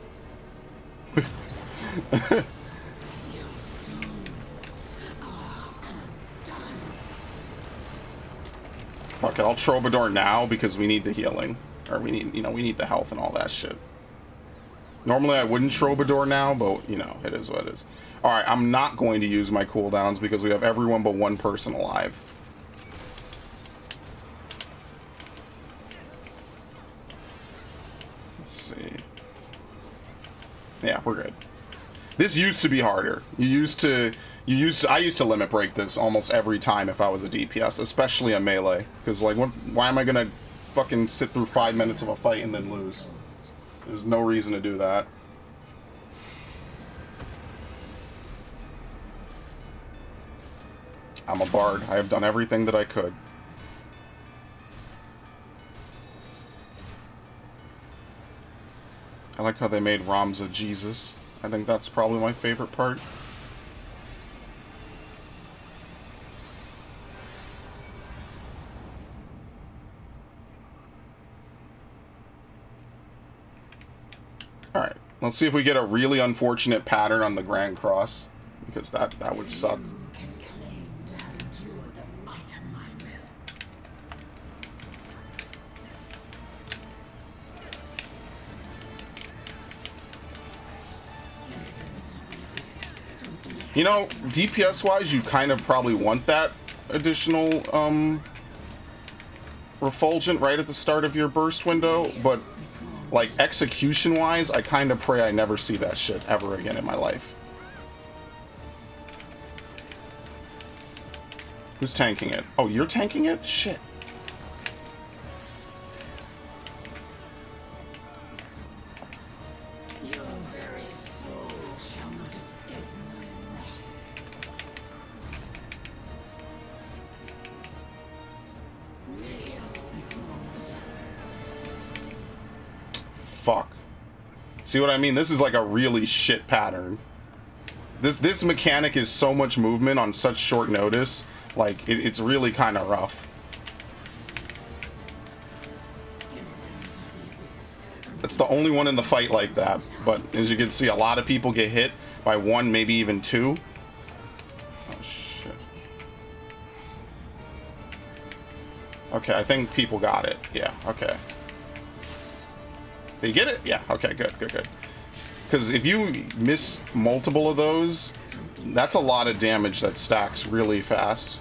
Fuck it, I'll Troubadour now because we need the healing. Or we need, we need the health and all that shit. Normally I wouldn't Troubadour now, but, it is what it is. Alright, I'm not going to use my cooldowns because we have everyone but one person alive. Let's see. Yeah, we're good. This used to be harder. I used to limit break this almost every time if I was a DPS, especially a melee. Because, like, why am I gonna fucking sit through 5 minutes of a fight and then lose? There's no reason to do that. I'm a bard. I have done everything that I could. I like how they made Ramza Jesus. I think that's probably my favorite part. Alright, let's see if we get a really unfortunate pattern on the Grand Cross, because that would suck. DPS-wise, you kind of probably want that additional Refulgent right at the start of your burst window, but like, execution-wise, I kind of pray I never see that shit ever again in my life. Who's tanking it? Oh, you're tanking it? Shit. Your very soul shall not escape my wrath. Kneel before me. Fuck. See what I mean? This is like a really shit pattern. This mechanic is so much movement on such short notice. Like, it's really kind of rough. It's the only one in the fight like that. But as you can see, a lot of people get hit by one, maybe even two. Oh, shit. Okay, I think people got it. Yeah, okay. Did you get it? Yeah, okay, good, good, good. Because if you miss multiple of those, that's a lot of damage that stacks really fast.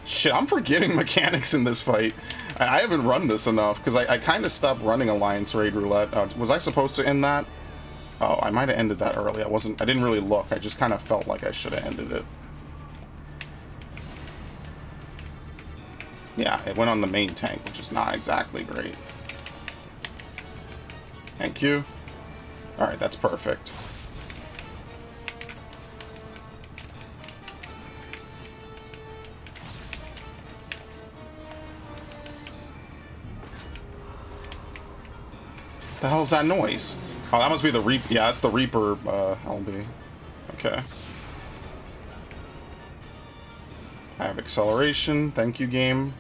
Shit, I'm forgetting mechanics in this fight. I haven't run this enough, because I kind of stopped running Alliance Raid Roulette. Was I supposed to end that? Oh, I might have ended that early. I didn't really look. I just kind of felt like I should have ended it. Yeah, it went on the main tank, which is not exactly great. Thank you. Alright, that's perfect. What the hell is that noise? Oh, that must be the Reaper. Yeah, that's the Reaper LB. Okay. I have acceleration. Thank you, game.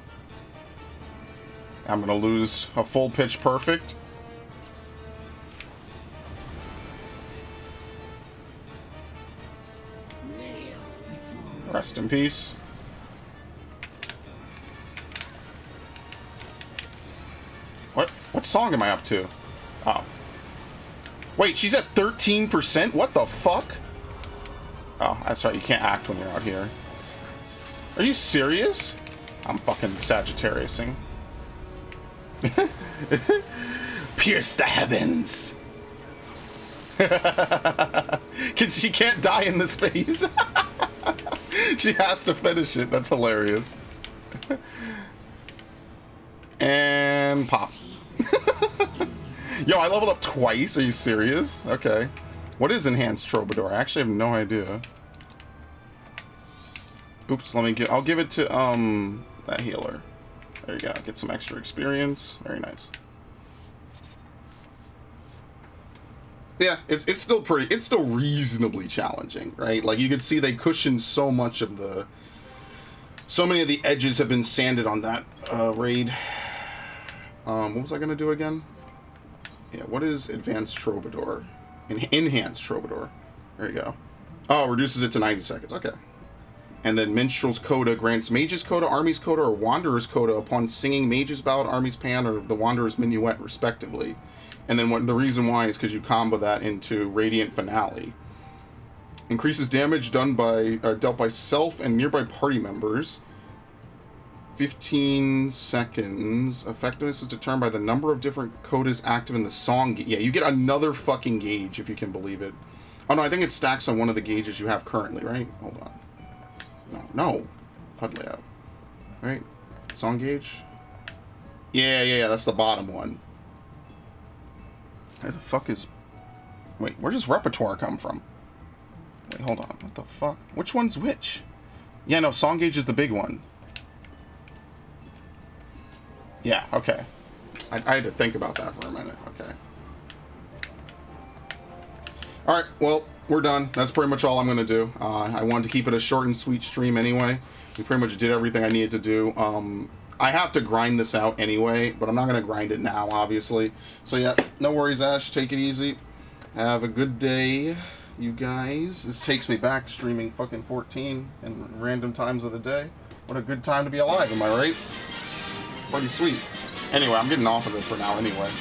I'm gonna lose a full pitch perfect. Rest in peace. What song am I up to? Oh. Wait, she's at 13%? What the fuck? Oh, that's right, you can't act when you're out here. Are you serious? I'm fucking Sagittariusing. Pierce the heavens. She can't die in this phase. She has to finish it. That's hilarious. And pop. Yo, I leveled up twice. Are you serious? Okay. What is Enhanced Troubadour? I actually have no idea. Oops, I'll give it to, that healer. There you go. Get some extra experience. Very nice. Yeah, it's still reasonably challenging, right? Like, you could see they cushioned so many of the edges have been sanded on that raid. What was I gonna do again? Yeah, what is Advanced Troubadour? Enhanced Troubadour. There you go. Oh, reduces it to 90 seconds. Okay. And then Minstrel's Coda grants Mage's Coda, Army's Coda, or Wanderer's Coda upon singing Mage's Ballad, Army's Pan, or the Wanderer's Minuet, respectively. And then the reason why is because you combo that into Radiant Finale. Increases damage dealt by self and nearby party members. 15 seconds. Effectiveness is determined by the number of different codas active in the song. Yeah, you get another fucking gauge, if you can believe it. Oh, no, I think it stacks on one of the gauges you have currently, right? Hold on. No. HUD layout. Right? Song gauge? Yeah, that's the bottom one. Where the fuck is... Wait, where does repertoire come from? Wait, hold on. What the fuck? Which one's which? Yeah, no, song gauge is the big one. Yeah, okay. I had to think about that for a minute. Okay. Alright, well, we're done. That's pretty much all I'm going to do. I wanted to keep it a short and sweet stream anyway. We pretty much did everything I needed to do. I have to grind this out anyway, but I'm not going to grind it now, obviously. So yeah, no worries, Ash. Take it easy. Have a good day, you guys. This takes me back streaming fucking 14 and random times of the day. What a good time to be alive, am I right? Pretty sweet. Anyway, I'm getting off of it for now anyway.